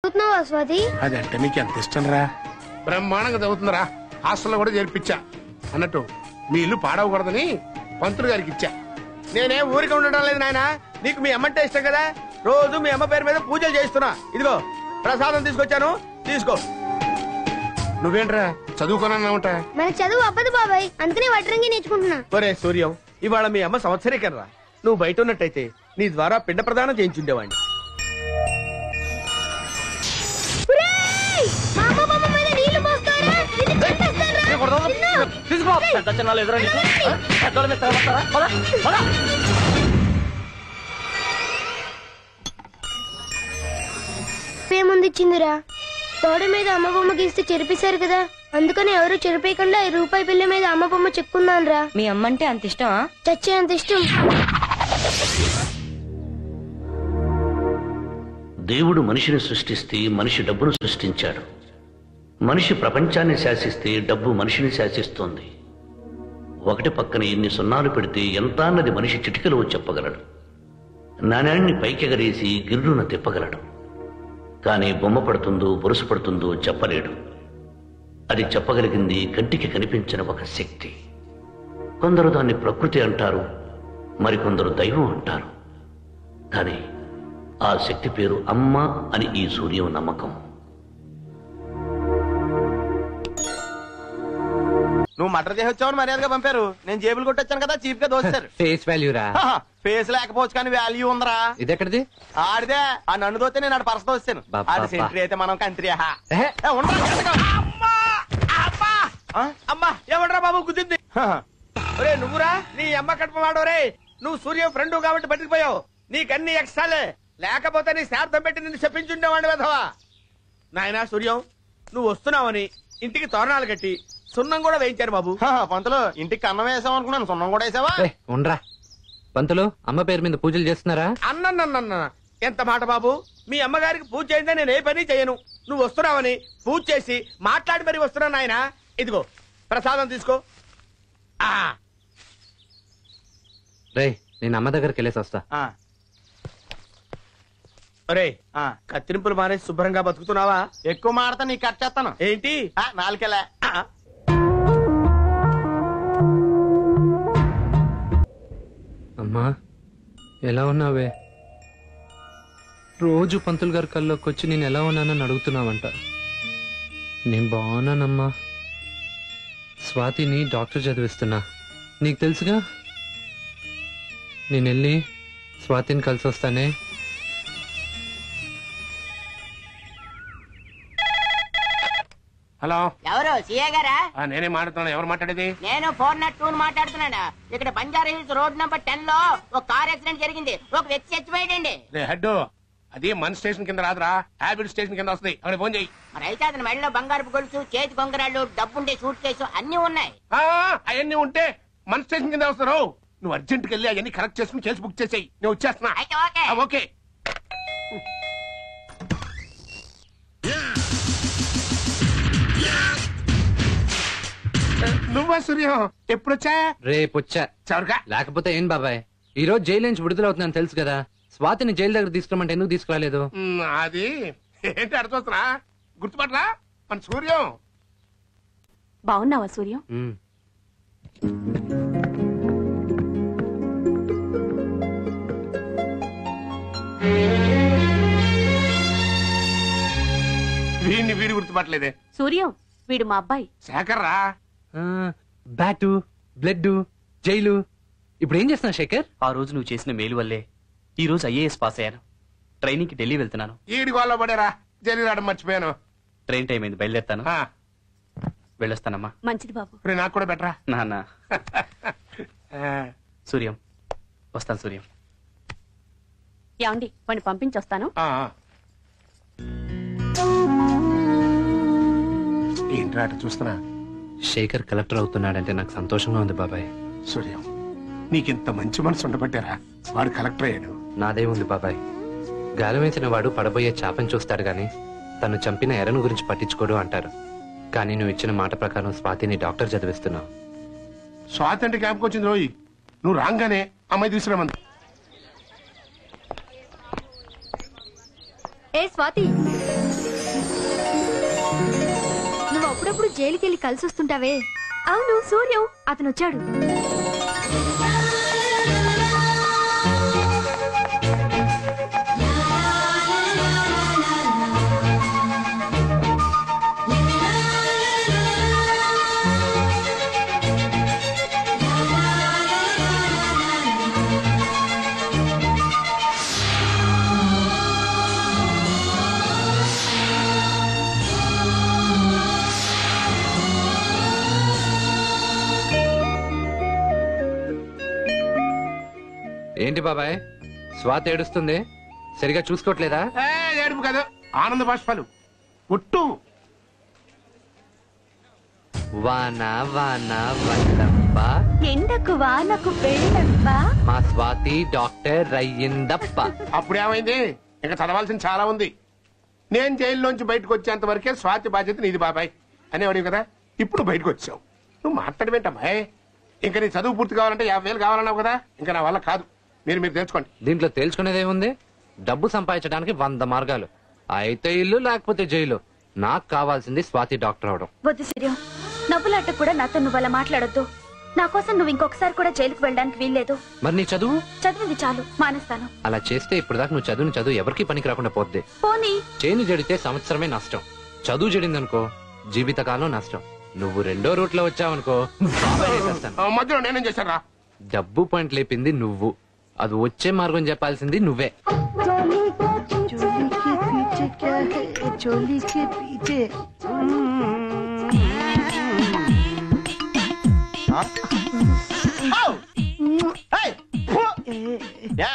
చదువుతున్నావా స్వాతి? అదంటే నీకు ఎంత ఇష్టం రా. బ్రహ్మాండంగా చదువుతుందిరా. హాస్టల్లో కూడా చేర్పించా. అన్నట్టు మీ ఇల్లు పాడవకూడదని పంతులు గారికి ఇచ్చా. నేనే ఊరికి ఉండడం లేదు నాయన. నీకు మీ అమ్మంటే ఇష్టం కదా, రోజు మీ అమ్మ పేరు మీద పూజలు చేస్తున్నా. ఇదిగో ప్రసాదం తీసుకొచ్చాను, తీసుకో. నువ్వేంట్రా చదువుకోనన్నా ఉంటా? మన చదువు అవ్వదు బాబాయ్, అందుకనే వడ్రంగి నేర్చుకుంటున్నా. ఒరే సూర్యం, ఇవాళ మీ అమ్మ సంవత్సరీకం రా. నువ్వు బయట ఉన్నట్టయితే నీ ద్వారా పిండ ప్రదానం చేయించుండేవాడిని. ఏముందిచ్చిందిరా? తోడ మీద అమ్మ బొమ్మ గీస్తే చెరిపేశారు కదా, అందుకని ఎవరు చెరిపేయకుండా రూపాయి బిల్ల మీద అమ్మ బొమ్మ చెక్కున్నాను రా. మీ అమ్మంటే అంత ఇష్టమా? చచ్చే అంత ఇష్టం. దేవుడు మనిషిని సృష్టిస్తే మనిషి డబ్బును సృష్టించాడు. మనిషి ప్రపంచాన్ని శాసిస్తే డబ్బు మనిషిని శాసిస్తోంది. ఒకటి పక్కన ఎన్ని సున్నాలు పెడితే ఎంత అన్నది మనిషి చిటికలో చెప్పగలడు. నాణ్యాన్ని పైకెగరేసి గిర్రున తిప్పగలడు. కానీ బొమ్మ పడుతుందో బొరుసు పడుతుందో చెప్పలేడు. అది చెప్పగలిగింది కంటికి కనిపించిన ఒక శక్తి. కొందరు దాన్ని ప్రకృతి అంటారు, మరికొందరు దైవం అంటారు. కానీ ఆ శక్తి పేరు అమ్మ అని ఈ సూర్యం నమ్మకం. నువ్వు మటర్ చేసి వచ్చావని మర్యాదగా పంపారు. నేను జేబులు కొట్టొచ్చాను కదా, చీప్ గా దోస్తారు. ఫేస్ వాల్యూ రా. ఫేస్ లేకపోవచ్చు కానీ వాల్యూ ఉందరా. ఇది ఎక్కడిది? ఆడిదే. ఆ నన్ను దోస్తే నేను ఆడ పరస దోస్తాను. ఆడి సెంట్రీ అయితే మనం కంత్రి. అమ్మా ఏమంటారా బాబు కుదింది. ఒరే నువ్వురా, నీ అమ్మ కడుపు వాడోరే. నువ్వు సూర్యం ఫ్రెండ్ కాబట్టి బతికిపోయావు. నీకన్నీ ఎక్స్ట్రాలే, లేకపోతే నీ శార్థం పెట్టి నిన్ను చెప్పించుండేవాడి వెధవా. నాయనా సూర్యం, నువ్వు వస్తున్నావని ఇంటికి తోరణాలు కట్టి సున్నం కూడా వేయించారు బాబు. పంతులు, ఇంటికి అన్నం వేసావు అనుకున్నాను, సున్నం కూడా వేసావా? ఉండరా పంతులు, అమ్మ పేరు మీద పూజలు చేస్తున్నారా? అన్న ఎంత మాట బాబు. మీ అమ్మగారికి పూజ చేయండి, నేను ఏ పని చేయను. నువ్వు వస్తున్నావని పూజ చేసి మాట్లాడి మరీ వస్తున్నాను నాయన. ఇదిగో ప్రసాదం తీసుకో. రే, నేను అమ్మ దగ్గరికి వెళ్ళేసి వస్తా. ఒరే కత్తిరింపులు మానేసి శుభ్రంగా బతుకుతున్నావా? ఎక్కువ మాడతా నీ కట్ చేస్తాను. ఏంటి నాలుకెలా? అమ్మా ఎలా ఉన్నావే? రోజు పంతులు గారి కల్లోకి వచ్చి నేను ఎలా ఉన్నానని అడుగుతున్నావంట. నేను బాగున్నానమ్మా. స్వాతిని డాక్టర్ చదివిస్తున్నా, నీకు తెలుసుగా. నేను వెళ్ళి స్వాతిని కలిసి వస్తానే. హలో, ఎవరు? సీఏ గారా? నేనే మాట్లాడుతున్నాను. ఎవరు మాట్లాడేది? నేను 402 మాట్లాడుతున్నాను. ఇక్కడ బంజారా హిల్స్ రోడ్ నెంబర్ 10 లో ఒక కార్ యాక్సిడెంట్ జరిగింది. ఒక వ్యక్తి చచ్చిపోయాడండి. హెడ్, అది మన స్టేషన్ కింద రాదురా, హ్యాబిట్ స్టేషన్ కింద వస్తుంది. అక్కడ ఫోన్ చెయ్యి. మరి అయితే అతని మెడలో బంగారపు గొలుసు, చేతి గొంగరాళ్ళు, డబ్బుండే సూట్ కేసు అన్ని ఉన్నాయి. అవన్నీ ఉంటే మన స్టేషన్ కింద వస్తారు. నువ్వు అర్జెంట్కి వెళ్ళి అవన్నీ కరెక్ట్ చేసుకుని చేసి బుక్ చేసేయి. నేను వచ్చేస్తున్నా. అయితే ఓకే. ఓకే. నువ్వా సూర్యం? ఎప్పుడొచ్చా? రేపొచ్చా. చవరగా లేకపోతే ఏం బాబాయ్, ఈ రోజు జైలు నుంచి విడుదలవుతున్నాను తెలుసు కదా. స్వాతిని జైలు దగ్గర తీసుకురమంటే ఎందుకు తీసుకురాలేదు? అది ఏంటి అర్థమవుతున్నా? గుర్తుపట్లా మన సూర్యం. బాగున్నావా సూర్యం? వీడు గుర్తుపట్టలేదే. సూర్యం, వీడు మా అబ్బాయి శేఖర్ రా. Bat, blood, jail. ఇప్పుడు ఏం చేస్తున్నా శేఖర్? ఆ రోజు నువ్వు చేసిన మేలు వల్లే ఈ రోజు ఐఏఎస్ పాస్ అయ్యాను. ట్రైనింగ్ కి ఢిల్లీ వెళ్తున్నాను. ఈడి గోళ్ళ పడేరా, జైలు రావడం మర్చిపోయాను. ట్రైన్ టైం అయింది, బయలుదేరుతాను. వెళ్ళొస్తానమ్మా. మంచిది బాబు. నాకు కూడా బెటరా నాన్న. సూర్యం, వస్తాను సూర్యం. ఏమండి, వాడిని పంపించొస్తాను. ఏంట్రా అటు చూస్తున్నా? శేఖర్ కలెక్టర్ అవుతున్నాడంటే నాకు సంతోషంగా ఉంది బాబాయ్. సూర్యం, నీకింత మంచి మనసు ఉండబట్టారా వాడు కలెక్టర్ అయ్యాడు. నాదే ఉంది బాబాయ్. గాలి వేసిన వాడు పడబోయే చాపని చూస్తాడు గాని తను చంపిన ఎరను గురించి పట్టించుకోడు అంటారు. కానీ నువ్వు ఇచ్చిన మాట ప్రకారం స్వాతిని డాక్టర్ చదివిస్తున్నావు. స్వాతి అంటే క్యాంప్కి వచ్చింది రోజు. నువ్వు రాగానే అమ్మాయి తీసుకురామంది. ఏ స్వాతి, అప్పుడప్పుడు జైలుకి వెళ్ళి కలిసి వస్తుంటావే. అవును, సూర్యం అతను వచ్చాడు. ఏంటి బాబాయ్, స్వాతి ఏడుస్తుంది, సరిగా చూసుకోవట్లేదా? ఏడుపు కాదు, ఆనంద బాష్పాలు. ఒట్టు వాన వాన వల్లప్ప, ఎండకు వానకు పెళ్ళప్ప, మా స్వాతి డాక్టర్ అయ్యిందప్ప. అప్పుడేమైంది? ఇంకా చదవాల్సింది చాలా ఉంది. నేను జైల్లోంచి బయటకు వచ్చేంత వరకే స్వాతి బాధ్యత నీది బాబాయ్ అనేవాడివి కదా. ఇప్పుడు బయటకు వచ్చావు, నువ్వు మాట్లాడమేంటమ్మాయి? ఇంకా నీ చదువు పూర్తి కావాలంటే 50,000 కావాలన్నావు కదా. ఇంకా నా వల్ల కాదు, మీరు తెలుసుకోండి. దీంట్లో తేల్చుకునేది ఏముంది? డబ్బు సంపాదించడానికి 100 మార్గాలు. అయితే ఇల్లు, లేకపోతే జైలు. నాకు కావాల్సింది స్వాతి డాక్టర్ అవడం. వద్దు సూర్యం, నవ్వులాట కూడా నాతో నువ్వు అలా మాట్లాడొద్దు. నా కోసం నువ్వు ఇంకొకసారి కూడా జైలుకు వెళ్ళడానికి వీల్లేదు. మరి నీ చదువు? చదివింది చాలు, మానేస్తాను. అలా చేస్తే ఇప్పుడు దాకా నువ్వు చదువు ఎవరికి పనికి రాకుండా పోద్ది. పోనీ చేను జడితే సంవత్సరమే నష్టం, చదువు జడిందనుకో జీవితకాలం నష్టం. నువ్వు రెండో రూట్ లో వచ్చావనుకో బాబాయ్ చేసేస్తాను. మధ్యలో నేనేం చేశారా? డబ్బు పాయింట్ లేపింది నువ్వు, అది వచ్చే మార్గం చెప్పాల్సింది నువ్వే.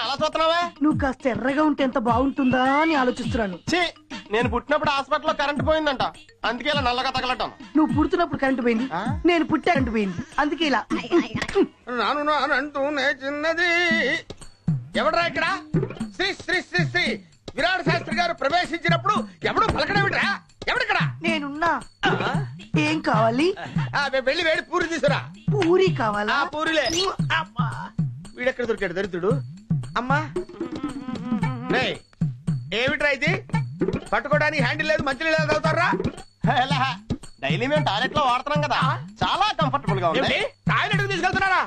అలా చూస్తున్నావా? నువ్వు కాస్త ఎర్రగా ఉంటే ఎంత బాగుంటుందా అని ఆలోచిస్తున్నాను. నేను పుట్టినప్పుడు హాస్పిటల్లో కరెంట్ పోయిందంట, అందుకే ఇలా నల్లగా తగలటం. నువ్వు పుడుతున్నప్పుడు కరెంటు పోయింది, నేను పుట్టే కరెంటు పోయింది, అందుకే ఇలా. నానంటూనే చిన్నది. ఎవడరా ఇక్కడ? శ్రీ శ్రీ శ్రీ శ్రీ విరాట్ శాస్త్రి గారు ప్రవేశించినప్పుడు ఎవడు పలకడేవిడ్రా? ఎవడిక్కడ? నేనున్నా. ఏం కావాలి? వెళ్ళి వేడి పూరి తీసురా. పూరి కావాలా? పూరిలే. వీడెక్కడ దొరికాడు దరిద్రుడు? అమ్మా ఏమిట్రా ఇది? పట్టుకోవడానికి హ్యాండిల్ లేదు, మంచి నీళ్ళు తాగుతారా? డైలీ మేము టాయిలెట్ లో వాడుతున్నాం కదా, చాలా కంఫర్టబుల్ గా ఉంది. టాయిలెట్ తీసుకెళ్తున్నారా?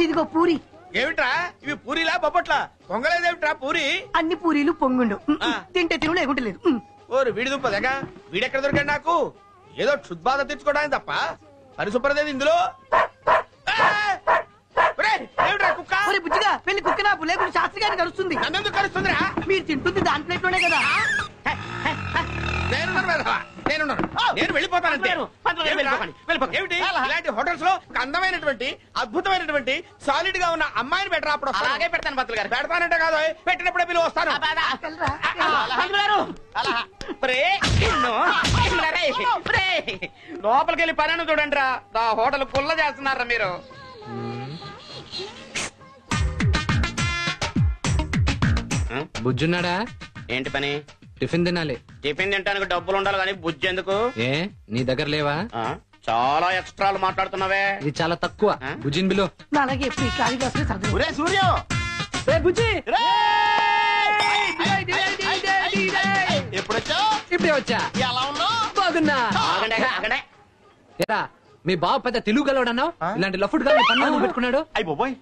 ఇదిగో పూరి. ఏమిట్రా ఇవి? పూరిలా బొబ్బట్లా? పొంగలేదేమిట్రా పూరి? అన్ని పూరీలు పొంగుండు, తింటే తిను లేకుంటే లేదు. ఓరు వీడి దుంప దగ్గ, వీడెక్కడ దొరికాడు నాకు? ఏదో క్షుద్బాధ తెచ్చుకోవడానికి తప్ప పరిశుభ్రత ఇందులో. కుక్క బుజ్జిగా వెళ్ళి కుక్క నాపు, లేకుంటే శాస్త్రి గారిని కలుస్తుంది. నన్నెందుకు కలుస్తుందిరా? మీరు తింటుంది దాని ప్లేట్లోనే కదా. నేను వెళ్ళిపోతానంటే ఏమిటి? ఇలాంటి హోటల్స్ లో అందమైనటువంటి అద్భుతమైనటువంటి సాలిడ్ గా ఉన్న అమ్మాయిని బెటర్ అప్పుడు అలాగే పెడతాను. పంతులు గారు పెడతానంటే కాదు, పెట్టినప్పుడే పిలువ వస్తాను. లోపలికి వెళ్ళి పని చూడండి రా, హోటల్ కుల్ల చేస్తున్నారా మీరు? బుజ్జున్నాడా? ఏంటి పని? టిఫిన్ తినాలి. టిఫిన్ తింటానికి డబ్బులు ఉండాలి కానీ బుజ్జి ఎందుకు? ఏ నీ దగ్గర లేవా? చాలా ఎక్స్ట్రాలు మాట్లాడుతున్నావే. ఇది చాలా తక్కువ. బుజ్జిని బిలో. అలాగే సూర్యం ఇప్పుడే వచ్చా. ఎలా ఉన్నావు? బాగున్నా. మీ బావ పెద్ద తెలుగు గలవాడన్నావు, ఇలాంటి లఫుడ్ గా పన్ను పెట్టుకున్నాడు. అయ్యి బాబోయ్,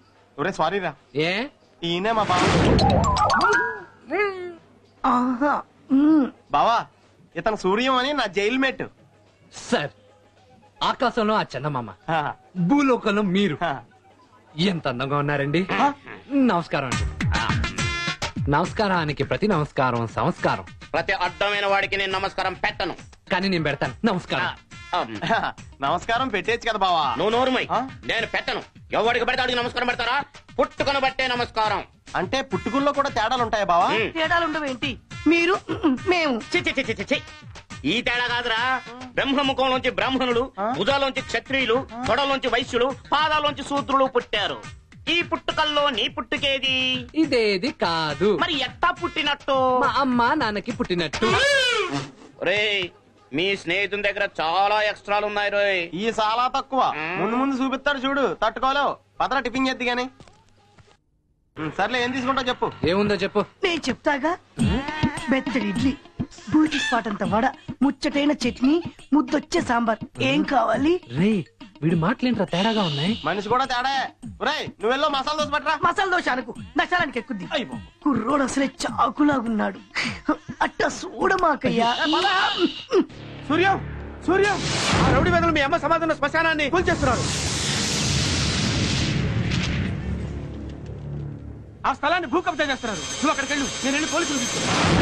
సారీ రా. ఏ ఈయనే మా బావ. బావా, ఇతను సూర్యం అని నా జైలు మేట్. సార్, ఆకాశంలో ఆ చందమామ, భూలోకంలో మీరు ఎంత అందంగా ఉన్నారండి. నమస్కారం అండి. నమస్కారానికి ప్రతి నమస్కారం సంస్కారం. ప్రతి అడ్డమైన వాడికి నేను నమస్కారం పెట్టను, కానీ నేను పెడతాను. నమస్కారం. నమస్కారం పెట్టేచ్చు కదా బావా. నువ్వు నోరుమై. నేను పెట్టను. ఎవడికి పెడితే అడిగి నమస్కారం పెడతారా? పుట్టుకొని బట్టే నమస్కారం. అంటే పుట్టుకుల్లో కూడా తేడాలు ఉంటాయా బావా? తేడాలు ఉండవేంటి? మీరు మేము ఈ తేడా కాదురా. బ్రహ్మముఖంలోంచి బ్రాహ్మణులు, భుజాలోంచి క్షత్రియులు, తొడలోంచి వైశ్యులు, పాదాలోంచి శూద్రులు పుట్టారు. ఈ పుట్టుకల్లో నీ పుట్టుకేది? ఇదేది కాదు. మరి ఎట్టా పుట్టినట్టు? మా అమ్మ నాన్నకి పుట్టినట్టు. రేయ్, మీ స్నేహితుని దగ్గర చాలా ఎక్స్ట్రాలు ఉన్నాయి రోయ్. ఈ చాలా తక్కువ. ముందు ముందు చూపిస్తాడు చూడు, తట్టుకోలేవు. పదరా టిఫిన్ చేద్ది గాని. సర్లే, ఏం తీసుకుంటావు చెప్పు. ఏముందో చెప్పు. నేను చెప్తాగా. బెత్తడి ఇడ్లీ, బూటి స్పాట్ అంత వడ, ముచ్చటైన చట్నీ, ముద్దొచ్చే సాంబార్. ఏం కావాలి? రే వీడి మాటలేంట్రా తేడాగా ఉన్నాయి. మనిషి కూడా తేడా. నువ్వెల్లో మసాలా దోశ పట్టరా. మసాలా దోశ అనుకు నశాలానికి ఎక్కుద్ది. కుర్రోడు అసలే చాకులాగున్నాడు. అట్ట చూడమాకయ్యా. సూర్యం సూర్యం, ఆ రౌడీ వెదలు మీ అమ్మ సమాధాన శ్మశానాన్ని కూల్చేస్తున్నారు. ఆ స్థలాన్ని భూ కబ్జా చేస్తున్నారు. నువ్వు అక్కడికి వెళ్ళు, నేను వెళ్ళి పోలీసులు తీసుకున్నాను.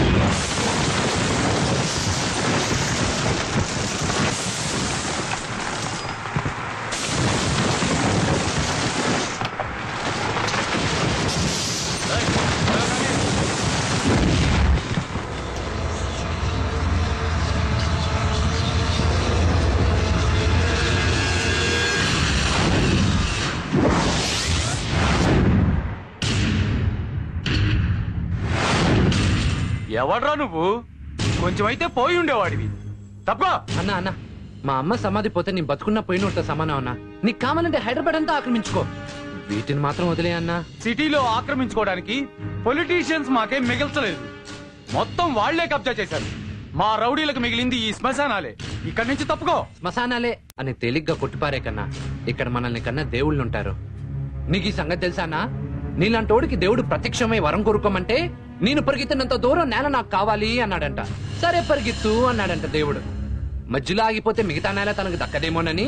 ఎవడ్రా నువ్వు? కొంచెం అయితే పోయి ఉండేవాడివి. తప్ప అన్నా అన్నా, మా అమ్మ సమాధి పోతే నీ బతుకున్నా పోయినట్టు సమానం అన్నా. నీకు కావాలంటే హైదరాబాద్ అంతా ఆక్రమించుకో, వీటిని మాత్రం వదిలే అన్నా. సిటీలో ఆక్రమించుకోవడానికి పొలిటీషియన్స్ మాకేం మిగల్చలేదు. మొత్తం వాళ్లే కబ్జా చేశారు. మా రౌడీలకు మిగిలింది ఈ శ్మశానాలే. ఇక్కడి నుంచి తప్పుకో. శ్మశానాలే అని తేలిగ్గా కొట్టిపారే కన్నా ఇక్కడ మనల్ని కన్నా దేవుళ్ళుంటారు. నీకు ఈ సంగతి తెలుసా అన్నా? నీలాంటోడికి దేవుడు ప్రత్యక్షమై వరం కోరుకోమంటే నేను పరిగెత్తినంత దూరం నేల నాకు కావాలి అన్నాడంట. సరే పరిగెత్తు అన్నాడంట దేవుడు. మధ్యలో ఆగిపోతే మిగతా నేల తనకు దక్కదేమోనని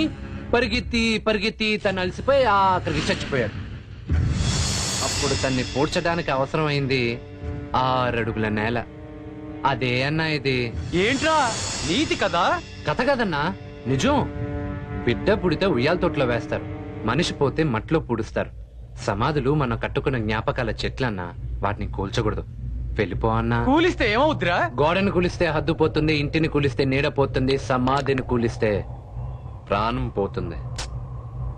పరిగెత్తి పరిగెత్తి తను అలసిపోయి అక్కడికి చచ్చిపోయాడు. అప్పుడు తన్ని పూడ్చడానికి అవసరమైంది 6 అడుగుల నేల. అదే అన్నా ఇది. ఏంట్రా నీతి కదా? కథ కదన్నా, నిజం. బిడ్డ పుడితే ఉయ్యాల తోటలో వేస్తారు, మనిషి పోతే మట్లో పూడుస్తారు. సమాధులు మనం కట్టుకున్న జ్ఞాపకాల చెట్లన్నా, వాటిని కూల్చకూడదు. వెళ్ళిపో అన్నా. కూలిస్తే ఏమవుద్దిరా? గోడను కూలిస్తే హద్దు పోతుంది, ఇంటిని కూలిస్తే నీడ పోతుంది, సమాధిని కూలిస్తే ప్రాణం పోతుంది.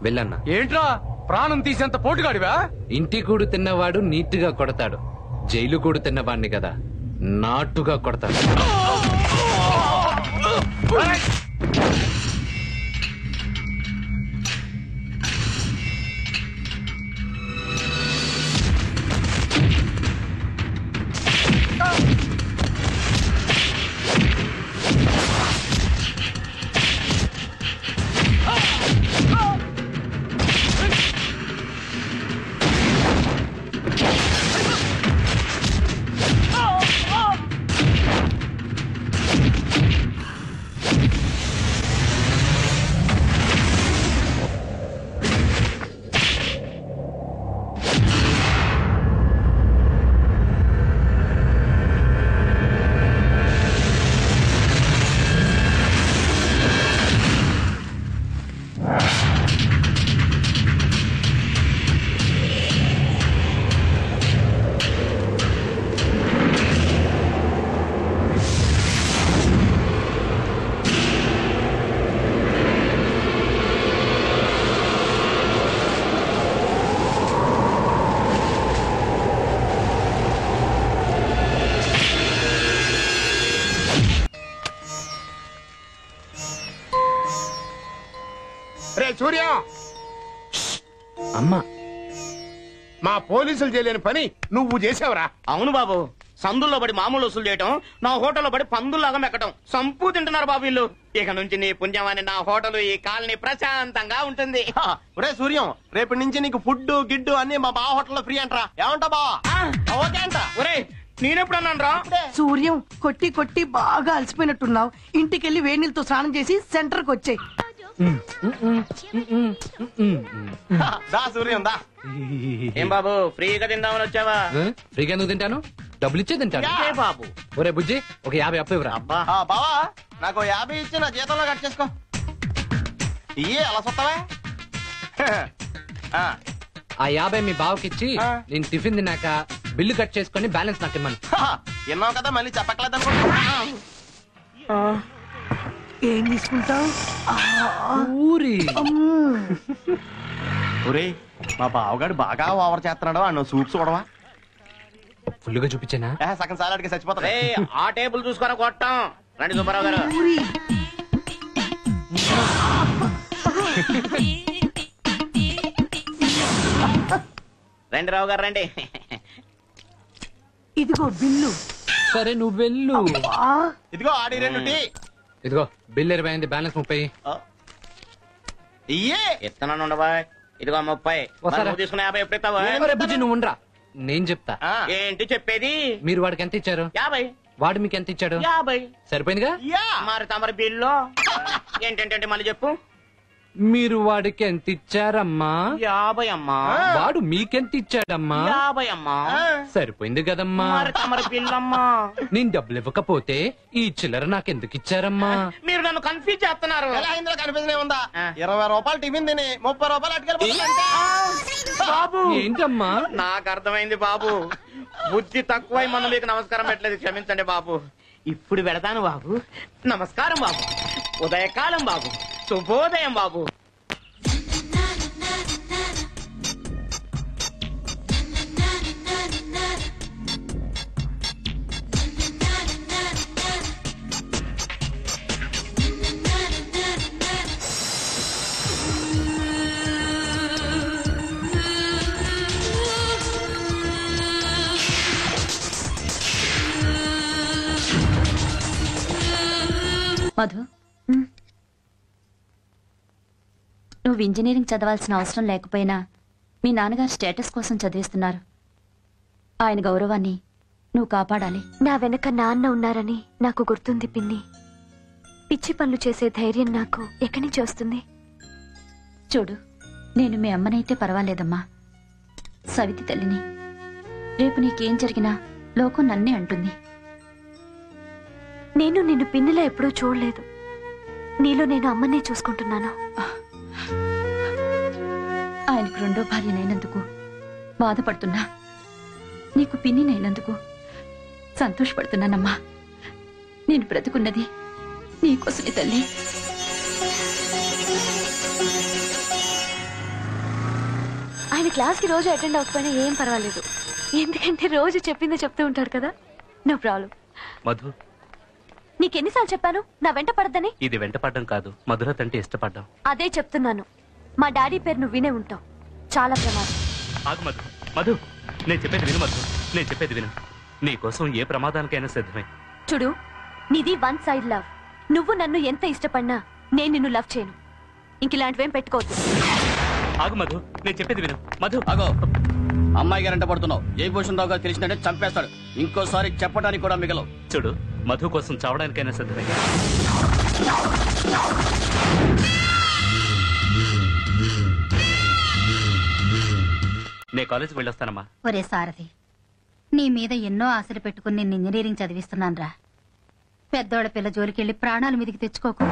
వెళ్ళన్నా. ఏంట్రా ప్రాణం తీసేంత పోటుగాడివా? ఇంటి కూడు తిన్నవాడు నీట్గా కొడతాడు, జైలు కూడు తిన్నవాడిని కదా నాటుగా కొడతాడు. సూర్య, అమ్మా, మా పోలీసులు చేయలేని పని నువ్వు చేసావురా. అవును బాబు, సందుల్లో పడి మామూలు వసూలు చేయటం, నా హోటల్లో పడి పందుల్లాగా మెక్కటం, సంపూ తింటున్నారు బాబు వీళ్ళు. ఇక నుంచి నీ పుణ్యమని నా హోటల్ ఈ కాలనీ ప్రశాంతంగా ఉంటుంది. ఒరే సూర్యం, రేపటి నుంచి నీకు ఫుడ్ గిడ్డు అన్ని మా బావ హోటల్లో ఫ్రీ అంటరా. ఏమంటా బావా? ఓకే అంట. ఒరే నేనెప్పుడు అన్నాను రా? సూర్యం, కొట్టి కొట్టి బాగా అలసిపోయినట్టున్నావు. ఇంటికెళ్ళి వేడి నీళ్ళతో స్నానం చేసి సెంటర్కి వచ్చాయి. దా సూర్యం దా. ఏం బాబు ఫ్రీగా తిందామని వచ్చావా? ఫ్రీగా ఎందుకు తింటాను? డబ్బులు ఇచ్చే తింటాను. బాబు ఒరే బుజ్జి, ఒక 50 అప్పు ఇవ్వరా. బావా నాకు 50 ఇచ్చి నా జీతంలో కట్ చేసుకో. ఇయ్యే అలా సొత్తవే. ఆ 50 మీ బావకిచ్చి నేను టిఫిన్ తిన్నాక బిల్లు కట్ చేసుకుని బ్యాలెన్స్ నాకు ఇమ్మను. విన్నావు కదా, మళ్ళీ చెప్పట్లేదు అనుకుంటా. ఏం తీసుకుంటావు? ఒరే మా బావగాడు బాగా ఓవర్ చేస్తున్నాడు. అన్న సూప్ చూడవా? ఫుల్గా చూపించానా? సగం సాలాడికి చచ్చిపోతా. ఆ టేబుల్ చూసుకొని కొట్టాం. రండి సుబ్బారావు గారు. రండి రావు గారు రండి. ఇదిగో బిల్లు. సరే నువ్వు వెళ్ళు. ఇదిగో ఆడి 2 టీ. ఇదిగో బిల్ 20 అయింది, బ్యాలెన్స్ 30. ఇయ్యే ఇస్తున్నాను ఉండవా. ఇదిగో 30. వస్తారా? నువ్వు తీసుకున్న 50 ఎప్పుడు ఇస్తావా? అరే బుజ్జి నువ్వు ఉండరా, నేను చెప్తా. ఏంటి చెప్పేది? మీరు వాడికి ఎంత ఇచ్చారు? 50. వాడు మీకు ఎంత ఇచ్చాడు? 50. సరిపోయిందిగా. మరి తమరి బిల్లు ఏంటంటే మళ్ళీ చెప్పు. మీరు వాడికి ఎంత ఇచ్చారమ్మా? 50 అమ్మా. వాడు మీకెంత ఇచ్చాడమ్మా? 50 అమ్మా. సరిపోయింది కదమ్మా. మరి తమరి బిల్లు అమ్మా. నేను డబ్బులు ఇవ్వకపోతే ఈ చిల్లర నాకెందుకు ఇచ్చారమ్మా? మీరు నన్ను కన్ఫ్యూజ్ చేస్తున్నారు. ఎలా ఇందులో కనిపిస్తూనే ఉందా? 20 రూపాయలు టిఫిన్ తిని 30 రూపాయలు అటుకెళ్ళిపోతుందంటే. బాబు ఏంటమ్మా? నాకు అర్థమైంది బాబు. బుద్ధి తక్కువై మనం మీకు నమస్కారం పెట్టలేదు, క్షమించండి బాబు. ఇప్పుడు పెడతాను బాబు. నమస్కారం బాబు. ఉదయకాలం బాబు. శుభోదయం బాబు. మధు, నువ్వు ఇంజనీరింగ్ చదవాల్సిన అవసరం లేకపోయినా మీ నాన్నగారు స్టేటస్ కోసం చదివిస్తున్నారు. ఆయన గౌరవాన్ని నువ్వు కాపాడాలి. నా వెనక నాన్న ఉన్నారని నాకు గుర్తుంది పిన్ని. పిచ్చి పనులు చేసే ధైర్యం నాకు ఎక్కడి నుంచి వస్తుంది? చూడు, నేను మీ అమ్మనైతే పర్వాలేదమ్మా, సవితి తల్లిని. రేపు నీకేం జరిగినా లోకం నన్నే అంటుంది. నేను నిన్ను పిన్నిలా ఎప్పుడూ చూడలేదు. నీలో నేను అమ్మనే చూసుకుంటున్నాను. ఆయనకు 2వ భార్యనైనందుకు బాధపడుతున్నా, నీకు పిన్నినైనందుకు సంతోషపడుతున్నానమ్మా. నేను బ్రతుకున్నది నీకోసమే తల్లి. ఆయన క్లాస్కి రోజు అటెండ్ అవ్వకపోయినా ఏం పర్వాలేదు, ఎందుకంటే రోజు చెప్పిందే చెప్తూ ఉంటాడు కదా. No problem. మధు, నీకెన్నిసార్లు చెప్పాను నా వెంట పడద్దని? ఇది వెంట పడ్డం కాదు, మధుర తంటే ఇష్టపడ్డాం. అదే చెప్తున్నాను. మా డాడీ పేరు నువ్వు వినే ఉంటావు. చాలా ప్రమాదం. ఆగు మధు. మధు, నేను చెప్పేది విను మధు, నేను చెప్పేది విను. నీ కోసం ఏ ప్రమాదానికైనా సిద్ధమే. చూడు, నీది 1 సైడ్ లవ్. నువ్వు నన్ను ఎంత ఇష్టపడినా నేను నిన్ను లవ్ చేయను. ఇంక ఇలాంటివేం పెట్టుకోవద్దు. ఆగు మధు, నేను చెప్పేది విను. మధు ఆగో. అమ్మాయి గారంట పడుతున్నావు. జయభూషణ్ రావు గారు తెలిసినట్టే చంపేస్తాడు. ఇంకోసారి చెప్పడానికి కూడా మిగలవు. చూడు, మధు కోసం చావడానికైనా సిద్ధమే. నే కాలేజీకి వెళ్ళొస్తానమ్మా. ఒరే సారథి, నీ మీద ఎన్నో ఆశలు పెట్టుకుని నేను ఇంజనీరింగ్ చదివిస్తున్నాను రా. పెద్దోళ్ళ పిల్ల జోలికెళ్ళి ప్రాణాలు మీదికి తెచ్చుకోకు.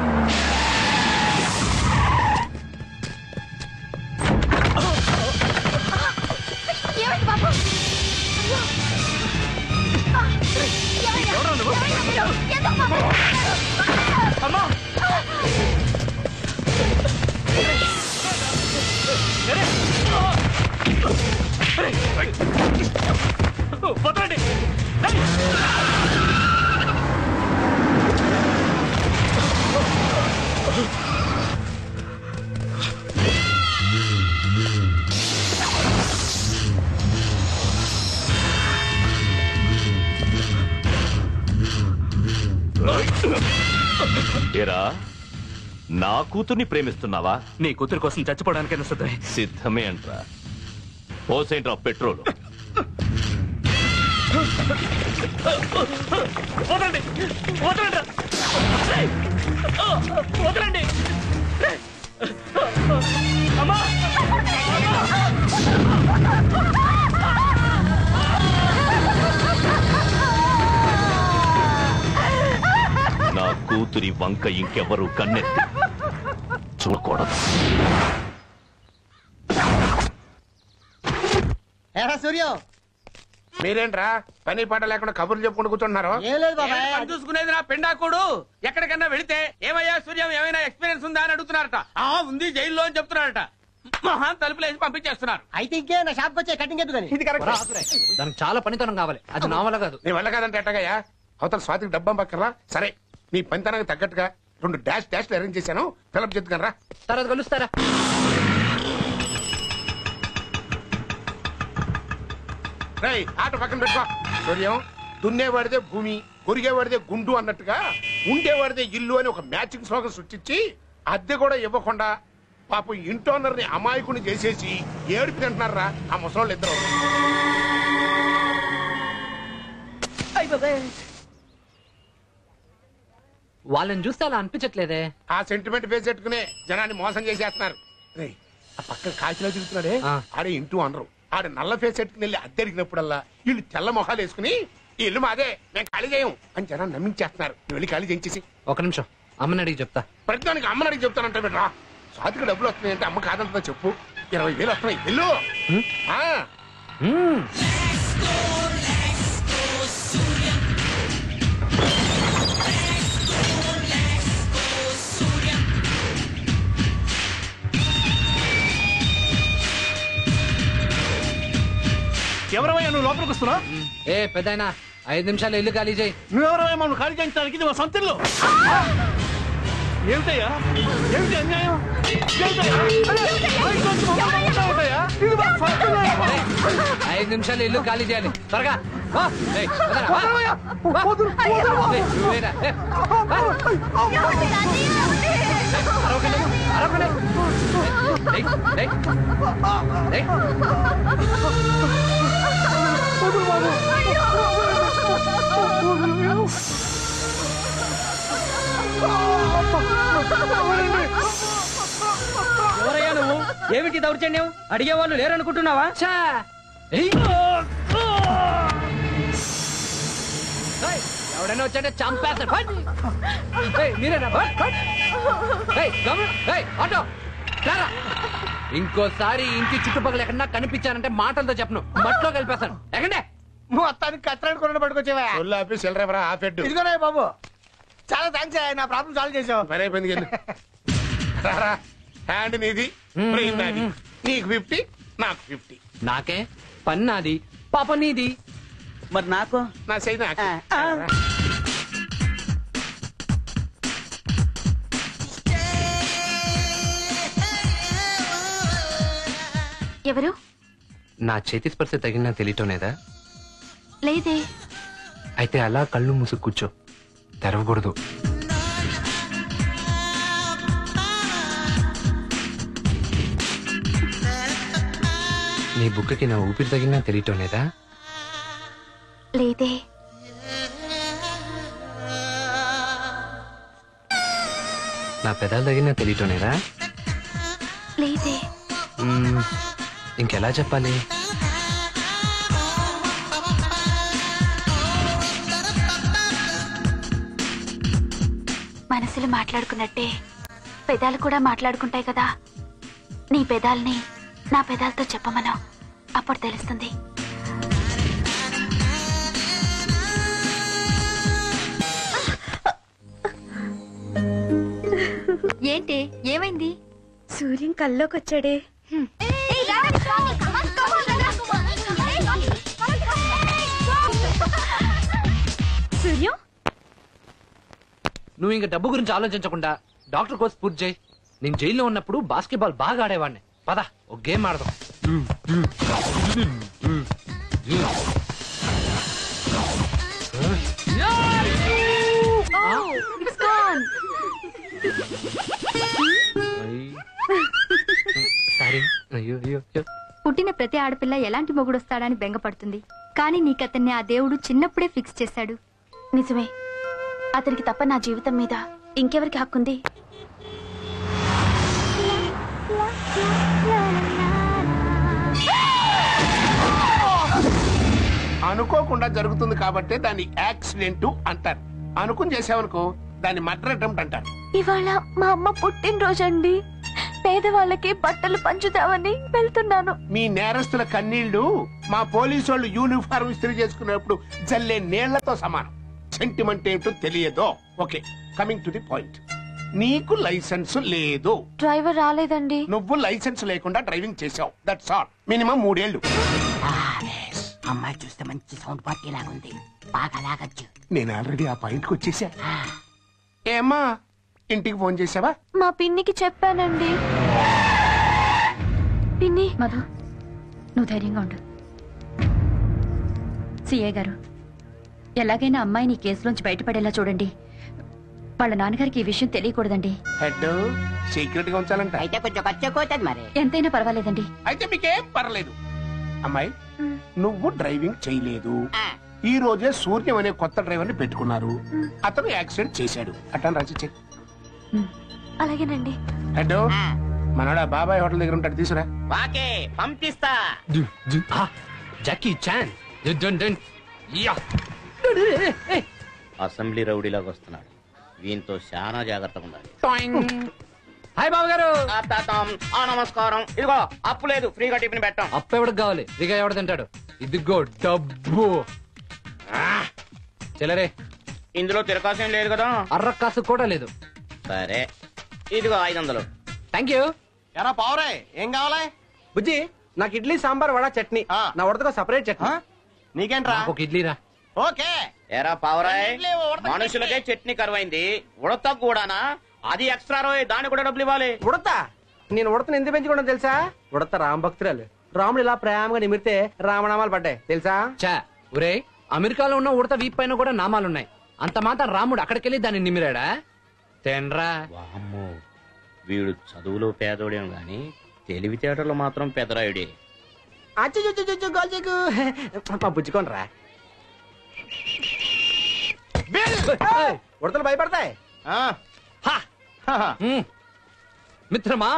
ఏరా, నా కూతుర్ని ప్రేమిస్తున్నావా? నీ కూతురు కోసం చచ్చిపోవడానికైనా సిద్ధమే. సిద్ధమే అంట్రా. పోసేంట్రా పెట్రోల్. వదలండి, వదలండి, వదలండి. అమ్మా, నా కూతురి వంక ఇంకెవరు కన్నెత్తి చూడకూడదు. సూర్యం, మీరేంట్రా పని పాట లేకుండా కబుర్లు చెప్పుకుంటూ కూర్చుంటున్నారు? చూసుకునేది నా పెండాకుడు. ఎక్కడికన్నా వెళితే ఏమయ్యా సూర్యం, ఏమైనా ఎక్స్పీరియన్స్ ఉందా అని అడుగుతున్నారట. ఉంది, జైల్లో అని చెప్తున్నారట. మహాన్ తలుపులేసి పంపించేస్తున్నారు. అయితే ఇంకే నా షాప్కి వచ్చే కటింగ్ ఎందుకు? ఇది కరెక్ట్. దానికి చాలా పనితనం కావాలి, అది నా వల్ల కాదు. నీ వల్ల కాదంటే ఎట్టగయ్యా? అవతల స్వాతికి డబ్బం పక్కరా. సరే, నీ పనితనానికి తగ్గట్టుగా 2 డాష్లు అరేంజ్ చేశాను. ఫిలప్ చేద్దుకనరా. తర్వాత కలుస్తారా? రేయ్, ఆటో పక్కన పెట్టుకో. సూర్యం, దున్నేవాడిదే భూమి, కొరిగేవాడిదే గుండు అన్నట్టుగా ఉండేవాడిదే ఇల్లు అని ఒక మ్యాచింగ్ స్లోగన్ సృష్టించి అద్దె కూడా ఇవ్వకుండా పాపం ఇంటోనర్ని అమాయకుని చేసేసి ఏడుపు తింటున్నారా ఆ ముసలోళ్ళు ఇద్దరు. వాళ్ళని చూస్తే అలా అనిపించట్లేదే. ఆ సెంటిమెంట్ ఫేస్ పెట్టుకునే జనాన్ని మోసం చేసేస్తున్నారు. ఆ పక్కన కాశీలో తిరుగుతున్నాడే ఆడే ఇంటూ అనరు. ఆడ నల్ల ఫేస్ పెట్టుకుని వెళ్ళి అద్దె అడిగినప్పుడల్లా వీళ్ళు తెల్ల మొహాలు వేసుకుని ఈ ఇల్లు మాదే మేము ఖాళీ చేయం అని జనాన్ని నమ్మించేస్తున్నారు. నువ్వు వెళ్ళి ఖాళీ చేయించేసి. ఒక నిమిషం అమ్మని అడిగి చెప్తా. ప్రతిదానికి అమ్మని అడిగి చెప్తానంటే రా స్వాతికి డబ్బులు వస్తున్నాయంటే అమ్మ కాదంటుందో చెప్పు. 20,000 వస్తున్నాయి ఇల్లు. ఎవరవయ్యా నువ్వు లోపలికి వస్తున్నావు? ఏ పెద్దయినా 5 నిమిషాలు ఇల్లు ఖాళీ చేయి. నువ్వెవరవయ్యా మనం ఖాళీ చేయించడానికి? ఇది మా సొంత ఇల్లు. ఏమిటయ్యా? ఏమిటి అన్యాయం? 5 నిమిషాలు ఇల్లు ఖాళీ చేయాలి త్వరగా. ఎవరయ్యా నువ్వు? ఏమిటి దౌర్జన్యం? అడిగేవాళ్ళు లేరనుకుంటున్నావా? ఎవడైనా వచ్చాడే చంపేస్తాడు. మీరేనా? ఆటో ఇంకోసారి ఇంటి చుట్టుపక్కల ఎక్కడన్నా కనిపించానంటే మాటలతో చెప్పను, మట్లో కలిపేస్తాను. ఎక్కడే మొత్తానికి కత్తిరాడు కొన్న పట్టుకొచ్చేవా? ఇదిగోనే బాబు, చాలా థ్యాంక్స్. నా ప్రాబ్లం సాల్వ్ చేసావు. మరైపోయింది. హ్యాండ్ నీది, బ్రెయిన్ నాది. నీకు 50, నాకు 50. నాకే పని నాది, పాప నీది. మరి నాకు నా సైడ్ ఎవరు? నా చేతి స్పర్శ తగిలినా తెలియటం లేదా? లేదే. అయితే అలా కళ్ళు మూసు కూర్చో, తెరవకూడదు. నీ బుక్కకి నా ఊపిరి తగిలినా తెలియటం లేదా? లేదే. నా పెదాలు తగిలినా తెలియటం లేదా? లేదే. ఇంకెలా చెప్పాలి? మనసులు మాట్లాడుకున్నట్టే పెదాలు కూడా మాట్లాడుకుంటాయి కదా. నీ పెదాల్ని నా పెదాలతో చెప్పమను, అప్పుడు తెలుస్తుంది. ఏంటి, ఏమైంది? సూర్యం కల్లోకి వచ్చాడే. సూర్యం, నువ్వు ఇంక డబ్బు గురించి ఆలోచించకుండా డాక్టర్ కోర్స్ పూర్తి చేయి. నేను జైల్లో ఉన్నప్పుడు బాస్కెట్బాల్ బాగా ఆడేవాడిని. పద ఒక గేమ్ ఆడదాం. పుట్టిన ప్రతి ఆడపిల్ల ఎలాంటి మొగుడొస్తాడని బెంగపడుతుంది. కానీ నీకతన్ని ఆ దేవుడు చిన్నప్పుడే ఫిక్స్ చేశాడు. నిజమే, అతనికి తప్ప నా జీవితం మీద ఇంకెవరికి హక్కుంది? అనుకోకుండా జరుగుతుంది కాబట్టి దాన్ని యాక్సిడెంట్ అంటారు. అనుకుని చేసావనుకో దాన్ని మర్డర్ అటెంప్ట్ అంటారు. ఇవాళ మా అమ్మ పుట్టినరోజు అండి. పేదవాళ్ళకి బట్టలు పంచుతామని వెళ్తున్నాను. మీ నేరస్తుల కన్నీళ్లు మా పోలీసు వాళ్ళు యూనిఫారం ఇస్త్రీ చేసుకున్నప్పుడు జల్లే నీళ్లతో సమానం. సెంటిమెంట్ ఏంటో తెలియదో. Okay, coming to the point. నీకు లైసెన్స్ లేదు. డ్రైవర్ రాలేదండి. నువ్వు లైసెన్స్ లేకుండా డ్రైవింగ్ చేసావు. That's all. మినిమం 3 ఏళ్లు. అమ్మాయి చూస్తే మంచి సౌండ్ పార్టీ లాగా ఉంది, బాగా లాగచ్చు. నేను ఆల్రెడీ ఆ పాయింట్ కి వచ్చేసా. ఏమ్మా, ఇంటికి ఫోన్ చేసావా? మా పిన్నికి చెప్పానండి. పిన్ని. మధు, నువ్వు ధైర్యంగా ఉండు. సిఏ గారు ఎలాగైనా అమ్మాయిని ఈ కేసులోంచి బయటపడేలా చూడండి. వాళ్ళ నాన్నగారికి ఈ విషయం తెలియకూడదండి. హెడ్ సీక్రెట్ గా ఉంచాలంట. అయితే కొంచెం ఖర్చు ఎక్కువ అవుతుంది మరి. ఎంతైనా పర్వాలేదండి. అయితే మీకేం పర్లేదు. అమ్మాయి నువ్వు డ్రైవింగ్ చేయలేదు. ఈ రోజే సూర్యం అనే కొత్త డ్రైవర్ ని పెట్టుకున్నారు. అతను యాక్సిడెంట్ చేశాడు. అట్లా రాసిచ్చే. అలాగేనండి. హెడ్ మనోడా బాబాయ్ హోటల్ దగ్గర ఉంటాడు, తీసురా. వాకే పంపిస్తా. Jackie Chan. అసెంబ్లీ రౌడీలాగా వస్తున్నాడు. వీంతో చాలా జాగ్రత్తగా ఉండాలి. హాయ్ బాబు గారు. నమస్కారం. ఇదిగో అప్పు లేదు, ఫ్రీగా టిఫిన్ పెట్టాం. అప్పు ఎవరికి కావాలి? ఫ్రీగా ఎవడు తింటాడు? ఇదిగో డబ్బు. చెల్లరే, ఇందులో తిరకాసం లేదు కదా? అర్ర కాసు కూడా లేదు. సరే ఇదిగో 500. Thank you. ఎరా పావురే, ఏం కావాలి? బుజ్జి నాకు ఇడ్లీ సాంబార్ వడ చట్నీ. నా ఉడతగా సపరేట్ చట్నీ. నీకేంట్రా? ఒక ఇడ్లీ రా. ఓకే. ఎరా పావురాయ్, మనుషులకే చట్నీ కరువైంది, ఉడత కూడానా? అది ఎక్స్ట్రా రోయ్, దానికి కూడా డబ్బులు ఇవ్వాలి. ఉడత? నేను ఉడతను ఎందుకు పెంచుకోవడం తెలుసా? ఉడత రామ భక్తురాలు. రాముడు ఇలా ప్రేమగా నిమిరితే రామనామాలు పడ్డాయి తెలుసా? చా ఒరే, అమెరికాలో ఉన్న ఉడత వీప్ పైన కూడా నామాలున్నాయి. అంత మాత్రం రాముడు అక్కడికెళ్ళి దాన్ని నిమిరాడా? తెన్రా. వామ్మో, వీడు చదువులో పేదోడేం గాని తెలివితేటలో మాత్రం పెదరాయుడే. బుజ్జుకోనరా, ఉడతలు భయపడతాయి. మిత్రమా,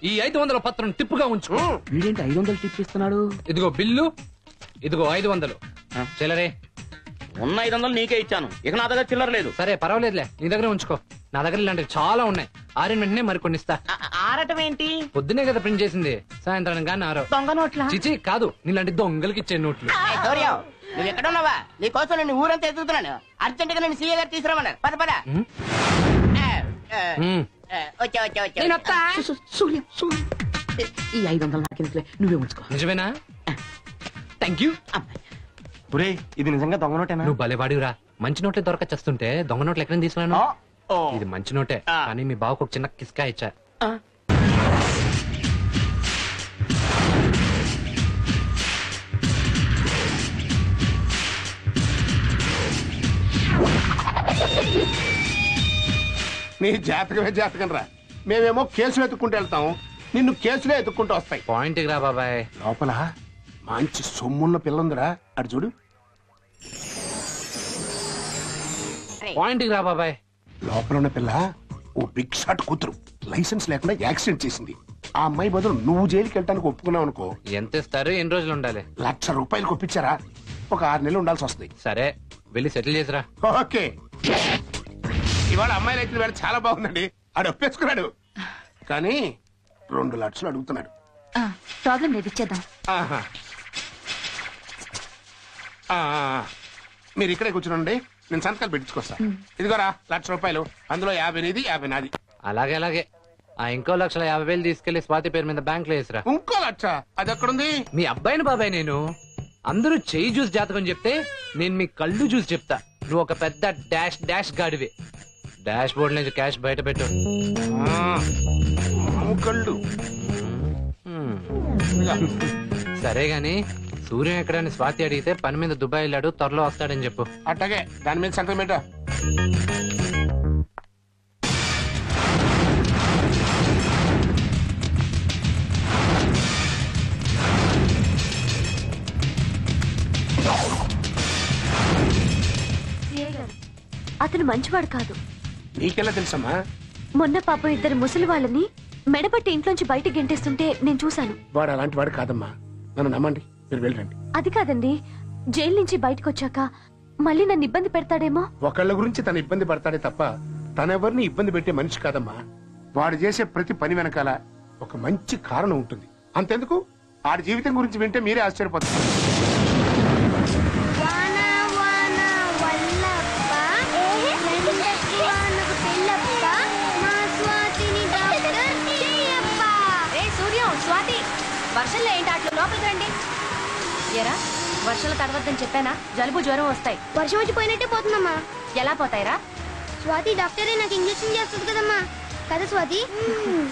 ఈ 500 పత్రం టిప్పుగా ఉంచు. వీడేంటి 500 టిప్ ఇస్తున్నాడు? ఇదిగో బిల్లు, ఇదిగో 500. చెల్లరే, ఉన్న 500 నీకే ఇచ్చాను. ఇక నా దగ్గర చిల్లర లేదు. సరే పర్వాలేదులే, నీ దగ్గర ఉంచుకో. నా దగ్గర ఇలాంటివి చాలా ఉన్నాయి. ఆరిన వెంటనే మరికొన్ని ఇస్తా. ఆరటం ఏంటి? పొద్దునే కదా ప్రింట్ చేసింది, సాయంత్రం కానీ ఆరో. దొంగ నోట్లా? చిచి కాదు, నీలాంటి దొంగలకి ఇచ్చే నోట్లు. నువ్వు ఎక్కడున్నావా? నీకోసం నేను ఊరంతా ఎదుగుతున్నాను. అర్జెంట్ గా నేను సీఏ గారు తీసుకురామన్నారు. పద పద. వచ్చా. సూర్యం, ఈ 500 నాకెందుకులే, నువ్వే ఉంచుకో. నిజమేనా? Thank you. ఒరే, ఇది నిజంగా దొంగ నోటేనా? నువ్వు భలేవాడివిరా. మంచి నోట్లే దొరక చేస్తుంటే దొంగ నోట్లు ఎక్కడ తీసుకున్నాను? ఇది మంచి నోటే, కానీ మీ బావకు ఒక చిన్న కిస్కా ఇచ్చా. నీ జాతకమే జాతకం రా. మేమేమో కేసులు ఎత్తుక్కుంటూ వెళ్తాం, నిన్ను కేసులే ఎత్తుక్కుంటూ వస్తాయి. పాయింట్ రా బాబాయ్. లోపల మంచి సొమ్మున్న పిల్లందిరా, అటు చూడు. పాయింట్ రా బాబాయ్. లోపల ఉన్న పిల్ల ఓ బిగ్ షాట్ కూతురు, లైసెన్స్ లేకుండా యాక్సిడెంట్ చేసింది. ఆ అమ్మాయి బదులు నువ్వు జైలుకి వెళ్ళడానికి ఒప్పుకున్నావు అనుకో. ఎంత ఇస్తారు? ఎన్ని రోజులు ఉండాలి? ₹1,00,000 ఒప్పించారా? ఒక 6 నెలలు ఉండాల్సి వస్తుంది. సరే, వెళ్ళి సెటిల్ చేసిరా. ఓకే. ఇవాళ అమ్మాయి అయితే వేళ చాలా బాగుందండి. ఆడు ఒప్పేసుకున్నాడు, కానీ 2 లక్షలు అడుగుతున్నాడు. ప్రాబ్లం లేదు, ఇచ్చేద్దాం. మీరు ఇక్కడే కూర్చునండి, నేను సంతకాలు పెట్టించుకొస్తా. ఇదిగోరా ₹1,00,000, అందులో 50 నీది, 50 నాది. అలాగే అలాగే. ఆ ఇంకో 1,50,000 తీసుకెళ్లి స్వాతి పేరు మీద బ్యాంక్ లో వేసిరా. ఇంకో 1,00,000? అది ఎక్కడుంది? మీ అబ్బాయిని బాబాయ్ నేను. అందరూ చెయ్యి చూసి జాతకం చెప్తే నేను మీ కళ్ళు చూసి చెప్తా. నువ్వు ఒక పెద్ద డాష్ డాష్ గాడివి. డాష్ బోర్డు నుంచి క్యాష్ బయట పెట్టు. కళ్ళు సరే గాని సూర్యం ఎక్కడని స్వాతి అడిగితే పని మీద దుబాయ్ వెళ్ళాడు, త్వరలో వస్తాడని చెప్పు. అట్టగే, దాని మీద సంతకం. అతను మంచివాడు కాదు. నీకెలా తెలుసమ్మా? మొన్న పాపం 2 ముసలి వాళ్ళని మెడపట్టి ఇంట్లోంచి బయటికి గెంటేస్తుంటే నేను చూశాను. వాడు అలాంటి వాడు కాదమ్మా, నన్ను నమ్మండి, మీరు వెళ్ళండి. అది కాదండి, జైలు నుంచి బయటకు వచ్చాక మళ్ళీ నన్ను ఇబ్బంది పెడతాడేమో. ఒకళ్ళ గురించి తను ఇబ్బంది పడతాడే తప్ప తనెవరిని ఇబ్బంది పెట్టే మనిషి కాదమ్మా. వాడు చేసే ప్రతి పని వెనకాల ఒక మంచి కారణం ఉంటుంది. అంతెందుకు, ఆడి జీవితం గురించి వింటే మీరే ఆశ్చర్యపోతారు. వర్షంలో ఏంటి అట్లా లోపలికి రండి. ఎరా, వర్షాలు తడవద్దని చెప్పానా? జలుబు జ్వరం వస్తాయి. వర్షం వచ్చి పోయినట్టే పోతుందమ్మా. ఎలా పోతాయిరా? స్వాతి డాక్టరే నాకు ఇంజెక్షన్ చేస్తుంది కదమ్మా. కదా స్వాతి?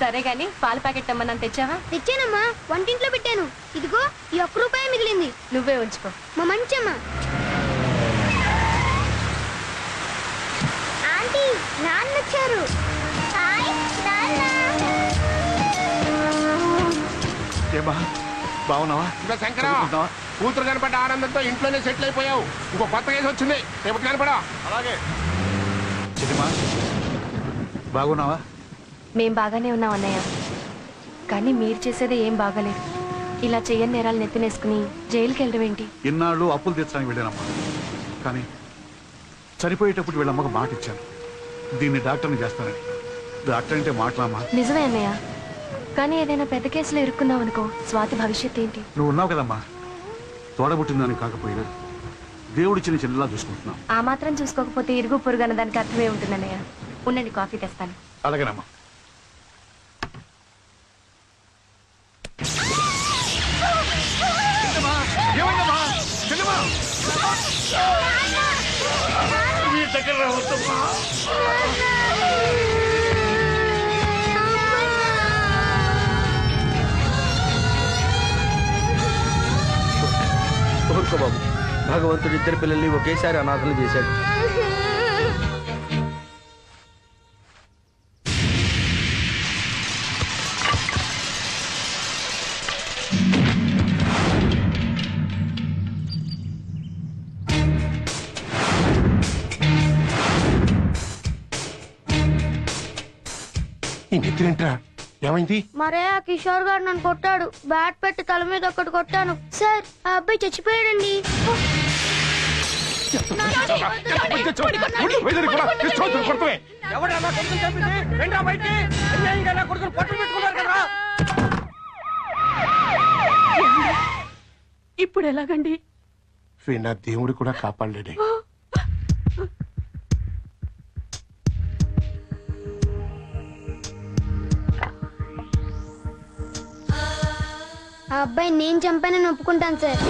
సరే గాని పాల ప్యాకెట్ తెమ్మన్నాను, తెచ్చావా? తెచ్చానమ్మా, వంటింట్లో పెట్టాను. ఇదిగో ఈ ₹1 మిగిలింది, నువ్వే ఉంచుకో. మా మంచమ్మా. బాగున్నావా? ఇంకా శంకరం, కూతురు కనపడ్డ ఆనందంతో ఇంట్లోనే సెటిల్ అయిపోయావు. ఇంకో కొత్త కేసు వచ్చింది, రేపు కనపడా. అలాగే. చిన్నమ్మా బాగున్నావా? మేం బాగానే ఉన్నాం అన్నయ్య, కానీ మీరు చేసేది ఏం బాగాలేదు. ఇలా చెయ్యని నేరాలు నెత్తినేసుకుని జైలుకి వెళ్ళడం ఏంటి? ఇన్నాళ్ళు అప్పులు తీర్చడానికి వెళ్ళానమ్మా, కానీ చనిపోయేటప్పుడు వీళ్ళమ్మకు మాట ఇచ్చాను, దీన్ని డాక్టర్ని చేస్తానని. డాక్టర్ అంటే మాట్లాడమ్మా. నిజమే అన్నయ్య, కానీ ఏదైనా పెద్ద కేసులో ఇరుక్కున్నావు అనుకో, స్వాతి భవిష్యత్ ఏంటి? నువ్వు ఉన్నావు కదమ్మా, తోడబుట్టిందని కాకపోయినా దేవుడి చిన్న చిన్నలా చూసుకుంటున్నావు. ఆ మాత్రం చూసుకోకపోతే ఇరుగు పొరుగు అన్న దానికి అర్థమే ఉంటుంది అన్నయ్య. ఉండండి, కాఫీ తెస్తాను. అలాగేనమ్మా. ఊరుకో బాబు, భగవంతుడు ఇద్దరు పిల్లల్ని ఒకేసారి అనాథలు చేశాడు. ఈ నెత్తిరేంట్రా, ఏమైంది? మరే ఆ కిషోర్ గారు నన్ను కొట్టాడు. బ్యాట్ పెట్టి తల మీద ఒకటి కొట్టాను. సార్, ఆ అబ్బాయి చచ్చిపోయాడండి. ఇప్పుడు ఎలాగండి? వీణ దేవుడు కూడా కాపాడలేడే. ఆ అబ్బాయి నేను చంపానని ఒప్పుకుంటాను సార్.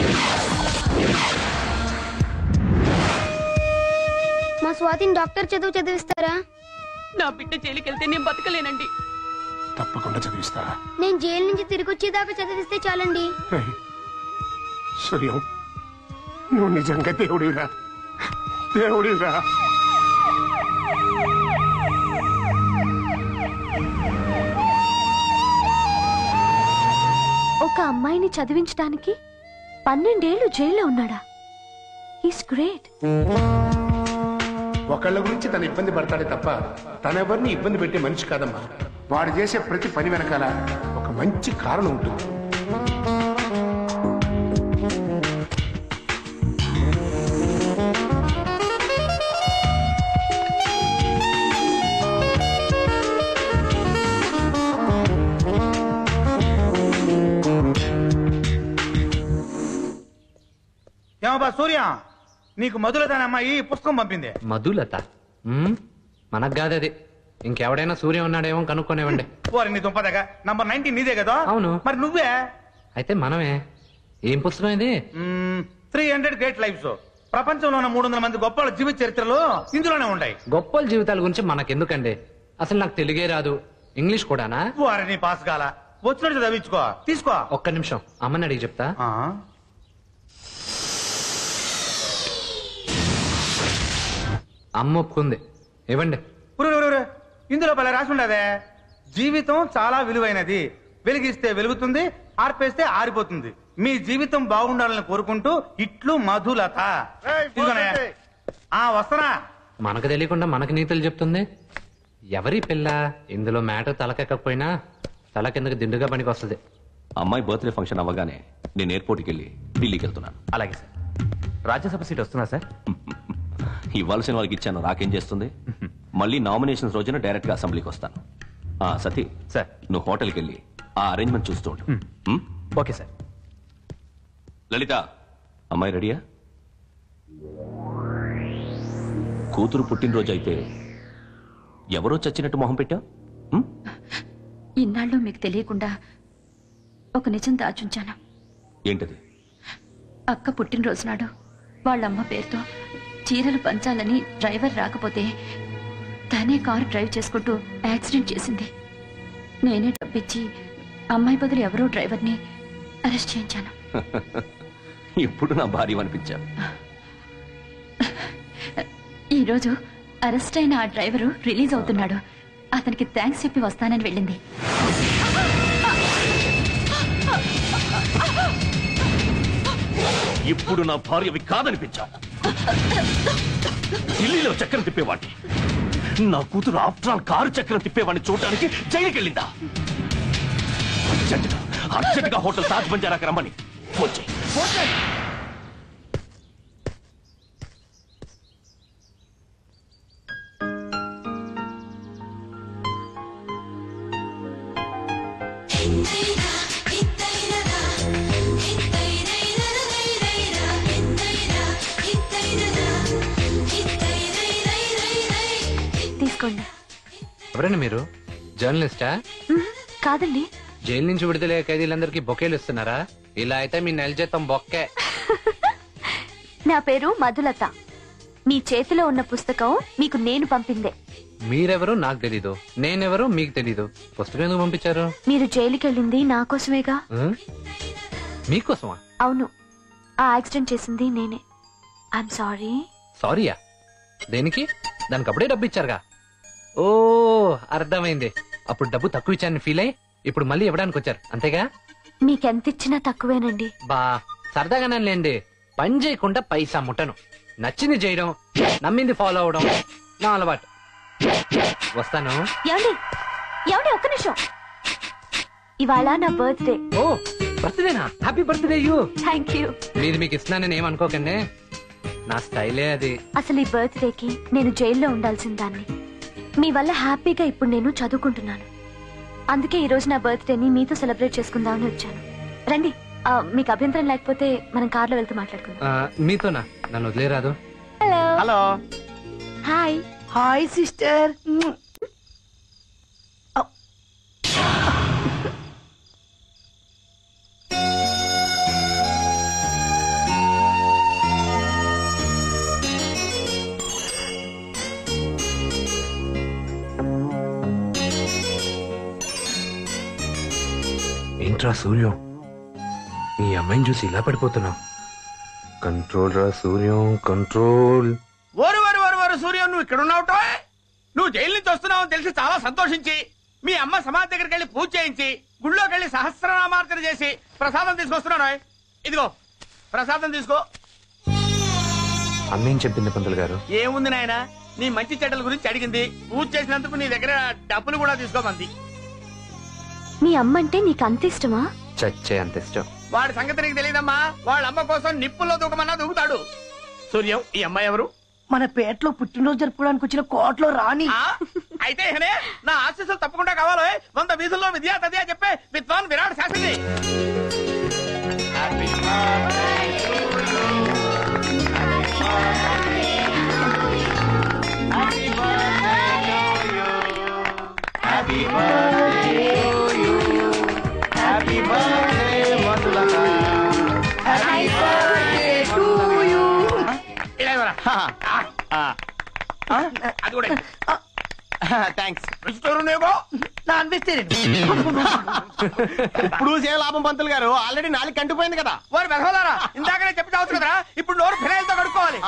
మా స్వాతిని డాక్టర్ చదువు చదివిస్తారా? నా బిడ్డ జైలుకి వెళ్తే నేను బతకలేనండి. తప్పకుండా చదివిస్తారా? నేను జైలు నుంచి తిరిగి వచ్చేదాకా చదివిస్తే చాలండి. సూర్యం, నువ్వు నిజంగా దేవుడిరా, దేవుడిరా. ఒక అమ్మాయిని చదివించడానికి 12 ఏళ్లు జైల్లో ఉన్నాడా? He's great. ఒకళ్ళ గురించి తను ఇబ్బంది పడతాడే తప్ప తనెవరిని ఇబ్బంది పెట్టే మనిషి కాదమ్మా. వాడు చేసే ప్రతి పని వెనకాల ఒక మంచి కారణం ఉంటుంది. ఏమబ్బా సూర్య, నీకు మధులత అనే అమ్మాయి పుస్తకం పంపింది. మధులత? మనకు కాదది, ఇంకెవడైనా సూర్య ఉన్నాడేమో కనుక్కొనేవండి. వారి నీ దుంపదగా నంబర్ 19 నీదే కదా? అవును. మరి నువ్వే? అయితే మనమే. ఏం పుస్తకం ఇది? 300 గ్రేట్ లైఫ్స్. ప్రపంచంలో ఉన్న 300 మంది గొప్ప జీవిత చరిత్రలు ఇందులోనే ఉంటాయి. గొప్పల జీవితాల గురించి మనకెందుకండి? అసలు నాకు తెలుగే రాదు, ఇంగ్లీష్ కూడానా? వారిని పాస్ కాల, వచ్చినట్టు చదివించుకో. తీసుకో. ఒక్క నిమిషం, అమ్మని అడిగి చెప్తా. అమ్మ ఒప్పుకుంది, ఇవ్వండి. ఇందులో పలు రాసి ఉండదే, జీవితం చాలా విలువైనది, వెలిగిస్తే వెలుగుతుంది, ఆర్పేస్తే ఆరిపోతుంది. మీ జీవితం బాగుండాలని కోరుకుంటూ ఇట్లు మధులత. వస్తున్నా. మనకు తెలియకుండా మనకి నీతులు చెప్తుంది. ఎవరి పిల్ల? ఇందులో మ్యాటర్ తలకెక్కకపోయినా తల కిందకి దిండుగా పనికి వస్తుంది. అమ్మాయి బర్త్డే ఫంక్షన్ అవ్వగానే నేను ఎయిర్పోర్ట్కి వెళ్ళి ఢిల్లీకి వెళ్తున్నాను. అలాగే సార్. రాజ్యసభ సీట్ వస్తున్నా సార్? ఇవ్వాల్సిన వాళ్ళకి ఇచ్చాను, రాకేం చేస్తుంది? మళ్ళీ నామినేషన్స్ రోజున డైరెక్ట్ గా అసెంబ్లీకి వస్తాను. సతీ సార్, నువ్వు హోటల్కి వెళ్ళి ఆ అరేంజ్మెంట్ చూస్తూ ఉండు. Okay sir. లలిత, అమ్మాయి రెడీయా? కూతురు పుట్టినరోజు అయితే ఎవరో చచ్చినట్టు మొహం పెట్టావు? ఇన్నాళ్ళు మీకు తెలియకుండా ఒక నిజం దాచుంచాను. ఏంటది? అక్క పుట్టినరోజు నాడు వాళ్ళమ్మ పేరుతో చీరలు పంచాలని డ్రైవర్ రాకపోతే తనే కారు డ్రైవ్ చేసుకుంటూ యాక్సిడెంట్ చేసింది. నేనే డబ్బిచ్చి అమ్మాయి బదులు ఎవరో డ్రైవర్ని అరెస్ట్ చేయించాను. ఇప్పుడు నా భార్య అనిపించావు. ఈరోజు అరెస్ట్ అయిన ఆ డ్రైవరు రిలీజ్ అవుతున్నాడు. అతనికి థ్యాంక్స్ చెప్పి వస్తానని వెళ్ళింది. ఇప్పుడు నా భార్యవి కాదనిపించావు. ఢిల్లీలో చక్రం తిప్పేవాడిని, నా కూతురు ఆఫ్టర్ ఆల్ కారు చక్రం తిప్పేవాడిని చూడడానికి జైలుకి వెళ్ళిందా? అర్జెంటుగా హోటల్ తాజ్ బంజారాకి రమ్మని ఫోన్ చేయి. తీసుకోండి. ఎవరండి మీరు? జర్నలిస్టా? కాదండి. జైలు నుంచి విడుదలయ్యే ఖైదీలందరికీ బొకేలు ఇస్తున్నారా? ఇలా అయితే మీ నెల జీతం బొక్కే. నా పేరు మధులత. మీ చేతిలో ఉన్న పుస్తకం మీకు నేను పంపిందే. మీరెవరో నాకు తెలీదు, నేనెవరో మీకు తెలీదు. పుస్తకం ఎందుకు పంపించారు? మీరు జైలుకి వెళ్ళింది నా కోసమేగా. మీకోసమా? అవును, ఆ యాక్సిడెంట్ చేసింది నేనే. I'm sorry. సారీయా? దేనికి? దానికి అప్పుడే డబ్బు ఇచ్చారుగా. ఓ అర్థమైంది. అప్పుడు డబ్బు తక్కువ ఇచ్చారని ఫీల్ అయ్యి ఇప్పుడు మళ్ళీ ఇవ్వడానికి వచ్చారు, అంతేగా? మీకెంత ఇచ్చినా తక్కువేనండి. బా సరదాగానే లేండి. పని చేయకుండా పైసా ముట్టను. నచ్చింది చేయడం, నమ్మింది ఫాలో అవడం నా అలవాటు. వస్తాను. ఏమండి ఏమండి, ఒక్క నిమిషం. ఇవాళ నా బర్త్డే. ఓ బర్త్డేనా? Happy birthday you. Thank you. మీది మీకు ఇస్తున్నానని ఏమనుకోకండి, నా స్టైలే అది. అసలు ఈ బర్త్డేకి నేను జైల్లో ఉండాల్సిన దాన్ని. మీ వల్ల హ్యాపీగా ఇప్పుడు నేను చదువుకుంటున్నాను. అందుకే ఈ రోజు నా బర్త్డేని మీతో సెలబ్రేట్ చేసుకుందామని వచ్చాను. రండి, మీకు అభ్యంతరం లేకపోతే మనం కార్లో వెళ్తూ మాట్లాడుకుందాం. మీతోనా? నన్ను వదిలేరాదు? Hello. Hello. Hi. Hi sister. ఏంట్రా సూర్యం, నీ అమ్మాయిని చూసి ఇలా పడిపోతున్నావు? కంట్రోల్ రా సూర్యం, కంట్రోల్. ఓరు ఓరు ఓరు ఓరు సూర్యం, నువ్వు ఇక్కడ ఉన్నావుటో? నువ్వు జైలు నుంచి వస్తున్నావు అని తెలిసి చాలా సంతోషించి మీ అమ్మ సమాధి దగ్గరికి వెళ్ళి పూజ చేయించి గుళ్ళోకి వెళ్ళి సహస్రనామార్చన చేసి ప్రసాదం తీసుకొస్తున్నాను. ఇదిగో ప్రసాదం తీసుకో. అమ్మేం చెప్పింది పంతులు గారు? ఏముంది నాయన, నీ మంచి చెడ్డల గురించి అడిగింది. పూజ చేసినందుకు నీ దగ్గర డబ్బులు కూడా తీసుకోమంది. మీ అమ్మ అంటే నీకు అంత ఇష్టమా? చచ్చే అంత ఇష్టం. వాడి సంగతి నీకు తెలియదమ్మా. వాళ్ళ అమ్మ కోసం నిప్పుల్లో దూకమన్నా దూకుతాడు. సూర్యం, ఈ అమ్మాయి ఎవరు? మన పేటలో పుట్టినరోజు జరుపుకోవడానికి వచ్చిన కోటలో రాణి. అయితే నా ఆశీస్సులు తప్పకుండా కావాలి. 100 వీధుల్లో విద్యా తద్యా చెప్పే విద్వాన్ విరాట్ శాస్త్రి. అది కూడా థ్యాంక్స్. Non vegetarian. ఇప్పుడు ఏ లాభం పంతులు గారు? ఆల్రెడీ 4 కంటిపోయింది కదా. వారు వెధవలారా, ఇందాకనే చెప్పి చావచ్చు కదా. ఇప్పుడు నోరు ఫినాయిల్తో కడుక్కోవాలి.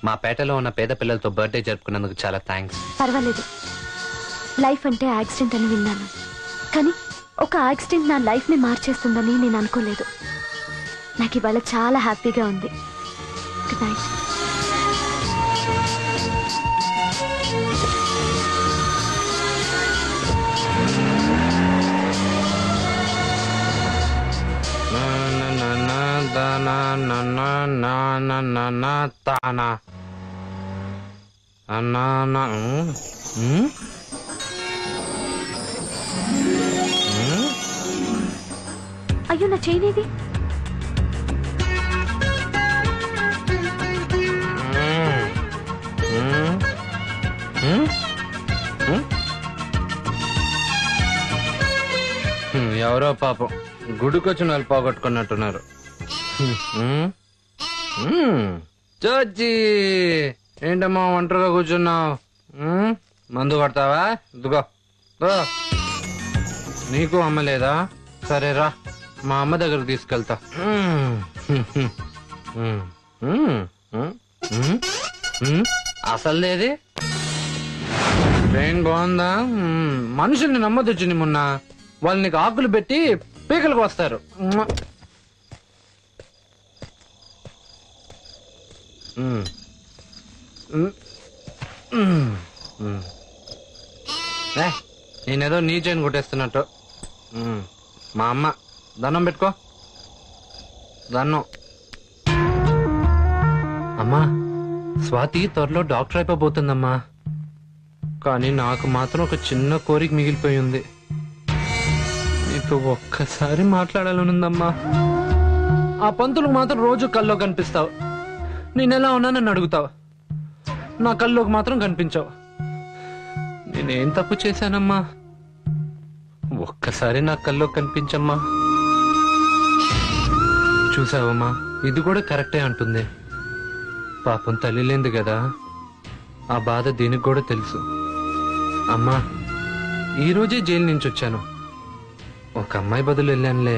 మా పేటలో ఉన్న పేద పిల్లలతో బర్త్డే జరుపుకున్నందుకు చాలా థ్యాంక్స్. పర్వాలేదు. లైఫ్ అంటే యాక్సిడెంట్ అని విన్నాను, కానీ ఒక యాక్సిడెంట్ నా లైఫ్ ని మార్చేస్తుందని నేను అనుకోలేదు. నాకు ఇవాళ చాలా హ్యాపీగా ఉంది. Good night. అయ్యో, నా చైన్ ఏది? ఎవరో పాపం గుడికొచ్చిన వాళ్ళు పోగొట్టుకున్నట్టున్నారు. చోచి, ఏంటమ్మా ఒంటరిగా కూర్చున్నావు? మందు కొడతావా? ఇదిగో రా. నీకు అమ్మ లేదా? సరే రా, మా అమ్మ దగ్గర తీసుకెళ్తా. అసలేది ట్రైన్ బాగుందా? మనుషుల్ని నమ్మదొచ్చింది మొన్న. వాళ్ళు నీకు ఆకులు పెట్టి పీకలకు వస్తారు. నేనేదో నీ చైన్ కొట్టేస్తున్నట్టు. మా అమ్మ దండం పెట్టుకో. దండం. అమ్మా, స్వాతి త్వరలో డాక్టర్ అయిపోబోతుందమ్మా. కానీ నాకు మాత్రం ఒక చిన్న కోరిక మిగిలిపోయింది. నీతో ఒక్కసారి మాట్లాడాలనుందమ్మా. ఆ పంతులకు మాత్రం రోజు కల్లో కనిపిస్తావు. నేనెలా ఉన్నా నన్ను అడుగుతావు. నా కల్లోకి మాత్రం కనిపించావు. నేనేం తప్పు చేశానమ్మా? ఒక్కసారి నా కల్లో కనిపించమ్మా. చూసావమ్మా, ఇది కూడా కరెక్టే అంటుంది. పాపం తల్లి లేంది కదా, ఆ బాధ దీనికి కూడా తెలుసు. అమ్మా, ఈరోజే జైలు నుంచి వచ్చాను. ఒక అమ్మాయి బదులు వెళ్ళానులే.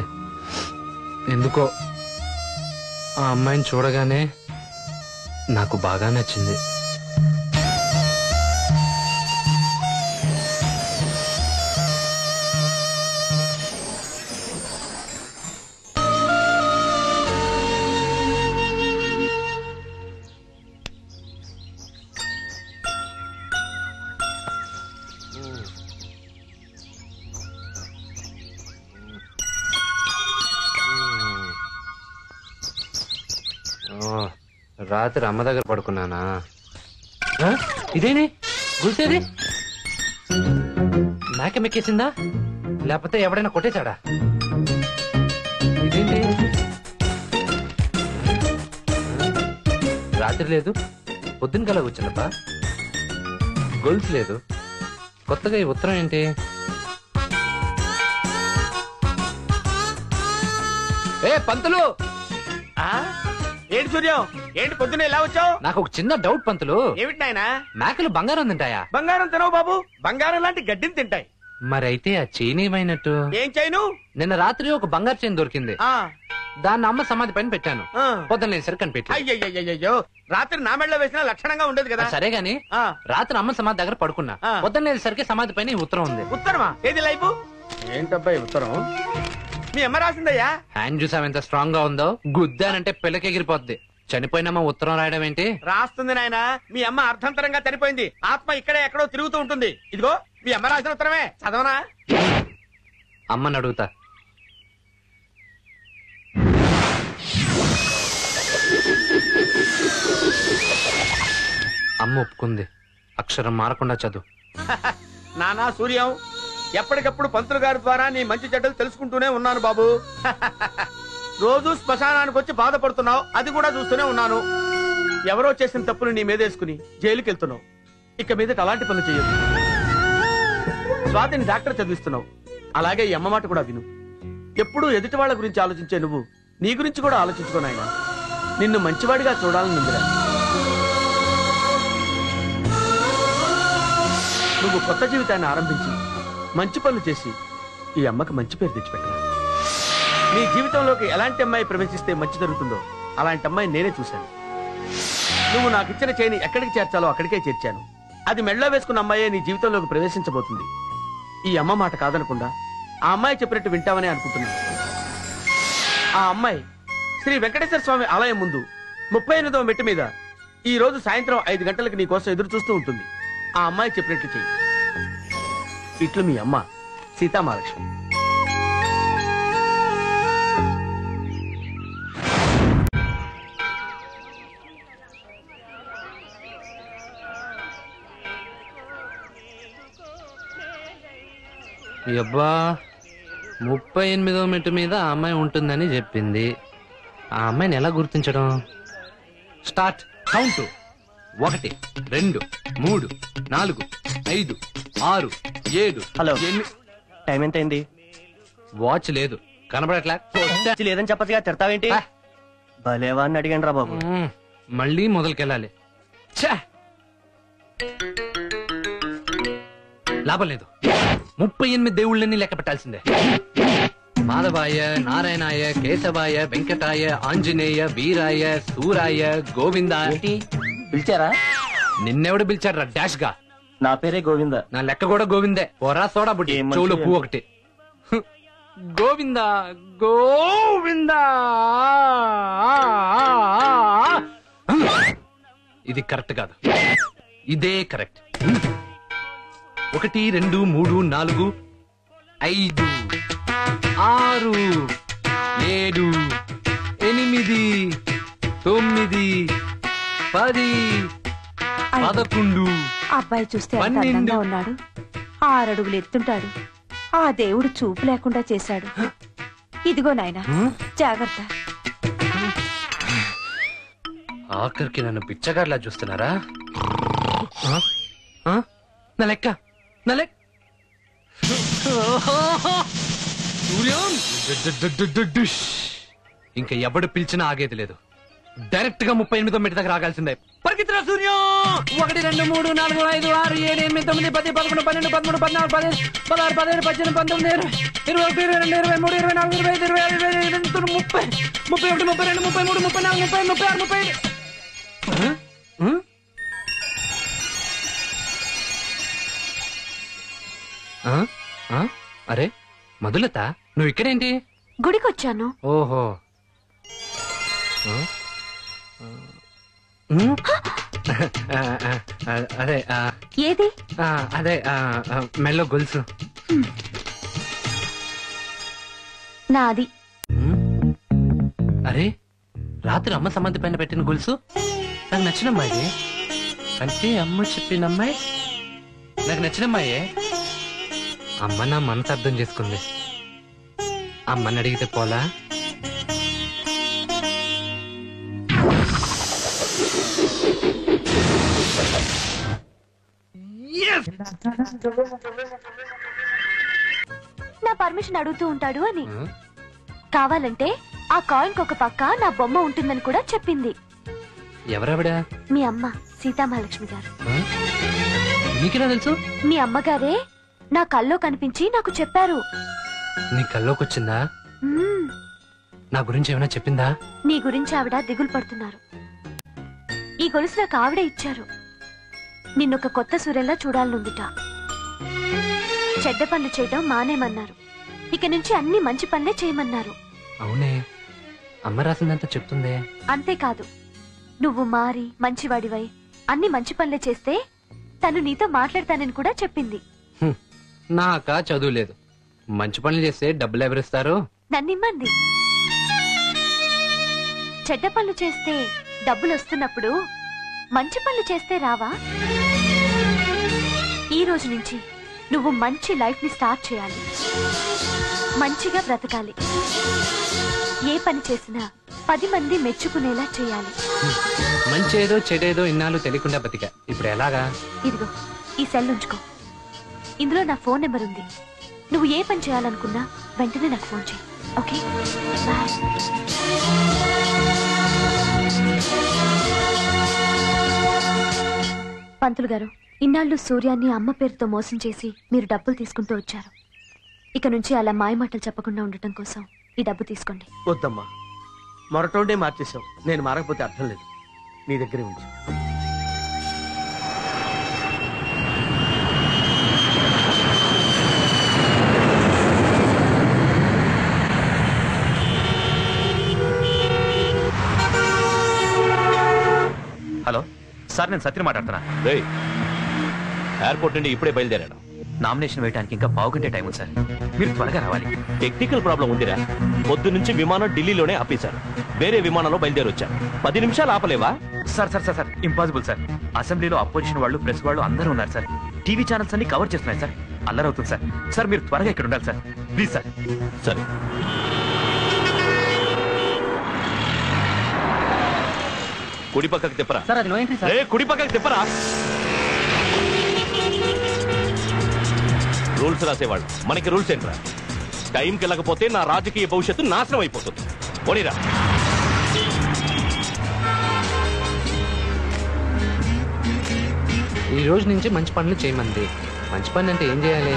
ఎందుకో ఆ అమ్మాయిని చూడగానే నాకు బాగా నచ్చింది. రాత్రి అమ్మ దగ్గర పడుకున్నానా? ఇదేని గుర్తేది? నాకే మెక్కేసిందా, లేకపోతే ఎవడైనా కొట్టేశాడా? ఇదేంటి రాత్రి లేదు, పొద్దున్న కలా కూర్చున్నప్పా. గొలుసు లేదు. కొత్తగా ఈ ఉత్తరం ఏంటి? ఏ పంతులు! ఏంటి సూర్యం, ఏంటి పొద్దున్న ఎలా వచ్చావు? నాకు ఒక చిన్న డౌట్ పంతులు. ఏమిటి నాయనా? మేకలు బంగారం తింటాయా? బంగారం తినవు బాబు, బంగారం లాంటి గడ్డిని తింటాయి. మరైతే ఆ చైన్ ఏమైనట్టు? ఏం చైను? నిన్న రాత్రి ఒక బంగారు చైన్ దొరికింది. దాన్ని అమ్మ సమాధి పైన పెట్టాను. పొద్దున్న సరి కనిపెట్టి. అయ్యయ్యో, రాత్రి నా మెడలో వేసిన లక్షణంగా ఉండేది కదా. సరే గాని రాత్రి అమ్మ సమాధి దగ్గర పడుకున్నా. పొద్దున్న సరికి సమాధి పైన ఉత్తరం ఉంది. ఉత్తరమా? ఏది లైఫ్? ఏంటబ్బాయి ఉత్తరం? మీ అమ్మ రాసిందయ్యా. హ్యాండ్ చూసావు ఎంత స్ట్రాంగ్ గా ఉందో. గుద్దానంటే పిల్లకి ఎగిరిపోద్ది. చనిపోయినమ్మ ఉత్తరం రాయడం ఏంటి? రాస్తుంది నాయన. మీ అమ్మ అర్థంతరంగా చనిపోయింది. ఆత్మ ఇక్కడే ఎక్కడో తిరుగుతూ ఉంటుంది. ఇదిగో మీ అమ్మ రాసిన ఉత్తరమే, చదవనా? అమ్మని అడుగుతా. అమ్మ ఒప్పుకుంది. అక్షరం మారకుండా చదువు. నానా సూర్యం, ఎప్పటికప్పుడు పంతులు గారి ద్వారా నీ మంచి చెడ్డలు తెలుసుకుంటూనే ఉన్నాను బాబు. రోజు శ్మశానానికి వచ్చి బాధపడుతున్నావు, అది కూడా చూస్తూనే ఉన్నాను. ఎవరో చేసిన తప్పులు నీ మీదేసుకుని జైలుకి వెళ్తున్నావు. ఇక మీదట అలాంటి పనులు చేయదు. స్వాతిని డాక్టర్ చదివిస్తున్నావు. అలాగే ఈ అమ్మ మాట కూడా విను. ఎప్పుడూ ఎదుటి వాళ్ళ గురించి ఆలోచించే నువ్వు నీ గురించి కూడా ఆలోచించుకోనాయన. నిన్ను మంచివాడిగా చూడాలని ఉందిరా. నువ్వు కొత్త జీవితాన్ని ఆరంభించి మంచి పనులు చేసి ఈ అమ్మకి మంచి పేరు తెచ్చిపెట్టరా. నీ జీవితంలోకి ఎలాంటి అమ్మాయి ప్రవేశిస్తే మంచి జరుగుతుందో అలాంటి అమ్మాయి నేనే చూశాను. నువ్వు నాకు ఇచ్చిన చేయిని ఎక్కడికి చేర్చాలో అక్కడికే చేర్చాను. అది మెడలో వేసుకున్న అమ్మాయే నీ జీవితంలోకి ప్రవేశించబోతుంది. ఈ అమ్మ మాట కాదనకుండా ఆ అమ్మాయి చెప్పినట్టు వింటామని అనుకుంటున్నాను. ఆ అమ్మాయి శ్రీ వెంకటేశ్వర స్వామి ఆలయం ముందు 38వ మెట్టు మీద ఈ రోజు సాయంత్రం 5 గంటలకు నీ కోసం ఎదురు చూస్తూ ఉంటుంది. ఆ అమ్మాయి చెప్పినట్లు చెయ్యి. ఇట్లు మీ అమ్మ సీతామహాలక్ష్మి. అబ్బా, 38వ మెట్టు మీద ఆ అమ్మాయి ఉంటుందని చెప్పింది. ఆ అమ్మాయిని ఎలా గుర్తించడం? స్టార్ట్. కౌంట్. 1 2 3 4 5 6 7. హలో, టైం ఎంత అయింది? వాచ్ లేదు, కనబడట్లా. లేదని చెప్పచ్చుగా, తిడతావేంటి? భలేవా అని అడిగాను రా బాబు. మళ్ళీ మొదలుకెళ్ళాలి. లాభం లేదు. 38 దేవుళ్ళని లెక్క పెట్టాల్సిందే. మాధవాయ, నారాయణాయ, కేశవాయ, వెంకటాయ, ఆంజనేయ, వీరాయ, సూరాయ, గోవింద. పిలిచారా? నిన్నెవడు పిలిచాడు డాష్ గా? నా పేరే గోవింద. నా లెక్క కూడా గోవిందే. పోరా సోడా బుడ్డి, చెవులో పువ్వు ఒకటి. గోవింద గోవింద. ఇది కరెక్ట్ కాదు, ఇదే కరెక్ట్. 1 2 3 4 5 6 7 8 9 10 11. అబ్బాయి చూస్తే ఎంత అందంగా ఉన్నాడు. 6 అడుగులు ఎత్తుంటాడు. ఆ దేవుడు చూపు లేకుండా చేశాడు. ఇదిగో నాయనా, జాగ్రత్త. ఆఖరికి నన్ను పిచ్చగాడిలా చూస్తున్నారా? నా లెక్క, నా లెక్క. ఇంకా ఎవడు పిలిచినా ఆగేది లేదు. డైరెక్ట్ గా 38వ మెట్టు దగ్గర రాగాల్సిందే. పరిగెత్తురా సూర్యం! 1 2 3 4 5 6 7 8 9 10 11 12 13 14 15 16 17 18 19 20 21 22 23 24 25 26 27 28 30 31 32 33 34 35 36 35. అరే మధులత, నువ్వు ఇక్కడేంటి? గుడికొచ్చాను. ఓహో. అదే ఏది? అదే మెల్లో గొలుసు. నాది. అరే రాత్రి అమ్మ సమాధి పైన పెట్టిన గొలుసు నాకు నచ్చిన అమ్మాయి. అంటే అమ్మ చెప్పిన అమ్మాయి నాకు నచ్చిన అమ్మాయే. అమ్మ నా మనసు అర్థం చేసుకుంది. అమ్మని అడిగితే పోలా? నా పర్మిషన్ అడుగుతూ ఉంటాడు అని. కావాలంటే ఆ కాయిన్ ఒక పక్క నా బొమ్మ ఉంటుందని కూడా చెప్పింది. ఎవరావిడా? మీ అమ్మ సీతామహాలక్ష్మి గారు. నీకెలా తెలుసు? మీ అమ్మగారే నా కల్లో కనిపించి నాకు చెప్పారు. నీ కల్లోకి వచ్చిందా? నా గురించి ఏమైనా చెప్పిందా? నీ గురించి ఆవిడ దిగులు పడుతున్నారు. ఈ గొలుసు నాకు ఆవిడ ఇచ్చారు. నిన్నొక కొత్త సూర్యంలా చూడాలనుందిట. చెడ్డ పనులు చేయడం మానేమన్నారు. ఇక నుంచి అన్ని మంచి పనులే చేయమన్నారు. అవునే, అమ్మ రాసిందంతా చెప్తుందే. అంతేకాదు, నువ్వు మారి మంచివాడివై అన్ని మంచి పనులే చేస్తే తను నీతో మాట్లాడతానని కూడా చెప్పింది. నాకా చదువు లేదు. మంచి పనులు చేస్తే డబ్బులు ఎవరిస్తారు? నన్నిమ్మంది. చెడ్డ పనులు చేస్తే డబ్బులు వస్తున్నప్పుడు మంచి పనులు చేస్తే రావా? ఈ రోజు నుంచి నువ్వు మంచి లైఫ్ ని స్టార్ట్ చేయాలి. మంచిగా బ్రతకాలి. ఏ పని చేసినా 10 మంది మెచ్చుకునేలా చేయాలి. మంచేదో చెడేదో ఇన్నాళ్ళు తెలియకుండా బతికా. ఇప్పుడు ఎలాగా? ఇదిగో ఈ సెల్ ఉంచుకో. ఇందులో నా ఫోన్ నెంబర్ ఉంది. నువ్వు ఏ పని చేయాలనుకున్నా వెంటనే నాకు ఫోన్ చేయి. Okay, bye. పంతులు గారు, ఇన్నాళ్ళు సూర్యాన్ని అమ్మ పేరుతో మోసం చేసి మీరు డబ్బులు తీసుకుంటూ వచ్చారు. ఇక నుంచి అలా మాయమాటలు చెప్పకుండా ఉండటం కోసం ఈ డబ్బు తీసుకోండి. వద్దమ్మా, మొరటోడే మార్చేసావు. నేను మారకపోతే అర్థం లేదు. నీ దగ్గరే ఉంచు. హలో సార్, నేను సత్యం మాట్లాడుతున్నా. ఎయిర్పోర్ట్ నుండి ఇప్పుడే బయలుదేరాడు. నామినేషన్ వేయడానికి ఇంకా పావుగంటే టైం ఉంది సార్. మీరు త్వరగా రావాలి. టెక్నికల్ ప్రాబ్లం ఉందిరా. పొద్దు నుంచి విమానం ఢిల్లీలోనే ఆపేశారు. వేరే విమానంలో బయలుదేరి వచ్చాను. 10 నిమిషాలు ఆపలేవా? Sir sir sir sir impossible sir. అసెంబ్లీలో అపోజిషన్ వాళ్ళు, ప్రెస్ వాళ్ళు అందరూ ఉన్నారు సార్. టీవీ ఛానల్స్ అన్ని కవర్ చేస్తున్నాయి సార్. అల్లరవుతుంది సార్. సార్ మీరు త్వరగా ఇక్కడ ఉండాలి సార్, ప్లీజ్ సార్. సరే. కుడి పక్కకి తిప్పరా. కుడి పక్కకి తిప్పరా. రూల్స్ రాసేవాళ్ళు, మనకి రూల్స్ ఏంట్రా? టైంకి వెళ్ళకపోతే నా రాజకీయ భవిష్యత్తు నాశనం అయిపోతుంది. ఓడిరా. ఈ రోజు నుంచి మంచి పనులు చేయమంది. మంచి పని అంటే ఏం చేయాలి?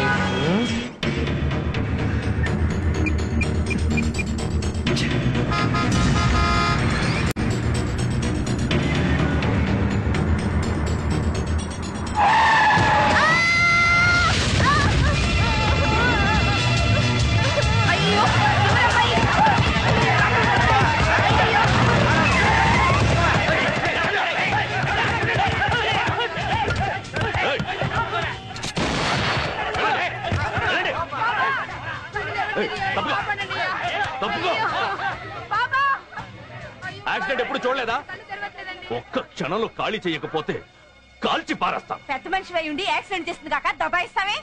యాక్సిడెంట్ ఎప్పుడు చూడలేదా? ఒక్క క్షణంలో ఖాళీ చేయకపోతే కాల్చి పారేస్తాం. పెద్ద మనిషి అయి ఉండి యాక్సిడెంట్ చేస్తుంది కాక దబాయిస్తావే.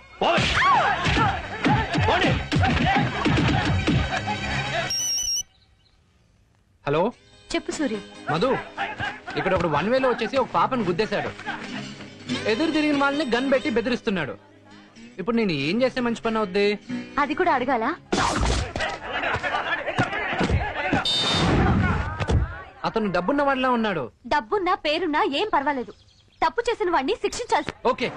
హలో చెప్పు సూర్య. మధు, ఇక్కడ ఒకడు 1 వేలో వచ్చేసి ఒక పాపను గుద్దేశాడు. ఎదురు తిరిగిన వాళ్ళని గన్ పెట్టి బెదిరిస్తున్నాడు. ఇప్పుడు నేను ఏం చేస్తే మంచి పని అవుద్ది? అది కూడా అడగాల? అతను డబ్బున్న వాడిలా ఉన్నాడు. డబ్బున్నా పేరున్నా ఏం పర్వాలేదు. తప్పు చేసిన వాడిని శిక్షించాల్సి. ఓకే.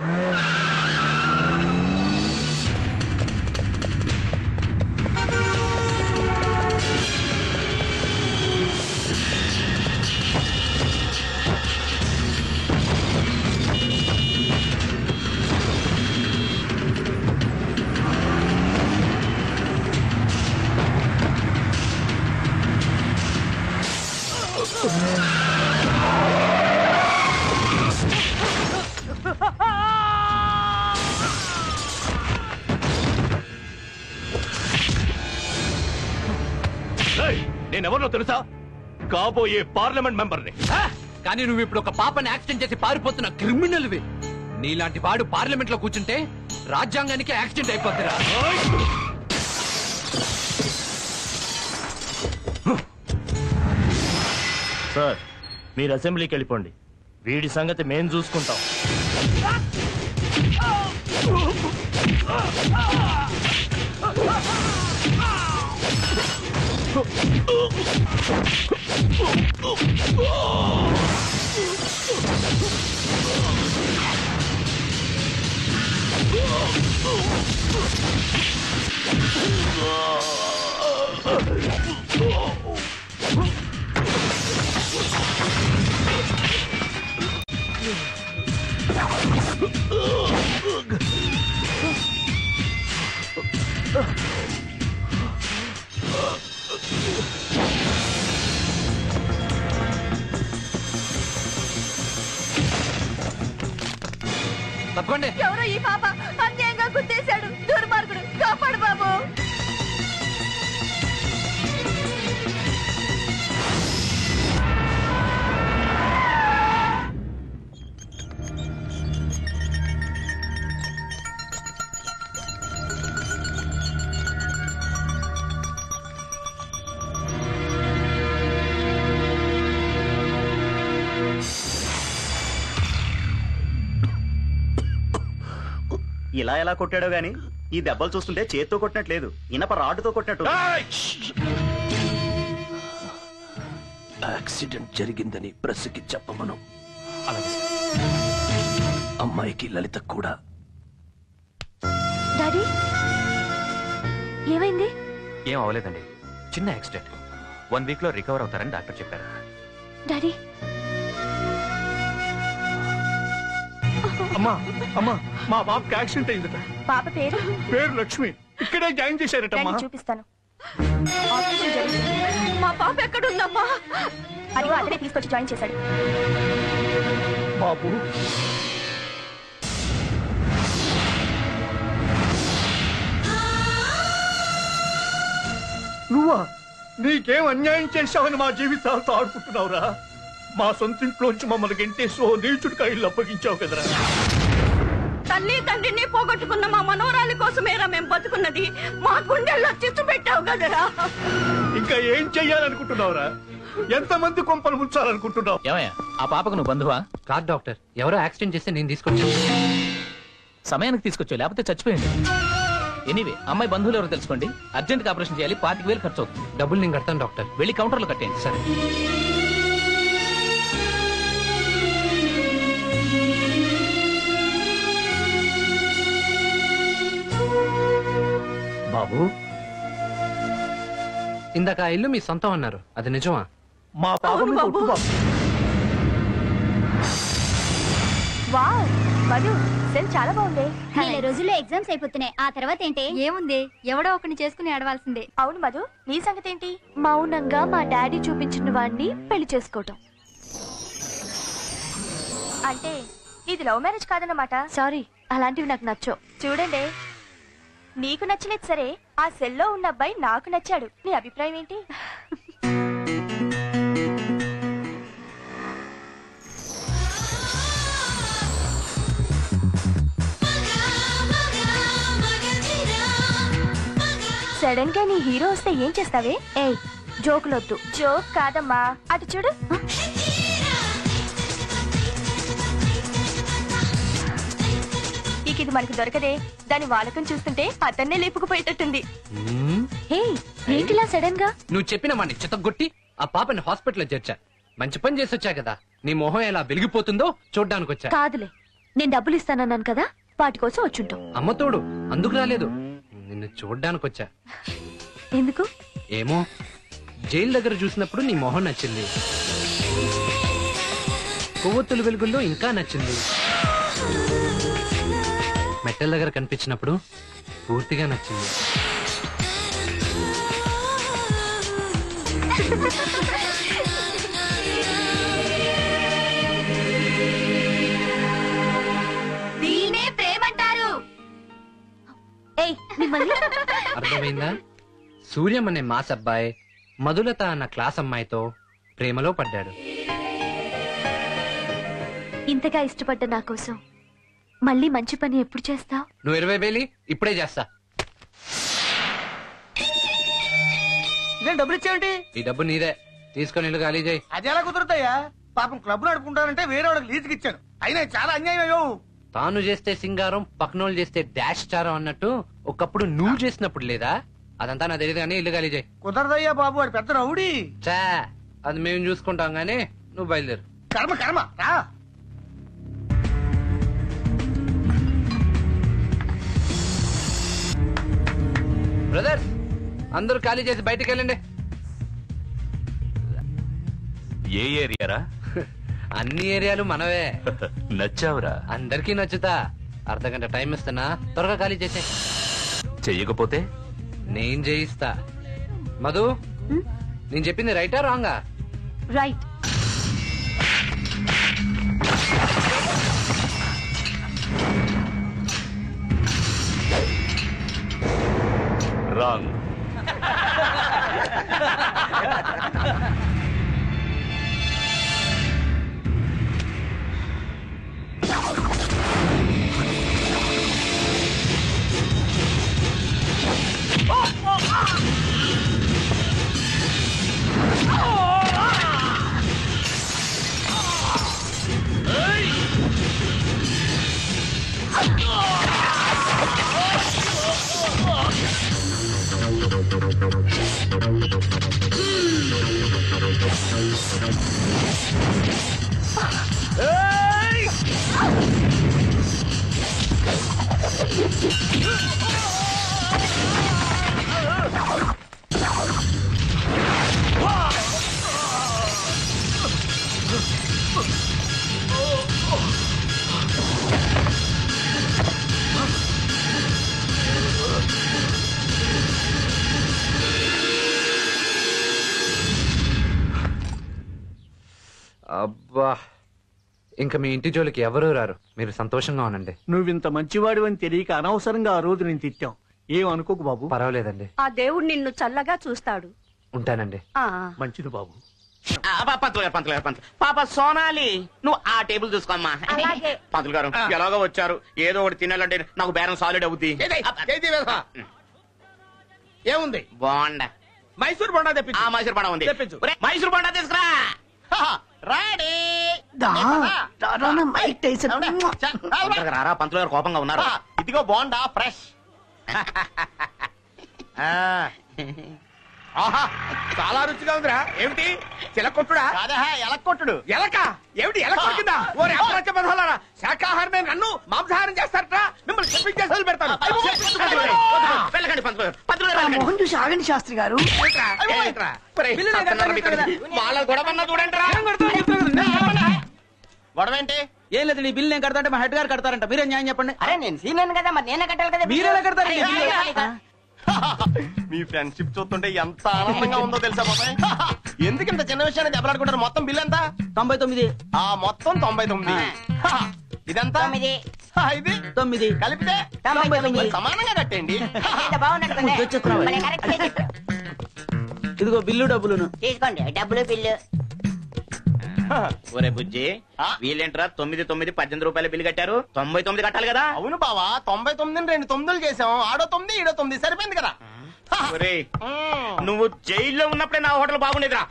నేనెవరినో తెలుసా? కాబోయే పార్లమెంట్ మెంబర్ని. కానీ నువ్వు ఇప్పుడు ఒక పాపని యాక్సిడెంట్ చేసి పారిపోతున్న క్రిమినల్వి. నీలాంటి వాడు పార్లమెంట్ లో కూర్చుంటే రాజ్యాంగానికి యాక్సిడెంట్ అయిపోతురా. సార్, మీరు అసెంబ్లీకి వెళ్ళిపోండి. వీడి సంగతి మేం చూసుకుంటాం. తప్పండి. ఎవరో ఈ పాప అన్యాయంగా గుర్తేశాడు. దుర్మార్గుడు, కాపాడు బాబు. ఇలా ఎలా కొట్టాడో గాని ఈ దెబ్బలు చూస్తుంటే చేత్తో కొట్టినట్లేదు, ఇనప రాడ్డుతో కొట్టినట్టు. యాక్సిడెంట్ జరిగిందని ప్రెస్కి చెప్పమను. అమ్మాయికి లలిత కూడా. డాడీ ఏమైంది? ఏం అవ్వలేదండి, చిన్న యాక్సిడెంట్. 1 వీక్ లో రికవర్ అవుతారని డాక్టర్ చెప్పారు. డాడీ అమ్మా అమ్మా, మా బాబుకి యాక్సిడెంట్ అయిందట. పాప పేరు? పేరు లక్ష్మి. ఇక్కడే జాయిన్ చేశారటమ్మా. చూపిస్తాను. ఆపరేషన్ జరిగింది. మా పాప ఎక్కడుందమ్మా? అదిగో అతనే తీసుకొచ్చి జాయిన్ చేశాడు. బాబు నువ్వా? నీకేం అన్యాయం చేశావని మా జీవితాలతో ఆడుకుంటున్నావురా? మా సొంతింట్లోంచి మమ్మల్ని గెంటేసి ఓ నీచుడికి ఇల్లు అప్పగించావు కదరా. తల్లి తండ్రిని పోగొట్టుకున్న మా మనోరాలి కోసమేరా మేము బతుకున్నది. మా గుండెల్లో చిచ్చు పెట్టావు కదరా. ఇంకా ఏం చెయ్యాలనుకుంటున్నావురా? ఎంతమంది కొంపలు ముంచాలనుకుంటున్నావు? ఏమయ్యా, ఆ పాపకు నువ్వు బంధువా? కాదు డాక్టర్, ఎవరో యాక్సిడెంట్ చేస్తే నేను తీసుకొచ్చాను. సమయానికి తీసుకొచ్చావు, లేకపోతే చచ్చిపోయింది. ఎనీవే, అమ్మాయి బంధువులు ఎవరో తెలుసుకోండి. అర్జెంట్ గా ఆపరేషన్ చేయాలి. 25,000 ఖర్చు అవుతుంది. డబ్బులు నేను కడతాను డాక్టర్. వెళ్ళి కౌంటర్లో కట్టేయండి. సరే. బాబు ఇందాక ఆ ఇల్లు మీ సొంతం అన్నారు, అది నిజమా? మా అవును బాబు. వావ్ మధు సెల్ చాలా బాగుంది. నెల రోజుల్లో ఎగ్జామ్స్ అయిపోతున్నాయి. ఆ తర్వాత ఏంటి? ఏముంది, ఎవడో ఒకరిని చేసుకుని ఆడవాల్సిందే. అవును మధు, నీ సంగతి ఏంటి? మౌనంగా మా డాడీ చూపించిన వాడిని పెళ్లి చేసుకోవటం. అంటే ఇది లవ్ మ్యారేజ్ కాదన్నమాట. సారీ, అలాంటివి నాకు నచ్చవు. చూడండి, నీకు నచ్చలేదు సరే, ఆ సెల్లో ఉన్న అబ్బాయి నాకు నచ్చాడు. నీ అభిప్రాయం ఏంటి? సడన్ గా నీ హీరో వస్తే ఏం చేస్తావే? ఏయ్, జోకులొద్దు. జోక్ కాదమ్మా, అటు చూడు. ఇది మనకు దొరకదే. దాని వాలకం చూస్తుంటే అతన్నే లేపుకుపోయేటట్టుంది. ఏంటిలా సడన్ గా? నువ్వు చెప్పిన వాడిని చితగొట్టి ఆ పాపని హాస్పిటల్లో చేర్చా. మంచి పని చేసి వచ్చా కదా. నీ మొహం ఎలా వెలిగిపోతుందో చూడ్డానికి వచ్చా. కాదులే, నేను డబ్బులు ఇస్తానన్నాను కదా, వాటి కోసం వచ్చుంటాం. అమ్మ తోడు, అందుకు రాలేదు, నిన్ను చూడ్డానికి వచ్చా. ఎందుకు? ఏమో, జైలు దగ్గర చూసినప్పుడు నీ మొహం నచ్చింది, కొవ్వొత్తుల వెలుగుల్లో ఇంకా నచ్చింది, మెట్టల దగ్గర కనిపించినప్పుడు పూర్తిగా నచ్చింది. దీన్నే ప్రేమంటారు. అర్థమైందా? సూర్యం అనే మాస్ అబ్బాయి మధులత అన్న క్లాస్ అమ్మాయితో ప్రేమలో పడ్డాడు. ఇంతగా ఇష్టపడ్డ నా కోసం మళ్ళీ మంచి పని ఎప్పుడు చేస్తావు? నువ్వు 20 వేలు ఇప్పుడే చేస్తా. డబ్బులు ఇచ్చేయండి. ఈ డబ్బు నీదే, తీసుకొని ఇల్లు ఖాళీ చేయి. అది ఎలా కుదురుతాయా? పాపం క్లబ్ నడుపుకుంటానంటే వేరే వాళ్ళకి లీజుకి ఇచ్చాను. అయినా చాలా అన్యాయం అయ్యో. తాను చేస్తే సింగారం, పక్కనోళ్ళు చేస్తే డాష్ చారం అన్నట్టు ఒకప్పుడు నువ్వు చేసినప్పుడు లేదా? అదంతా నా తెలియదు కానీ ఇల్లు ఖాళీ చేయి. కుదరదయ్యా బాబు, వాడు పెద్ద రౌడీ. చా, అది మేము చూసుకుంటాం గానీ నువ్వు బయలుదేరు. కర్మ కర్మ రా. బ్రదర్స్, అందరూ ఖాళీ చేసి బయటికి వెళ్ళండి. ఏ ఏరియారా? అన్ని ఏరియాలు మనవే. నచ్చావురా? అందరికీ నచ్చుతా. అర్ధగంట టైం ఇస్తున్నా, త్వరగా ఖాళీ చేసే. చెయ్యకపోతే నేను చేయిస్తా. మధు, నేను చెప్పింది రైటా రాంగా? రైట్. రాంగ్. అబ్బా, ఇంకా మీ ఇంటి జోలికి ఎవరూ రారు. మీరు సంతోషంగా ఉండండి. నువ్వింత మంచివాడు అని తెలియక అనవసరంగా ఆ రోజు నేను తిట్టాం. ఏం అనుకోకు బాబు. పర్వాలేదండి. ఆ దేవుడు నిన్ను చల్లగా చూస్తాడు. ఉంటానండి. మంచిది బాబు. పంతులు గారు పాప సోనాలి, నువ్వు ఆ టేబుల్ చూసుకోమ్మా. పంతులు గారు ఎలాగో వచ్చారు, ఏదో ఒకటి తినాలంటే నాకు బేరం సాలిడ్ అవుద్ది. ఏముంది? బాగుండా మైసూర్ బొండా తెప్పించు. మైసూర్ బొండా ఉంది, మైసూర్ బొండా తీసుకురా. రారా, పంతులు గారు కోపంగా ఉన్నారు. ఇదిగో బోండా ఫ్రెష్. ఆహా చాలా రుచిగా ఉందిరా. ఏమిటి చిలకొట్టుడా? ఎలక్కొట్టుడు. ఎలక ఏమిటి ఎలక కొట్టిందా? ఓరే అప్రచ పదాలారా, శాకాహారం నేను నన్ను మాంసాహారం చేస్తారట. మిమ్మల్ని చెప్పించేసి పెడతాను. వెళ్ళకండి మోహన్ చూసి ఆగండి శాస్త్రి గారు. వాళ్ళ గొడవన్నా చూడండి రా. గొడవ ఏంటి? ఏం లేదు, నీ బిల్లు నేను కడతా అంటే మా హెడ్ గారు కడతారంట. మీరే న్యాయం చెప్పండి. అరే నేను సీనియర్ కదా, మరి నేనే కట్టాలి కదా. మీరెలా కడతారు? మీ ఫ్రెండ్షిప్ చూస్తుంటే ఎంత ఆనందంగా ఉందో తెలుసా బాబాయ్. ఎందుకు ఇంత చిన్న విషయాన్ని దెబ్బలాడుకుంటారు? మొత్తం బిల్ ఎంత? 99. మొత్తం 99. ఇదంతా ఇది 9 కలిపితే 99. సమానంగా కట్టండి. ఇదిగో బిల్లు డబ్బులును తీసుకోండి. డబ్బులు బిల్లు. ఒరే బుజ్జి, వీళ్ళేంట్రా 9 18 రూపాయల బిల్లు కట్టారు? 99 కట్టాలి కదా. అవును బావా, 99 2 9 చేసాం. ఆడో 9 ఈడో 9 సరిపోయింది కదా. ఒరే నువ్వు జైల్లో ఉన్నప్పుడే నా హోటల్ బాగుండేదిరా.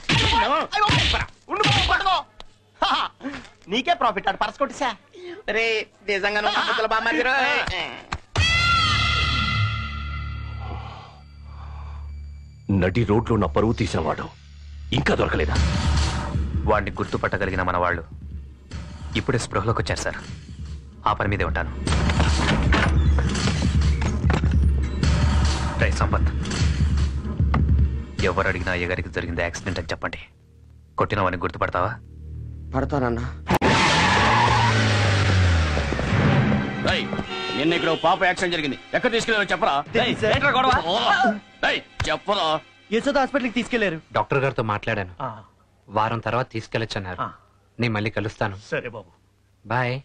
నీకే ప్రాఫిట్. ఆడు పర్స్ కొట్టిసా. రే నిజంగా నువ్వు బాగా నడి రోడ్లో నా పరువు తీసినవాడు ఇంకా దొరకలేదా? వాడిని గుర్తుపట్టగలిగిన మన వాళ్ళు ఇప్పుడే స్పృహలోకి వచ్చారు సార్. ఆ పని మీదే ఉంటాను. రే సంపత్, ఎవరు అడిగినా అయ్యగారికి జరిగింది యాక్సిడెంట్ అని చెప్పండి. కొట్టిన వాడిని గుర్తుపడతావా? పడతానన్నా. నిన్న ఇక్కడ పాప యాక్సిడెంట్ జరిగింది. ఎక్కడ తీసుకెళ్ళారో చెప్పరా? చెప్పరా? యశోద హాస్పిటల్కి తీసుకెళ్లారు. డాక్టర్ గారితో మాట్లాడాను. వారం తర్వాత తీసుకెళ్ళొచ్చన్నారు. నేను మళ్ళీ కలుస్తాను. సరే బాబు, బాయ్.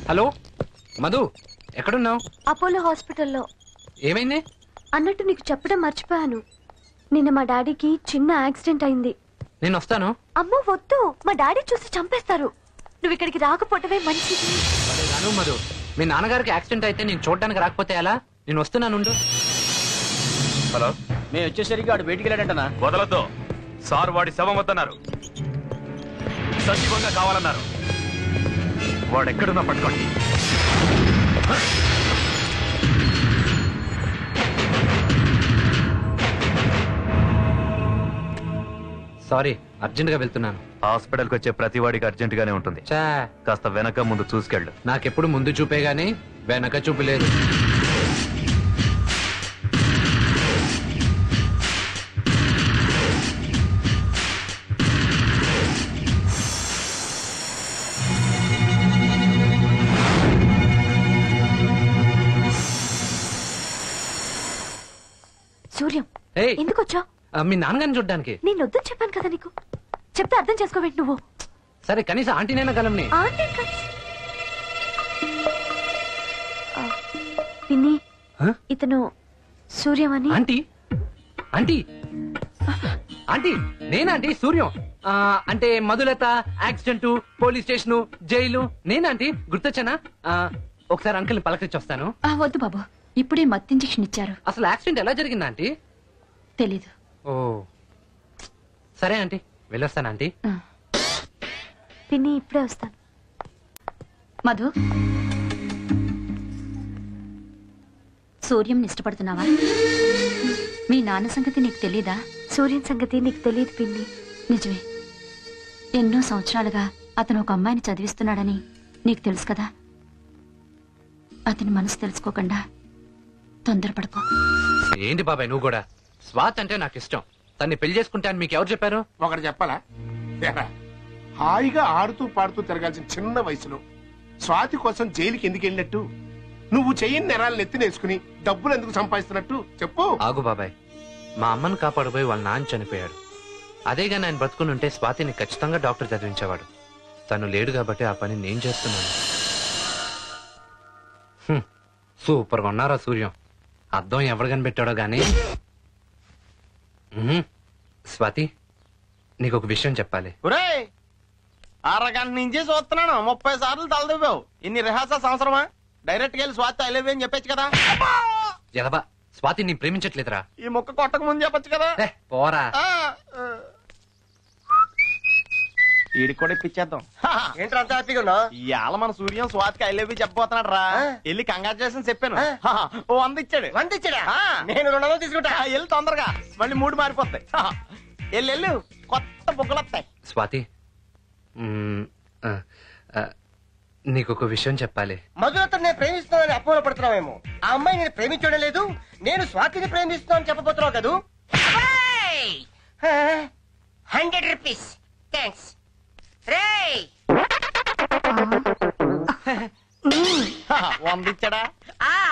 హలో మధు, ఎక్కడున్నావు? అపోలో హాస్పిటల్లో. ఏమైంది? అన్నట్టు నీకు చెప్పడం మర్చిపోయాను. నిన్న మా డాడీకి చిన్న యాక్సిడెంట్ అయింది. నేను వస్తాను. అమ్మో వద్దు, మా డాడీ చూసి చంపేస్తారు. నువ్వు ఇక్కడికి రాకపోవటమే మంచిది. మధు, మీ నాన్నగారికి యాక్సిడెంట్ అయితే నేను చూడడానికి రాకపోతే ఎలా? నేను వస్తున్నాను. హలో, మేము వచ్చేసరికి వాడు బయటికి వెళ్ళాడంటనా? వదలొద్దు సార్, వాడి శవం వద్దన్నారు. సజీవంగా కావాలన్నారు. వాడు ఎక్కడున్నా పట్టుకోండి. సారీ, అర్జెంట్ గా వెళ్తున్నాను. హాస్పిటల్కి వచ్చే ప్రతి వాడికి అర్జెంట్ గానే ఉంటుంది. కాస్త వెనక ముందు చూసుకెళ్ళు. నాకెప్పుడు ముందు చూపే గానీ వెనక చూపు లేదు. సూర్యం, ఎందుకు వచ్చావు? మీ నాన్నగారిని చూడ్డానికి. నేను వద్దని చెప్పాను కదా నీకు. చెప్తే అర్థం చేసుకోవేంటి నువ్వు? సరే, కనీసం ఆంటీనైనా కలంని. పిన్ని, ఇతను సూర్యం అని. ఆంటీ ఆంటీ ఆంటీ నేనాంటీ సూర్యం. అంటే Madhulatha accident, police station, jail నేనాంటీ. గుర్తొచ్చానా? ఒకసారి అంకుల్ని పలకరించి వస్తాను. వద్దు బాబు, ఇప్పుడే మత్తు ఇంజెక్షన్ ఇచ్చారు. అసలు యాక్సిడెంట్ ఎలా జరిగిందా ఆంటీ? తెలీదు. ఓ సరే ఆంటీ, వెళ్ళొస్తాను ఆంటీ. పిన్ని ఇప్పుడే వస్తాను. మధు, సూర్యం ఇష్టపడుతున్నావా? మీ నాన్న సంగతి నీకు తెలీదా? సూర్యం సంగతి నీకు తెలియదు పిన్ని. నిజమే, ఎన్నో సంవత్సరాలుగా అతను ఒక అమ్మాయిని చదివిస్తున్నాడని నీకు తెలుసు కదా. అతని మనసు తెలుసుకోకుండా తొందరపడుకో. ఏంటి బాబాయ్ నువ్వు కూడా? స్వాత్ అంటే నాకు ఇష్టం. తన్ని పెళ్లి చేసుకుంటాను మీకు ఎవరు చెప్పారు? ఒకటి చెప్పాలా? హాయిగా ఆడుతూ పాడుతూ తిరగాల్సిన చిన్న వయసులో స్వాతి కోసం జైలుకి ఎందుకు వెళ్ళినట్టు? నువ్వు చెయ్యని నేరాలను ఎత్తినేసుకుని డబ్బులు ఎందుకు సంపాదిస్తున్నట్టు చెప్పు. ఆగు బాబాయ్, మా అమ్మను కాపాడబోయి వాళ్ళ నాన్న చనిపోయాడు. అదేగా ఆయన బ్రతుకుని ఉంటే స్వాతిని ఖచ్చితంగా డాక్టర్ చదివించేవాడు. తను లేడు కాబట్టి ఆ పని నేను చేస్తున్నాను. సూపర్ గా ఉన్నారా సూర్యం? అర్థం ఎవరు కనిపెట్టాడో గానీ. స్వాతి, నీకు ఒక విషయం చెప్పాలి. అరగంట నుంచి చూస్తున్నాను, 30 సార్లు తలదివ్వావు. ఇన్ని రిహార్సల్స్ అవసరమా? డైరెక్ట్ గా వెళ్ళి స్వాతి ఐ లవ్ యూ అని చెప్పొచ్చు కదా. ఎదబా స్వాతి నీ ప్రేమించట్లేదురా. ఈ మొక్క కొట్టక ముందు చెప్పొచ్చు కదా. పోరా. వీడికి కూడా ఇప్పించేద్దాం. ఏంట్రా అంత హ్యాపీగా ఉన్నావు? ఇవాళ మన సూర్యం స్వాతికి ఐ లవ్ యూ చెప్పబోతున్నాడు రా. వెళ్ళి కంగ్రాచులేషన్ చెప్పాను. ఓ 100 ఇచ్చాడు. 100 ఇచ్చాడా? నేను 200 తీసుకుంటా. వెళ్ళి తొందరగా, మళ్ళీ మూడు మారిపోతాయి. వెళ్ళు కొత్త బుగ్గలు వస్తాయి. స్వాతి నీకొక విషయం చెప్పాలి. మధురతను నేను ప్రేమిస్తున్నానని అపోహలో పడుతున్నావేమో. ఆ అమ్మాయి నేను ప్రేమించడం లేదు, నేను స్వాతిని ప్రేమిస్తున్నాను చెప్పబోతున్నావు కదూ. 100 రూపీస్ థ్యాంక్స్. రేయ్ 100 ఇచ్చాడా?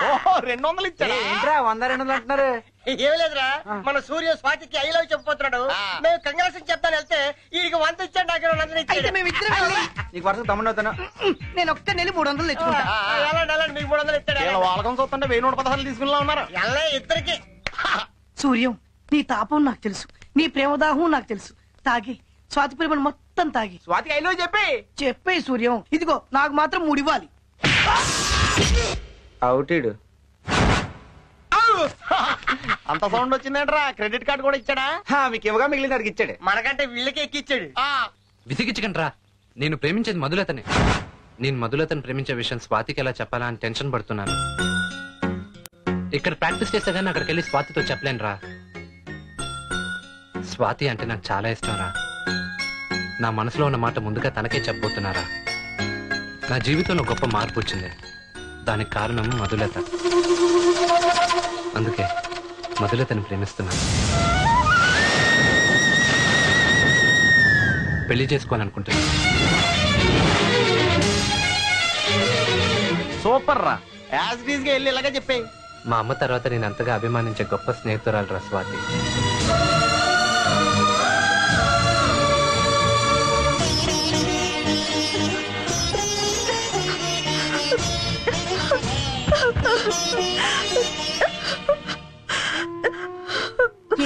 ఓహో 200 ఇచ్చాడా? ఏంట్రా 100 200 అంటున్నారు? ఏం లేదురా, మన సూర్య స్వాతికి ఐ లవ్ చెప్పబోతున్నాడు. మేము కంగ్రాట్స్ చెప్తాను వెళ్తే వీడికి 100 ఇచ్చాడు, నాకు 200 ఇచ్చాడు. నీకు వరుస తమ్ముడు అవుతాను. నేను ఒక్క నెల 300 తెచ్చుకుంటా. మీకు 300 ఇచ్చాడు. వాళ్ళకం చూస్తుంటే 1116 తీసుకున్నా ఉన్నారు. ఎలా ఇద్దరికి. సూర్యం, నీ తాపం నాకు తెలుసు, నీ ప్రేమదాహం నాకు తెలుసు. తాగి స్వాతి ప్రేమను మొత్తం తాగి స్వాతికి ఐ లవ్ చెప్పే సూర్యం. ఇదిగో నాకు మాత్రం 3 ఇవ్వాలి. అవుటీడు అంత సౌండ్ వచ్చిందంటరా. క్రెడిట్ కార్డు కూడా ఇచ్చాడా? మీకు ఇవ్వగా మిగిలిన అడిగి ఇచ్చాడు. మనకంటే వీళ్ళకి ఎక్కిచ్చాడు. విసిగించకండ్రా, నేను ప్రేమించేది మధులతనే. నేను మధులతను ప్రేమించే విషయం స్వాతికి ఎలా చెప్పాలా అని టెన్షన్ పడుతున్నాను. ఇక్కడ ప్రాక్టీస్ చేస్తే గానీ అక్కడికి వెళ్ళి స్వాతితో చెప్పలేనురా. స్వాతి అంటే నాకు చాలా ఇష్టం రా. నా మనసులో ఉన్న మాట ముందుగా తనకే చెప్పబోతున్నారా. నా జీవితంలో గొప్ప మార్పు వచ్చింది, దానికి కారణం మధులత. అందుకే మధులతను ప్రేమిస్తున్నాను. పెళ్లి చేసుకోవాలనుకుంటున్నాను. సూపర్ రా. యాజ్ డీజ్ గా వెళ్ళి ఇలాగే చెప్పే. మా అమ్మ తర్వాత నేను అంతగా అభిమానించే గొప్ప స్నేహితురాలు రా స్వాతి.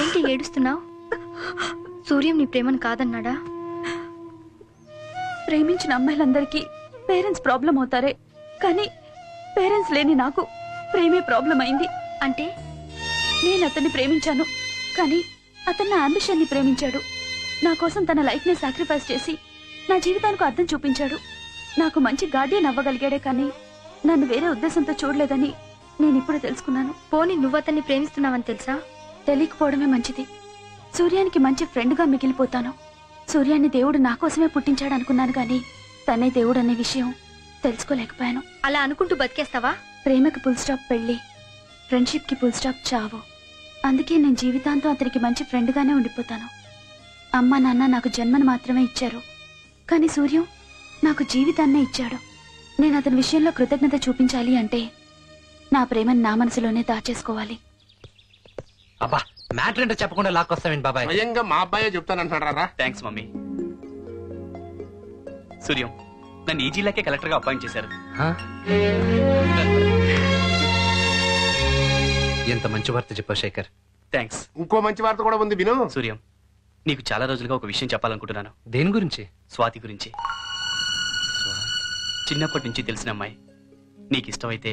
ఏంటి ఏడుస్తున్నావు? సూర్యం నీ ప్రేమను కాదన్నాడా? ప్రేమించిన అమ్మాయిలందరికీ పేరెంట్స్ ప్రాబ్లం అవుతారే, కానీ పేరెంట్స్ లేని నాకు ప్రేమే ప్రాబ్లం అయింది. అంటే నేను అతన్ని ప్రేమించాను, కానీ అతను నా అంబిషన్ ని ప్రేమించాడు. నా కోసం తన లైఫ్ ని సాక్రిఫైస్ చేసి నా జీవితానికి అర్థం చూపించాడు. నాకు మంచి గార్డియన్ అవ్వగలిగాడే, కానీ నన్ను వేరే ఉద్దేశంతో చూడలేదని నేను ఇప్పుడు తెలుసుకున్నాను. పోనీ నువ్వు అతన్ని ప్రేమిస్తున్నావని తెలుసా? తెలియకపోవడమే మంచిది. సూర్యానికి మంచి ఫ్రెండ్ గా మిగిలిపోతాను. సూర్యాన్ని దేవుడు నా కోసమే పుట్టించాడు అనుకున్నాను, కానీ తనే దేవుడు అనే విషయం తెలుసుకోలేకపోయాను. అలా అనుకుంటూ బతికేస్తావా? ప్రేమకి ఫుల్ స్టాప్ పెళ్లి, ఫ్రెండ్షిప్ కి ఫుల్ స్టాప్ చావు. అందుకే నేను జీవితాంతం అతనికి మంచి ఫ్రెండ్ గానే ఉండిపోతాను. అమ్మ నాన్న నాకు జన్మను మాత్రమే ఇచ్చారు, కానీ సూర్యం నాకు జీవితాన్నే ఇచ్చాడు. నేను అతని విషయంలో కృతజ్ఞత చూపించాలి అంటే నా ప్రేమను నా మనసులోనే దాచేసుకోవాలి. అబ్బా మ్యాటర్ ఏంటో చెప్పకుండా లాక్కొస్తావేంటి బాబాయ్? స్వయంగా మా అబ్బాయే చెప్తానంటారా? Thanks mummy. సూర్యం, నన్ను ఈ జిల్లాకే కలెక్టర్ గా అపాయింట్ చేశారు. ఎంత మంచి వార్త చెప్పావు శేఖర్. థ్యాంక్స్. ఇంకో మంచి వార్త కూడా ఉంది విను. సూర్యం, నీకు చాలా రోజులుగా ఒక విషయం చెప్పాలనుకుంటున్నాను. దేని గురించి? స్వాతి గురించి. చిన్నప్పటి నుంచి తెలిసిన అమ్మాయి. నీకు ఇష్టమైతే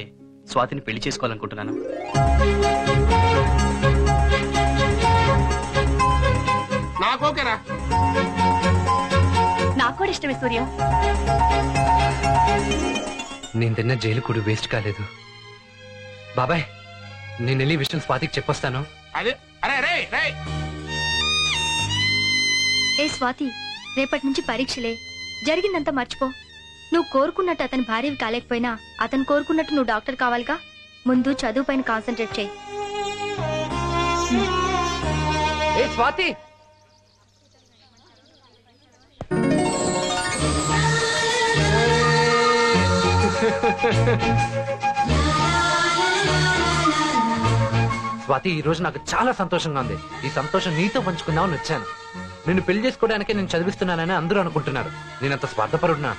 స్వాతిని పెళ్లి చేసుకోవాలనుకుంటున్నాను. నాకు ఓకేరా. నాకు కూడా ఇష్టమే సూర్యం. నేను తిన్న జైలు కూడా వేస్ట్ కాలేదు. బాబాయ్ నేను వెళ్ళి విషయం స్వాతికి చెప్పొస్తాను. అదే అరే రే రే. ఏ స్వాతి, రేపటి నుంచి పరీక్షలే. జరిగిందంతా మర్చిపో. నువ్వు కోరుకున్నట్టు అతని భార్యవి కాలేకపోయినా అతను కోరుకున్నట్టు నువ్వు డాక్టర్ కావాలిగా. ముందు చదువు పైన కాన్సన్ట్రేట్ చేయి. ఏ స్వాతి, స్వాతి ఈ రోజు నాకు చాలా సంతోషంగా ఉంది. ఈ సంతోషం నీతో పంచుకుందామని వచ్చాను. నిన్ను పెళ్లి చేసుకోవడానికే నేను చదివిస్తున్నానని అందరూ అనుకుంటున్నారు. నేనంత స్వార్థపరుడునా?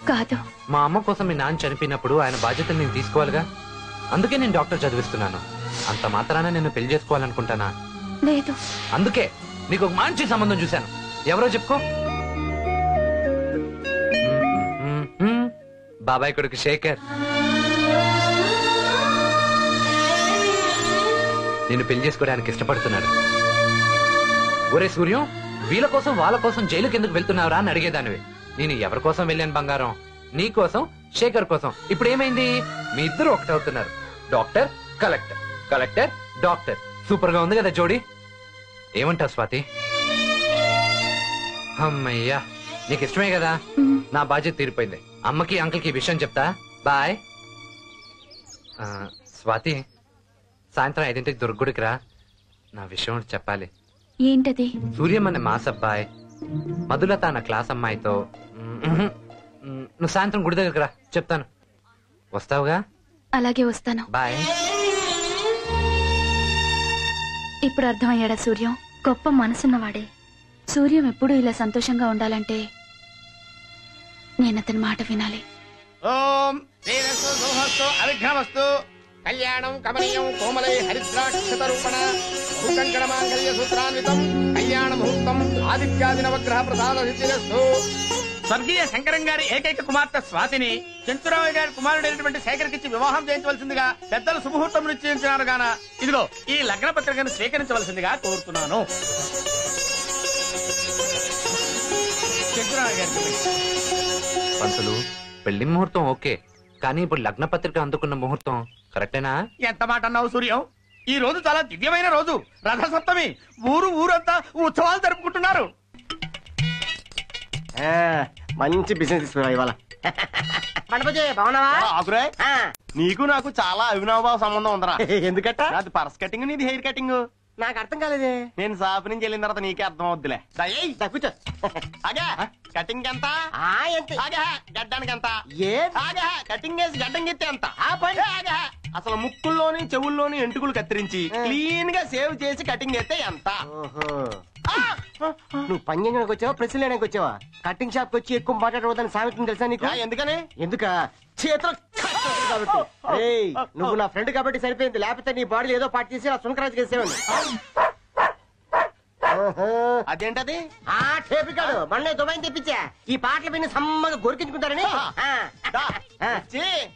కాదు. మా అమ్మ కోసం మీ నాన్న చనిపోయినప్పుడు ఆయన బాధ్యతలు నేను తీసుకోవాలిగా. అందుకే నేను డాక్టర్ చదివిస్తున్నాను. అంత మాత్రాన నేను పెళ్లి చేసుకోవాలనుకుంటానా? లేదు. అందుకే నీకు ఒక మంచి సంబంధం చూశాను. ఎవరో చెప్పుకో. బాబాయ్ కొడుకు శేఖర్. నిన్ను పెళ్లి చేసుకోవడానికి ఇష్టపడుతున్నాడు. ఒరే సూర్యం, వీళ్ళ కోసం వాళ్ళ కోసం జైలుకి ఎందుకు వెళ్తున్నావురా అని అడిగేదానివి. నేను ఎవరి కోసం వెళ్ళాను బంగారం? నీ కోసం, శేఖర్ కోసం. ఇప్పుడు ఏమైంది? మీ ఇద్దరు ఒకటవుతున్నారు. Doctor collector, collector doctor. Super గా ఉంది కదా జోడి. ఏమంటావు స్వాతి? అమ్మయ్యా, నీకు ఇష్టమే కదా? నా బాధ్యత తీరిపోయింది. అమ్మకి అంకుల్కి ఈ విషయం చెప్తా. బాయ్. స్వాతి, సాయంత్రం 5ంటికి దుర్గుడికి రా. నా విషయం చెప్పాలి. ఏంటది? సూర్యం అనే మాస్ అబ్బాయి మధులత అన్న క్లాస్ అమ్మాయితో నువ్వు సాయంత్రం గుడి దగ్గరకు రా, చెప్తాను. వస్తావుగా? అలాగే వస్తాను. బాయ్. ఇప్పుడు అర్థమయ్యాడా సూర్యం? గొప్ప మనసున్నవాడే. సూర్యం ఎప్పుడూ ఇలా సంతోషంగా ఉండాలంటే నేను అతని మాట వినాలి. ఓం శ్రీరస్తు శుభమస్తు అవిఘ్నమస్తు. కళ్యాణం కమనీయం కోమలై హరిద్రాక్షత రూపణ భూకంకణ మాంగళ్య సూత్రాన్వితం కళ్యాణ ముహూర్తం ఆదిత్యాది నవగ్రహ ప్రసాద సిద్ధిరస్తు. స్వర్గీయ శంకరం గారి ఏకైక కుమార్తె స్వాతిని చెంచురామయ్య గారి కుమారుడైనటువంటి శేఖర్కిచ్చి వివాహం చేయించవలసిందిగా పెద్దలు శుభముహూర్తం నిశ్చయించినారు గాన ఇదిగో ఈ లగ్న పత్రికను స్వీకరించవలసిందిగా కోరుతున్నాను. చెంచురామయ్య గారి పంతులు, పెళ్లి ముహూర్తం ఓకే, కానీ ఇప్పుడు లగ్న పత్రిక అందుకున్న ముహూర్తం కరెక్టేనా? ఎంత మాట అన్నావు సూర్యం? ఈ రోజు చాలా దివ్యమైన రోజు, రథసప్తమి. ఊరంతా ఉత్సవాలు జరుపుకుంటున్నారు. మంచి బిజినెస్ తీసుకురా ఇవాళ. నీకు నాకు చాలా అవినాభావ సంబంధం ఉందరా. ఎందుకట? అది పర్స్ కటింగ్, నీది హెయిర్ కటింగ్. నాకు అర్థం కాలేదే. నేను షాప్ నుంచి వెళ్ళిన తర్వాత నీకే అర్థం అవుద్దిలే. కూర్చో. అగా కటింగ్ ఎంత? గడ్డానికి ఎంత? కటింగ్ వేసి గడ్డం గెత్తే ఎంత? అసలు ముక్కుల్లోని చెవుల్లోని ఎంటుకులు కత్తిరించి క్లీన్ గా సేవ్ చేసి కటింగ్ చేస్తే ఎంత? నువ్వు పని చేయడానికి వచ్చావా, ప్రెస్ లేడానికి వచ్చావా? కటింగ్ షాప్ కి వచ్చి ఎక్కువ మాట్లాడవద్దని సామెతం తెలుసా నీకు? ఎందుకని? ఎందుక చేతిలో కాబట్టి. నువ్వు నా ఫ్రెండ్ కాబట్టి సరిపోయింది, లేకపోతే నీ బాడీలో ఏదో పాటు చేసి నా సునకరాజు చేసేవాడిని. అదేంటది? టేపు కాదు, మొన్నే దుబాయ్ తెప్పించా. ఈ పాటలు విని సమ్మగా గొరికించుకుంటారని.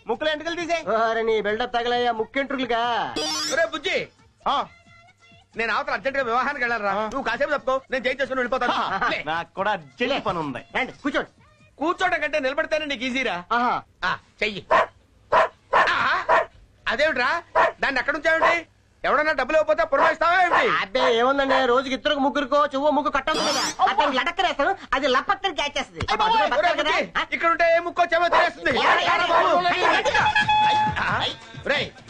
ముక్కులు ఎంటుకలు తీసే. నీ బిల్డప్ తగలయ్యా ముక్కెంట్రులుగా. బుజ్జి, నేను అవతల అర్జెంట్ గా వివాహానికి వెళ్ళాలరా. నువ్వు కాసేపు తప్పుకో, నేను చేయి చేసుకుని వెళ్ళిపోతాను. నాకు కూడా అర్జెంట్ పని ఉంది. కూర్చోండి. కూర్చోటం కంటే నిలబడితేనే నీకు ఈజీరా. చెయ్యి. అదేమిట్రా, దాన్ని ఎక్కడ ఉంచావేంటి? ఎవడన్నా డబ్బులు ఇవ్వకపోతే పురమాయిస్తావా ఏమిటి? అబ్బే ఏముందండి, రోజుకి ఇద్దరు ముగ్గురుకో చెవ్వ ముగ్గు కట్టాలి కదా. అతను లటక్కరేస్తాను, అది లపక్కని క్యాచ్ చేస్తుంది. ఇక్కడ ఉంటే ఏ ముక్కో చెవ తెలియస్తుంది.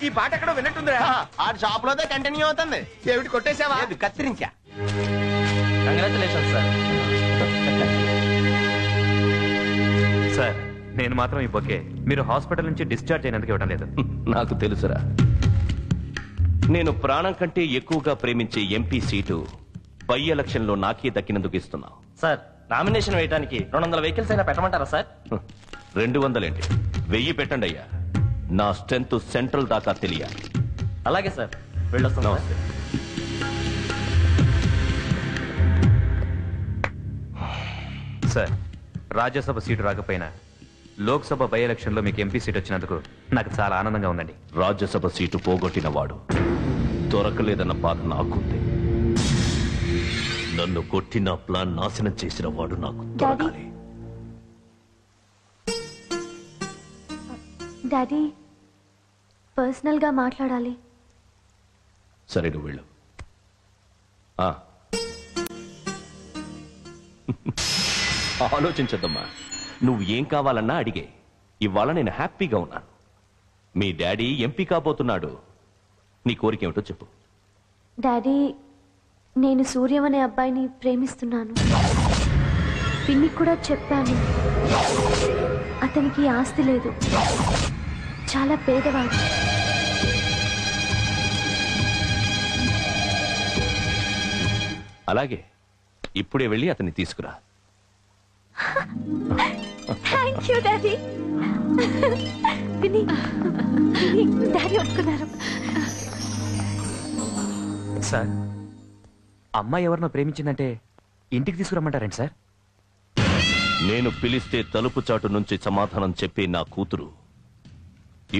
ఈ పాట ఎక్కడో విన్నట్టుందిరా. ఆ షాప్ లోదే కంటిన్యూ అవుతుంది. ఏమిటి కొట్టేసావా? కత్తిరించా. Congratulation sir. సార్, నేను మాత్రం ఈ బొకే మీరు హాస్పిటల్ నుంచి డిశ్చార్జ్ అయినందుకు ఇవ్వడం లేదు. నాకు తెలుసురా, నేను ప్రాణం కంటే ఎక్కువగా ప్రేమించే ఎంపీ సీటు బై ఎలక్షన్ లో నాకే దక్కినందుకు ఇస్తున్నా. సార్, నామినేషన్ వేయడానికి 200 వెహికల్స్ అయినా పెట్టమంటారా సార్? 200 ఏంటి, 1000 పెట్టండి అయ్యా. నా స్ట్రెంత్ సెంట్రల్ దాకా తెలియాలి. అలాగే సార్, వెళ్ళొస్తాను. సార్, రాజ్యసభ సీటు రాకపోయినా లోక్సభ బై ఎలక్షన్ లో మీకు ఎంపీ సీట్ వచ్చినందుకు నాకు చాలా ఆనందంగా ఉందండి. రాజ్యసభ సీటు పోగొట్టిన వాడు దొరకలేదన్న బాధ నాకుంది. నన్ను కొట్టిన ప్లాన్ నాశనం చేసిన వాడు నాకు దొరకాలి. డాడీ, పర్సనల్ గా మాట్లాడాలి. సరే, నువ్వు వెళ్ళు. ఆలోచించద్దమ్మా, నువ్వు ఏం కావాలన్నా అడిగే. ఇవాళ నేను హ్యాపీగా ఉన్నాను. మీ డాడీ ఎంపీ కాబోతున్నాడు. నీ కోరిక ఏమిటో చెప్పు. డాడీ, నేను సూర్యం అనే అబ్బాయిని ప్రేమిస్తున్నాను. పిన్నికి కూడా చెప్పాను. అతనికి ఆస్తి లేదు, చాలా పేదవాడు. అలాగే, ఇప్పుడే వెళ్ళి అతన్ని తీసుకురా. Thank you daddy. డాడీ ఒప్పుకున్నారు. సార్, అమ్మాయి ఎవరినో ప్రేమించిందంటే ఇంటికి తీసుకురమ్మంటారండి సార్? నేను పిలిస్తే తలుపు చాటు నుంచి సమాధానం చెప్పే నా కూతురు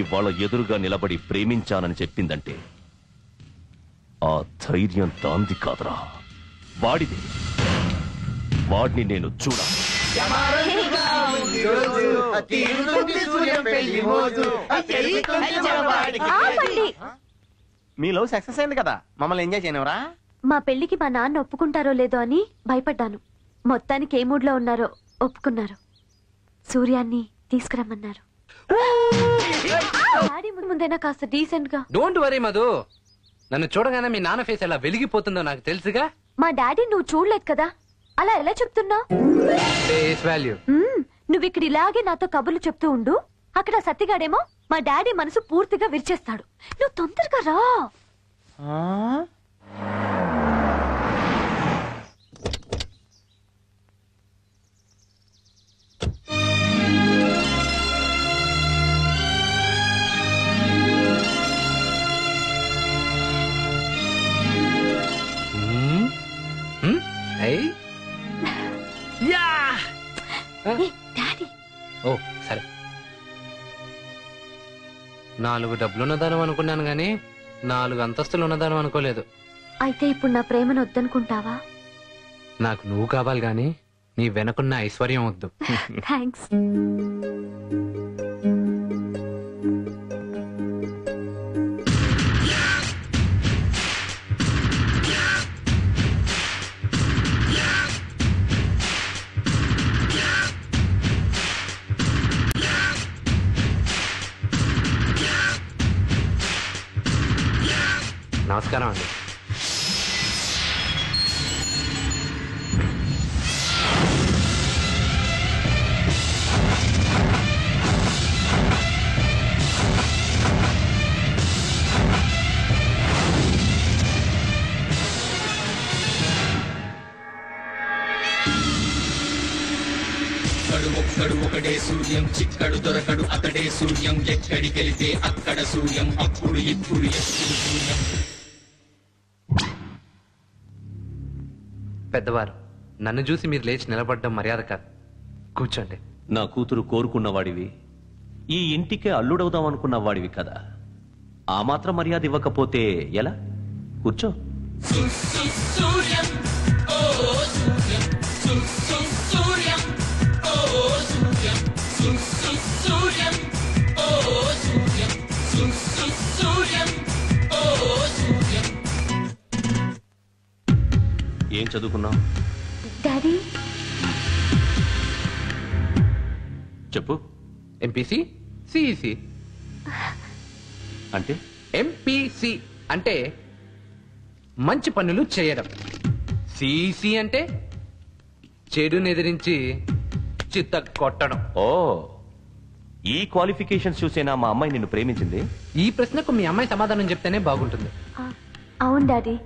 ఇవాళ ఎదురుగా నిలబడి ప్రేమించానని చెప్పిందంటే ఆ ధైర్యం దాంది కాదురా, వాడిది. వాడిని నేను చూడాలి. మీ లవ్ సక్సెస్ అయింది కదా, మమ్మల్ని ఎంజాయ్ చేయనివరా? మా పెళ్లికి మా నాన్న ఒప్పుకుంటారో లేదో అని భయపడ్డాను. మొత్తానికి ఏ మూడ్ లో ఉన్నారో ఒప్పుకున్నారు. సూర్యాన్ని తీసుకురమ్మన్నారు. డాడీ ముందైనా కాస్త డీసెంట్ గా. డోంట్ వరీ మధు, నన్ను చూడగానే మీ నాన్న ఫేస్ ఎలా వెలిగిపోతుందో నాకు తెలుసుగా. మా డాడీ నువ్వు చూడలేదు కదా, అలా ఎలా చెప్తున్నావు? నువ్వు ఇక్కడ ఇలాగే నాతో కబుర్లు చెప్తూ ఉండు. అక్కడ సత్తిగాడేమో మా డాడీ మనసు పూర్తిగా విరిచేస్తాడు. నువ్వు తొందరగా రా. ఓ సరే, 4 డబ్బులున్నదానం అనుకున్నాను గాని 4 అంతస్తులు ఉన్నదానం అనుకోలేదు. అయితే ఇప్పుడు నా ప్రేమను వద్దనుకుంటావా? నాకు నువ్వు కావాలి గాని నీ వెనకున్న ఐశ్వర్యం వద్దు. థ్యాంక్స్. నమస్కారం అండి. ఒక్కడు ఒకడే సూర్యం, చిక్కడు దొరకడు అతడే సూర్యం, ఎక్కడికెళితే అక్కడ సూర్యం, అప్పుడు ఇప్పుడు ఎప్పుడు సూర్యం. పెద్దవారు, నన్ను చూసి మీరు లేచి నిలబడడం మర్యాద కాదు. కూర్చోండి. నా కూతురు కోరుకున్నవాడివి, ఈ ఇంటికే అల్లుడవుదాం అనుకున్న వాడివి కదా. ఆ మాత్రం మర్యాద ఇవ్వకపోతే ఎలా? కూర్చో. సూర్యం ఓ సూర్యం, సూర్యం ఓ సూర్యం, సూర్యం ఓ సూర్యం, సూర్యం ఓ సూర్యం. ఏం చదువుకున్నావు? డాడీ చెప్పు. ఎంపీసీ సిఈసి అంటే? ఎంపీసీ అంటే మంచి పనులు చేయడం, సిఈసి అంటే చెడుని ఎదిరించి చిత్త కొట్టడం. ఓ, ఈ క్వాలిఫికేషన్స్ చూసేనా మా అమ్మాయి నిన్ను ప్రేమించింది? ఈ ప్రశ్నకు మీ అమ్మాయి సమాధానం చెప్తేనే బాగుంటుంది. అవును డాడీ,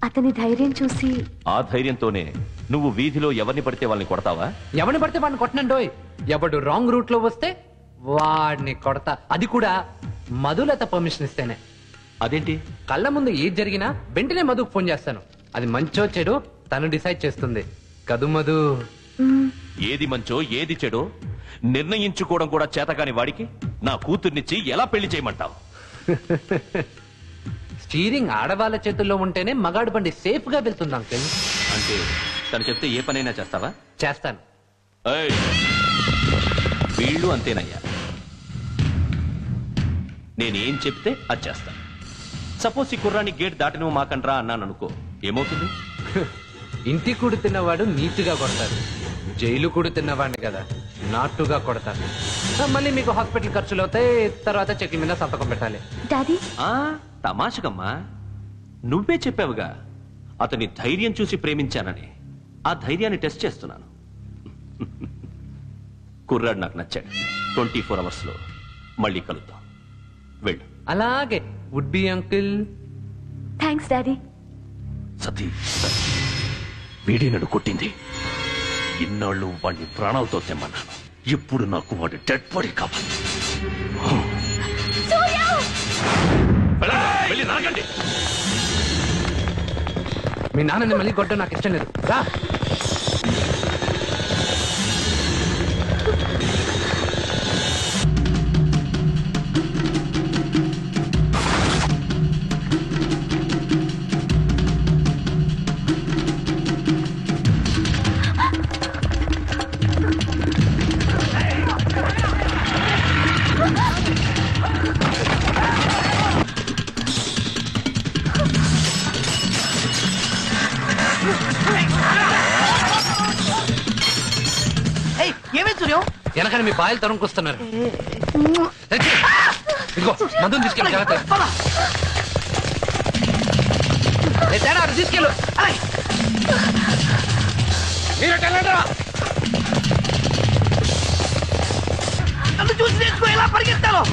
అతని ధైర్యం చూసి. ఆ ధైర్యంతోనే నువ్వు వీధిలో ఎవరిని పడితే వాళ్ళని కొడతావా? ఎవరిని పడితే వాడిని కొట్టనండోయ్. ఎవడు రాంగ్ రూట్ లో వస్తే వాడిని కొడతా. అది కూడా మధులత పర్మిషన్ ఇస్తేనే. అదేంటి? కళ్ళ ముందు ఏది జరిగినా వెంటనే మధుకు ఫోన్ చేస్తాను. అది మంచో చెడు తను డిసైడ్ చేస్తుంది కదు మధు. ఏది మంచో ఏది చెడో నిర్ణయించుకోవడం కూడా చేతకాని వాడికి నా కూతుర్నిచ్చి ఎలా పెళ్లి చేయమంటావు? స్టీరింగ్ ఆడవాళ్ళ చేతుల్లో ఉంటేనే మగాడు బండి సేఫ్ గా వెళ్తుంది అంకుల్. అంటే తను చెప్తే ఏ పనైనా చేస్తావా? చేస్తాను. వీళ్ళు అంతేనయ్యా, నేనేం చెప్తే అది చేస్తాను. సపోజ్ ఈ కుర్రాన్ని గేట్ దాటినో మాకండ్రా అన్నాను అనుకో, ఏమవుతుంది? ఇంటి కూడు తిన్నవాడు నీట్గా కొడతాడు, జైలు కూడు తిన్నవాడిని కదా నాటుగా కొడతాడు. మళ్ళీ మీకు హాస్పిటల్ ఖర్చులు అవుతాయి, తర్వాత చెక్ మీద సంతకం పెట్టాలి. డాడీ తమాషకమ్మా, నువ్వే చెప్పావుగా అతని ధైర్యం చూసి ప్రేమించానని. ఆ ధైర్యాన్ని టెస్ట్ చేస్తున్నాను. కుర్రాడు నాకు నచ్చాడు. 24 hours లో మళ్ళీ కలుద్దాం. వెళ్ళు. అలాగే would be uncle. Thanks daddy. Sati, వీడి నన్ను కొట్టింది. ఇన్నాళ్ళు వాడిని ప్రాణాలతో తెమ్మన్నాను. ఇప్పుడు నాకు వాడి డెడ్ బాడీ కావాలి. వెళ్ళి నాగండి. మీ నాన్నని మళ్ళీ కొట్టడం నాకు ఇష్టం లేదు. రా. కానీ మీ బాయలు తరుముకొస్తున్నారు. ఇదిగో మందుని తీసుకెళ్ళి జాగ్రత్త. తేడా తీసుకెళ్ళు. మీరు నన్ను చూసి నేర్చుకో ఎలా పరిగెత్తాలో.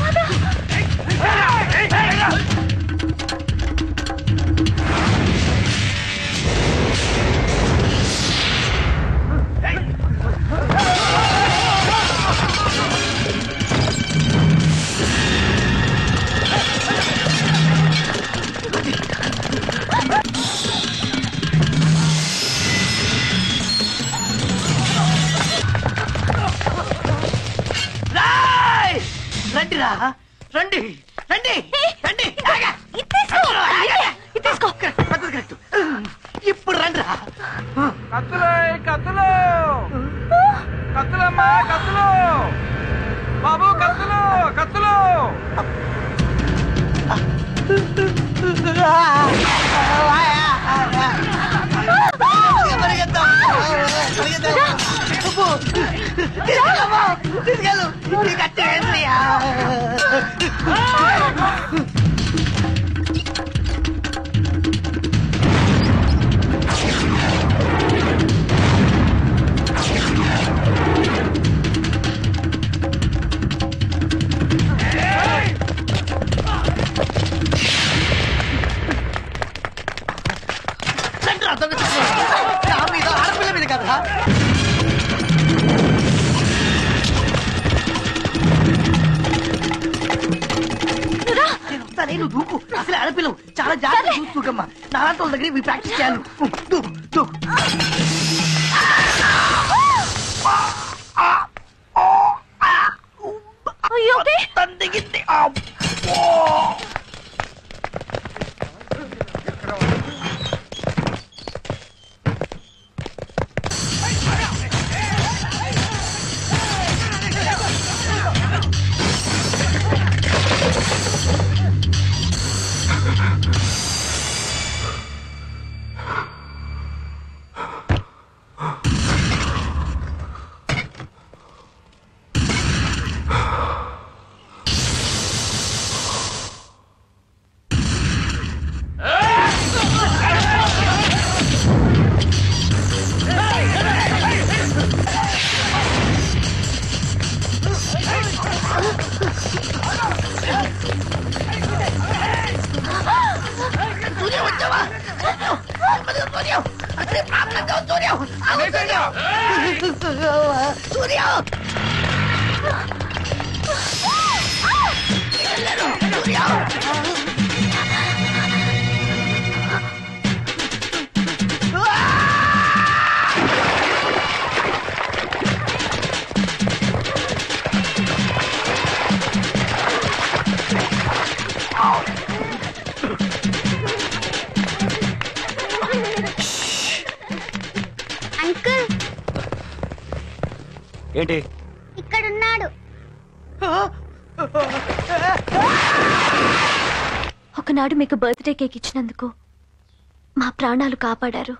రండిరా, రండి రండి రండి. ఇప్పుడు రండిరా. కత్తులు కత్తులు కత్తులమ్మా కత్తులు బాబు కత్తులు కత్తులు. తీసుకెళ్ళు కట్టేయండియా. ఆడపిల్ల మీద కదా. నువ్వు దూకు. అసలు ఆడపిల్లవు చాలా జాగ్రత్త చూసుకోకమ్మా. నాతో దగ్గర ఇవి ప్రాక్టీస్ చేయాలి. దూకు దూకు. తందిగింది. ఏంటి ఇక్కడున్నాడు. ఒకనాడు మీకు బర్త్డే కేక్ ఇచ్చినందుకు మా ప్రాణాలు కాపాడారు.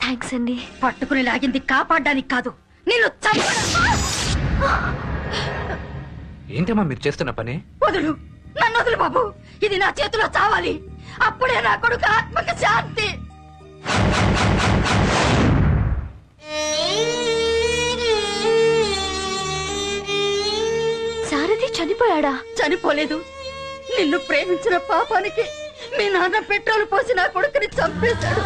థ్యాంక్స్ అండి. పట్టుకుని లాగింది కాపాడడానికి కాదు, నిన్ను ఏంటమ్మా మీరు చేస్తున్న పని? వదులు, నన్ను వదులు బాబు. ఇది నా చేతిలో చావాలి. అప్పుడే నా కొడుకు ఆత్మకి శాంతి. సారథి చనిపోయాడా? చనిపోలేదు. నిన్ను ప్రేమించిన పాపానికి మీ నాన్న పెట్రోల్ పోసి నా కొడుకుని చంపేశాడు.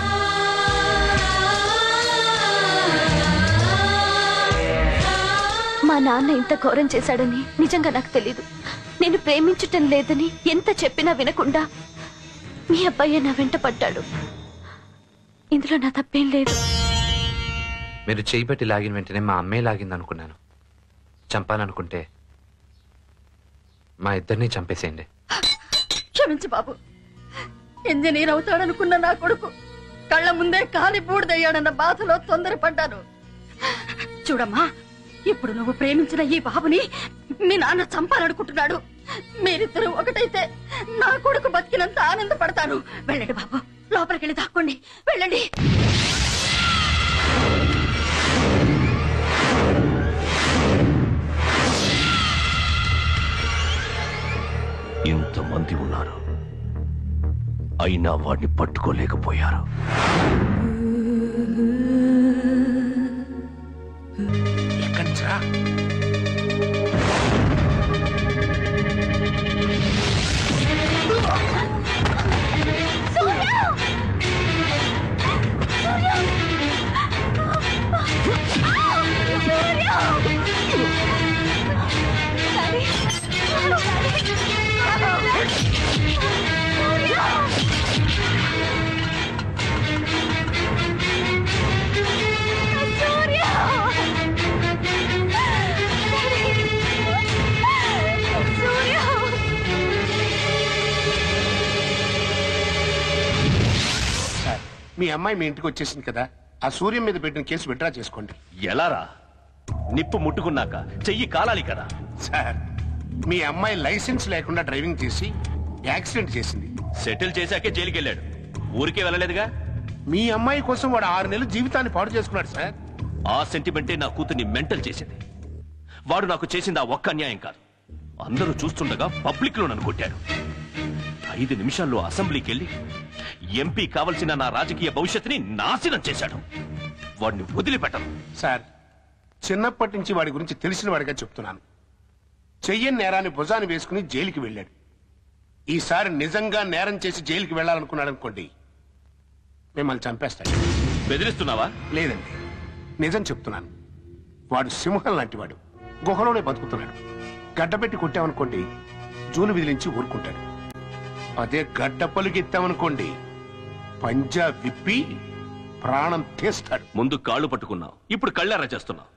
మా నాన్న ఇంత ఘోరం చేశాడని నిజంగా నాకు తెలీదు. నేను ప్రేమించటం లేదని ఎంత చెప్పినా వినకుండా మీ అబ్బాయి నా వెంట పడ్డాడు. ఇందులో నా తప్పేం లేదు. మీరు చేయి పెట్టి లాగిన వెంటనే మా అమ్మే లాగింది అనుకున్నాను. చంపాలనుకుంటే మా ఇద్దరిని చంపేసేయండి. క్షమించు బాబు. ఇంజనీర్ అవుతాడనుకున్న నా కొడుకు కళ్ళ ముందే కాలి బూడిదయ్యాడన్న బాధలో తొందరపడ్డాను. చూడమ్మా, ఇప్పుడు నువ్వు ప్రేమించిన ఈ బాబుని మీ నాన్న చంపాలనుకుంటున్నాడు. మీరిద్దరూ ఒకటైతే నా కొడుకు బతికినంత ఆనందపడతాను. వెళ్ళండి బాబు, లోపలికి వెళ్ళి దాక్కోండి. వెళ్ళండి. ఎంతమంది ఉన్నారు, అయినా వాడిని పట్టుకోలేకపోయారు. ఎక్కడ్రా? మీ అమ్మాయి మీ ఇంటికి వచ్చేసింది కదా, ఆ సూర్యం మీద పెట్టిన కేసు విత్డ్రా చేసుకోండి. ఎలారా? నిప్పు ముట్టుకున్నాక చెయ్యి కాలాలి కదా. సార్, మీ అమ్మాయి లైసెన్స్ లేకుండా డ్రైవింగ్ చేసి యాక్సిడెంట్ చేసింది. సెటిల్ చేశాకే జైలుకి వెళ్ళాడు, ఊరికే వెళ్ళలేదుగా. మీ అమ్మాయి కోసం వాడు 6 నెలలు జీవితాన్ని పాడు చేసుకున్నాడు సార్. ఆ సెంటిమెంటే నా కూతుర్ని మెంటల్ చేసింది. వాడు నాకు చేసింది ఆ ఒక్క అన్యాయం కాదు, అందరూ చూస్తుండగా పబ్లిక్ లో నన్ను కొట్టాడు. 5 నిమిషాల్లో అసెంబ్లీకి వెళ్ళి ఎంపీ కావలసిన నా రాజకీయ భవిష్యత్తుని నాశనం చేశాడు. వాడిని వదిలిపెట్టను. సార్, చిన్నప్పటి నుంచి వాడి గురించి తెలిసిన వాడిగా చెప్తున్నాను. చెయ్యని నేరాన్ని భుజాన్ని వేసుకుని జైలుకి వెళ్ళాడు. ఈసారి నిజంగా నేరం చేసి జైలుకి వెళ్ళాలనుకున్నాడు అనుకోండి, మిమ్మల్ని చంపేస్తాడు. బెదిరిస్తున్నావా? లేదండి, నిజం చెప్తున్నాను. వాడు సింహం లాంటి వాడు, గుహలోనే బతుకుతున్నాడు. గడ్డపెట్టి కొట్టామనుకోండి, జూలు విదిలించి ఊరుకుంటాడు. అదే గడ్డ పలుకెత్తామనుకోండి, పంజా విప్పి ప్రాణం తీస్తాడు. ముందు కాళ్ళు పట్టుకున్నావు, ఇప్పుడు కళ్ళారా చేస్తున్నావు.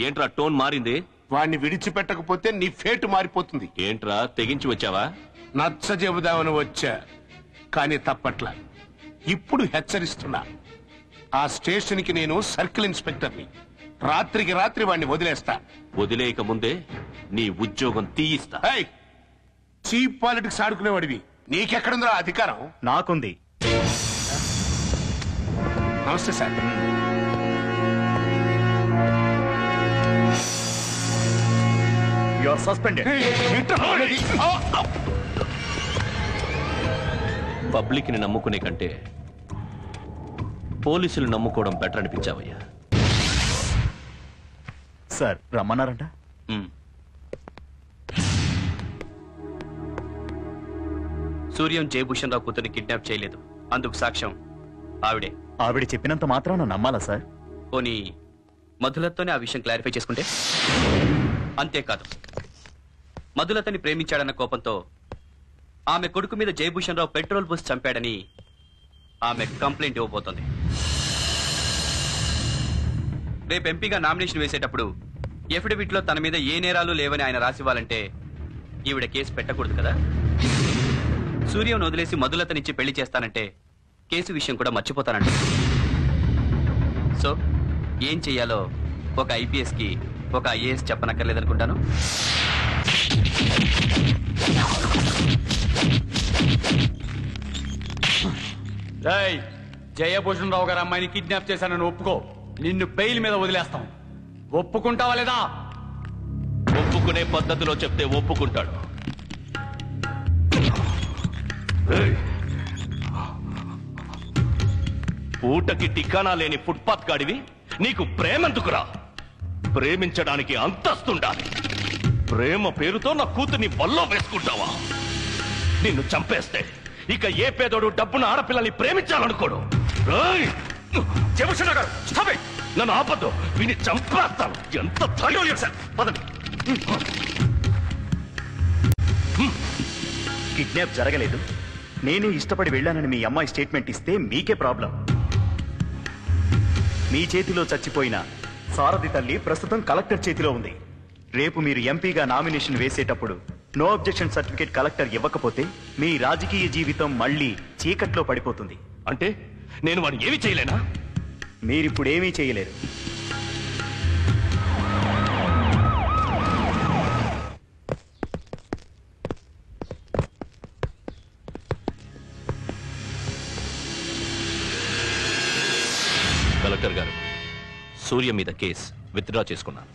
ఏంట్రా టోన్ మారింది? వాణ్ణి విడిచిపెట్టకపోతే నీ ఫేటు మారిపోతుంది. ఏంట్రా తెగించి వచ్చావా? నచ్చ చెబుదామని వచ్చా, కానీ తప్పట్ల. ఇప్పుడు హెచ్చరిస్తున్నా, ఆ స్టేషన్కి నేను సర్కిల్ ఇన్స్పెక్టర్ని. రాత్రికి రాత్రి వాణ్ణి వదిలేస్తా. వదిలేయక ముందే నీ ఉద్యోగం తీయిస్తా. చీప్ పాలిటిక్స్ ఆడుకునేవాడివి, నీకెక్కడుందో అధికారం? నాకుంది. నమస్తే sir. You are suspended. Public ని నమ్ముకునే కంటే పోలీసులు నమ్ముకోవడం బెటర్ అనిపించావయ్యా. సార్ రమ్మన్నారంట. సూర్యం జయభూషణ్ రావు కూతురిని కిడ్నాప్ చేయలేదు, అందుకు సాక్ష్యం ఆవిడే. ఆవిడ చెప్పినంత మాత్రాన నమ్మాలా సార్? పోనీ మధులతోనే ఆ విషయం క్లారిఫై చేసుకుంటే? అంతేకాదు, మధులతని ప్రేమించాడన్న కోపంతో ఆమె కొడుకు మీద జయభూషణ్ రావు పెట్రోల్ పోసి చంపాడని ఆమె కంప్లైంట్ ఇవ్వబోతోంది. రేపు ఎంపీగా నామినేషన్ వేసేటప్పుడు ఎఫిడవిట్ లో తన మీద ఏ నేరాలు లేవని ఆయన రాసివ్వాలంటే ఈవిడ కేసు పెట్టకూడదు కదా. సూర్యం వదిలేసి మధులతనిచ్చి పెళ్లి చేస్తానంటే కేసు విషయం కూడా మర్చిపోతానంట. సో ఏం చెయ్యాలో ఒక ఐపీఎస్ కి ఒక ఐఏఎస్ చెప్పనక్కర్లేదనుకుంటాను. జయభూషణ్ రావు గారు అమ్మాయిని కిడ్నాప్ చేశానని ఒప్పుకో, నిన్ను బెయిల్ మీద వదిలేస్తాం. ఒప్పుకుంటావా లేదా? ఒప్పుకునే పద్ధతిలో చెప్తే ఒప్పుకుంటాడు. పూటకి టికానా లేని ఫుట్పాత్ గాడివి నీకు ప్రేమెందుకురా? ప్రేమించడానికి అంతస్తుండాలి. ప్రేమ పేరుతో నా కూతుర్ని వల్లో వేసుకుంటావా? నిన్ను చంపేస్తే ఇక ఏ పేదోడు డబ్బున ఆడపిల్లల్ని ప్రేమించాలనుకోడు. నన్ను ఆపద్దు, విని చంపేస్తాను. ఎంత ధైర్యం సార్! పదండి. కిడ్నాప్ జరగలేదు, నేనే ఇష్టపడి వెళ్ళానని మీ అమ్మాయి స్టేట్మెంట్ ఇస్తే మీకే ప్రాబ్లం. మీ చేతిలో చచ్చిపోయిన సారథి తల్లి ప్రస్తుతం కలెక్టర్ చేతిలో ఉంది. రేపు మీరు ఎంపీగా నామినేషన్ వేసేటప్పుడు నో అబ్జెక్షన్ సర్టిఫికేట్ కలెక్టర్ ఇవ్వకపోతే మీ రాజకీయ జీవితం మళ్ళీ చీకట్లో పడిపోతుంది. అంటే నేను వాడిని ఏమీ చేయలేనా? మీరిప్పుడు ఏమీ చేయలేరు. కలెక్టర్ గారు, సూర్య మీద కేసు విత్డ్రా చేసుకున్నాను.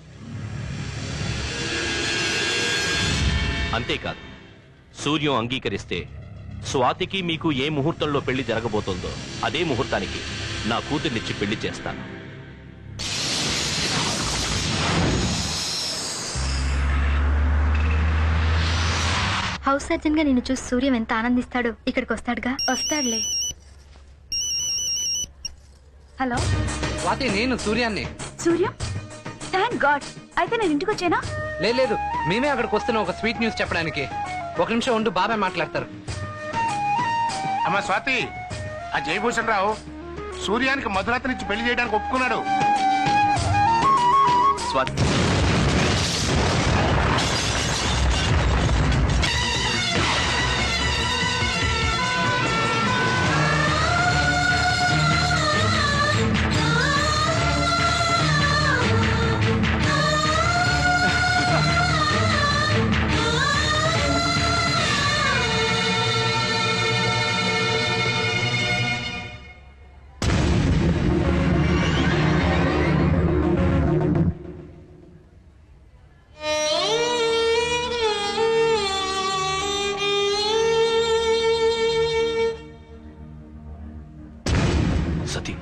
అంతేకాదు, సూర్యం అంగీకరిస్తే స్వాతికి మీకు ఏ ముహూర్తంలో పెళ్లి జరగబోతోందో అదే ముహూర్తానికి నా కూతుర్నిచ్చి పెళ్లి చేస్తాను. హౌస్ సర్జన్ గా నిన్ను చూసి సూర్యం ఎంత ఆనందిస్తాడో. ఇక్కడికి వస్తాడుగా. వస్తాడులే. హలో స్వాతి, నేను సూర్యాన్ని. Suryam, thank God. అయితే నేను ఇంటికి వచ్చానా? లేదు, మేమే అక్కడికి వస్తున్నాం ఒక స్వీట్ న్యూస్ చెప్పడానికి. ఒక నిమిషం ఉండు, బాబాయ్ మాట్లాడతారు. అమ్మా స్వాతి, ఆ జయభూషణ్ రావు సూర్యానికి మధురతనిచ్చి పెళ్లి చేయడానికి ఒప్పుకున్నాడు. స్వాతి, సతీ,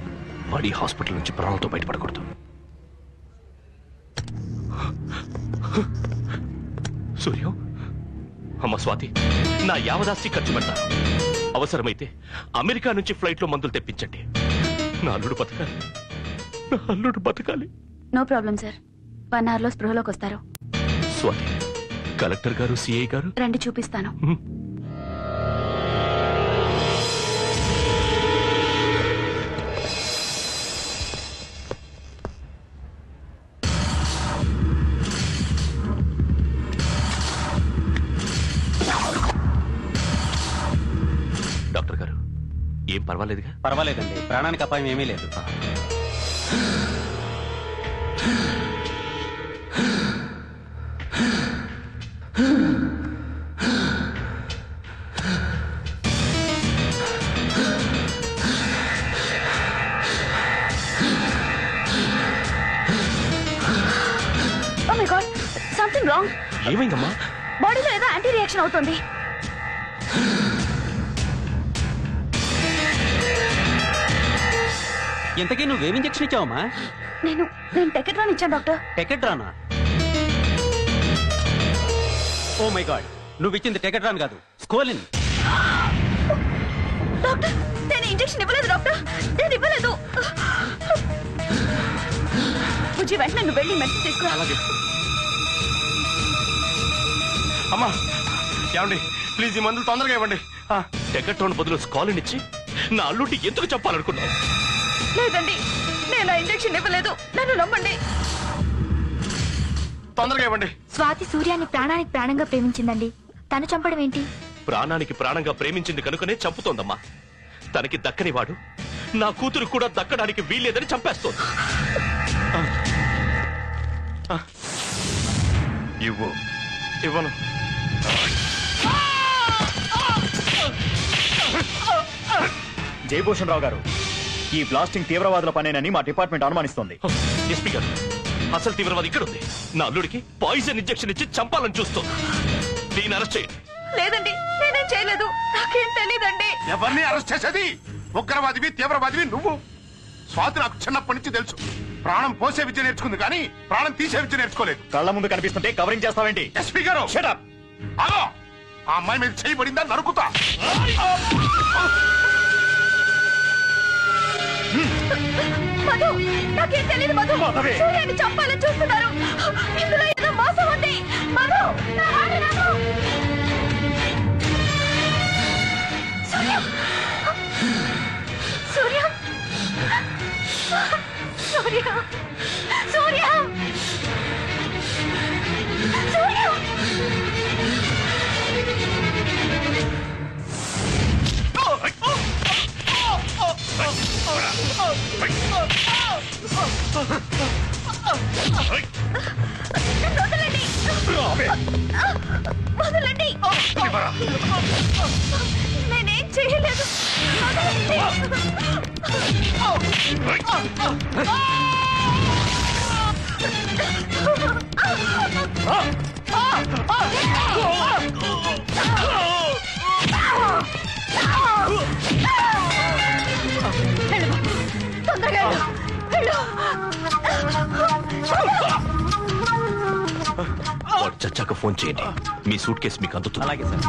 వాడి హాస్పిటల్ నుంచి ప్రాణాలతో బయటపడకూడదు. సూర్యం, అమ్మ స్వాతి, నా యావదాస్తి ఖర్చు పెడతాను. అవసరమైతే అమెరికా నుంచి ఫ్లైట్ లో మందులు తెప్పించండి. నా అల్లుడు బతకాలి, నా అల్లుడు బతకాలి. నో ప్రాబ్లం సార్, 1 hour లో స్పృహలోకి వస్తారు. స్వాతి, కలెక్టర్ గారు, సిఐ గారు రండి చూపిస్తాను. డాక్టర్ గారు, ఏం పర్వాలేదుగా? పర్వాలేదండి, ప్రాణానికి అపాయం ఏమీ లేదు. Oh my god, something wrong. ఏమైందమ్మా? బాడీలో ఏదో యాంటీ రియాక్షన్ అవుతుంది. ఇంతకీ నువ్వేం ఇంజెక్షన్ ఇచ్చావమ్మా? నేను టెకెట్రాన్ ఇచ్చాను డాక్టర్. టెకెట్రానా? ఓ మై గాడ్, నువ్వు ఇచ్చింది టెకెట్రాన్ కాదు, స్కోలిన్. డాక్టర్, నేను ఇంజెక్షన్ ఇవ్వలేదు డాక్టర్, నేను ఇవ్వలేదు. బుజ్జి, వెంటనే నువ్వు వెళ్ళి మెడిసిన్ తీసుకురా. అమ్మా, ఏమండి, ప్లీజ్ ఈ మందులు తొందరగా ఇవ్వండి. టెకెట్రాన్ బదులు స్కాలిన్ ఇచ్చి నా అల్లుడిని ఎందుకు చెప్పాలనుకున్నావు? లేదండి, నేను ఇంజెక్షన్ ఇవ్వలేదు, నన్ను నమ్మండి. తొందరగా ఇవ్వండి. స్వాతి సూర్యాన్ని ప్రాణానికి ప్రాణంగా ప్రేమించిందండి. తను చంపడం ఏంటి? ప్రాణానికి ప్రాణంగా ప్రేమించింది కనుకనే చంపుతోందమ్మా. తనకి దక్కని వాడు నా కూతురు కూడా దక్కడానికి వీల్లేదని చంపేస్తోంది. ఇవ్వు. ఇవ్వను. జయభూషణ్ రావు గారు, ఈ బ్లాస్టింగ్ తీవ్రవాదుల పనేనని మా డిపార్ట్మెంట్ అనుమానిస్తోంది. ఎస్పీ గారు, అసలు తీవ్రవాది ఇక్కడ ఉంది. నా అల్లుడికి పాయిజన్ ఇంజెక్షన్ ఇచ్చి చంపాలని చూస్తోంది. దీన్ని అరెస్ట్ చేయండి. లేదండి, నేనేం చేయలేదు, నాకేం తెలీదండి. ఎవరిని అరెస్ట్ చేసేది? ఉగ్రవాదివి, తీవ్రవాదివి నువ్వు. స్వాతి నాకు చిన్నప్పటి నుంచి తెలుసు. ప్రాణం పోసే విద్య నేర్చుకుంది కానీ ప్రాణం తీసే విద్య నేర్చుకోలేదు. కళ్ళ ముందు కనిపిస్తుంటే కవరింగ్ చేస్తావేంటి? ఎస్పీ గారు, అగో, ఆ అమ్మాయి మీద చేయబడిందా నరుకుతా. మధు, నాకేం తెలీదు మధు. సూర్యాన్ని చంపాలని చూస్తున్నారు. ఇందులో ఏదో మోసం ఉంది. మధు, నా మాట నమ్ము. సూర్యం, సూర్యం, సూర్యం, సూర్యం, సూర్యం. వదలండి, వదలండి. నేనేం చేయలేదు. వదలండి. వచ్చాక ఫోన్ చేయండి. మీ సూట్ కేసు మీకు అందుతుంది. అలాగే సార్.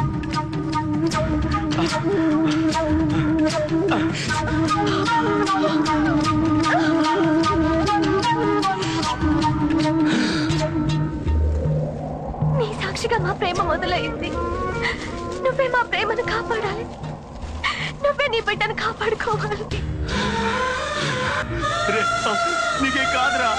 నీ సాక్షిగా మా ప్రేమ మొదలైంది. నువ్వే మా ప్రేమను కాపాడాలి. నువ్వే నీ బిడ్డను కాపాడుకోవాలి. నీకే కాదురా.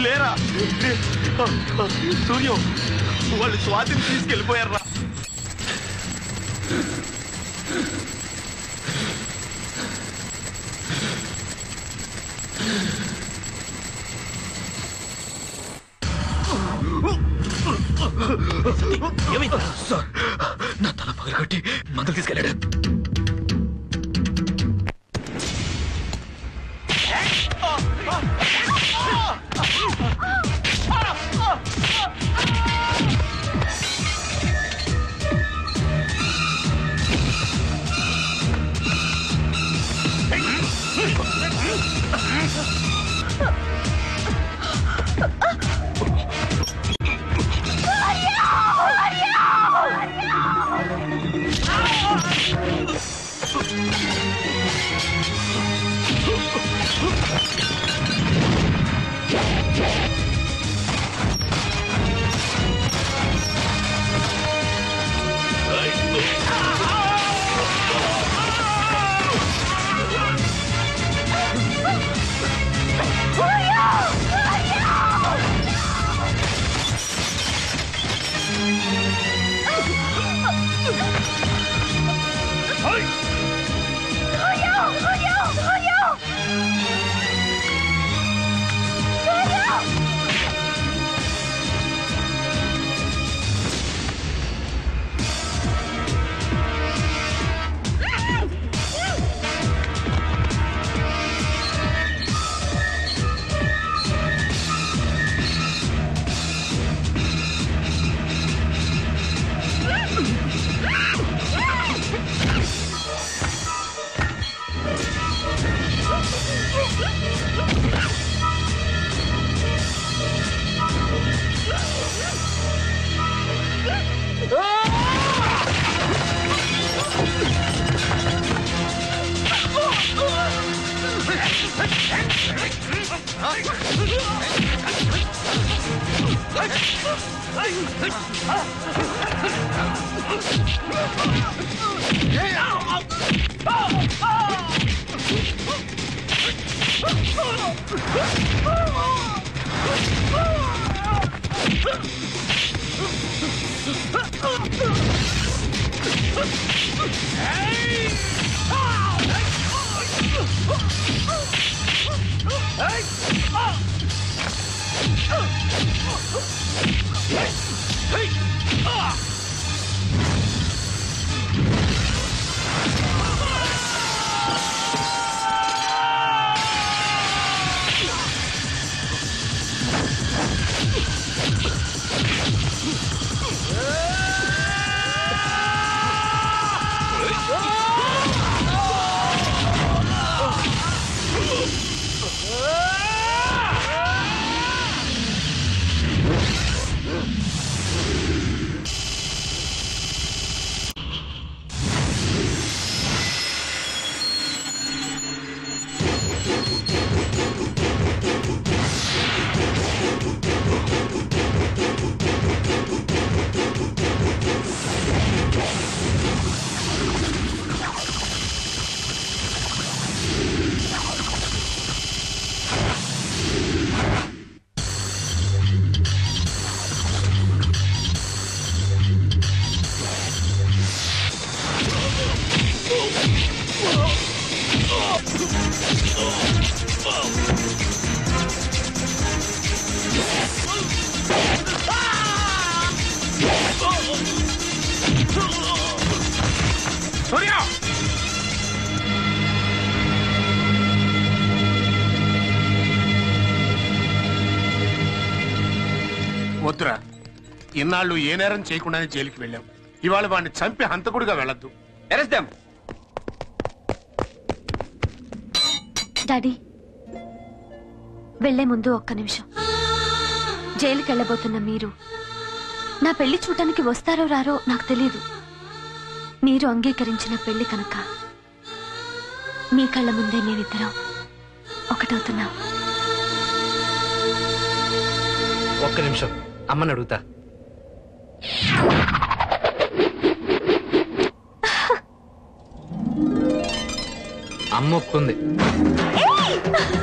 లేరా సూర్యం, వాళ్ళు స్వాతిని తీసుకెళ్ళిపోయారా? ఏమైందా సార్? నా తల పగలగొట్టి మందులు తీసుకెళ్ళాడు. వద్దురా, ఇన్నాళ్ళు ఏ నేరం చేయకుండానే జైలుకి వెళ్ళాం. ఇవాళ వాడిని చంపి హంతకుడిగా వెళ్ళొద్దు. డాడీ, వెళ్లే ముందు ఒక్క నిమిషం. జైలుకి వెళ్ళబోతున్న మీరు నా పెళ్లి చూడటానికి వస్తారో రారో నాకు తెలియదు. మీరు అంగీకరించిన పెళ్లి కనుక మీ కళ్ళ ముందే మేమిద్దరం ఒకటవుతున్నాం. ఒక్క నిమిషం, అమ్మని అడుగుతా. అమ్మ ఒప్పుకుంది.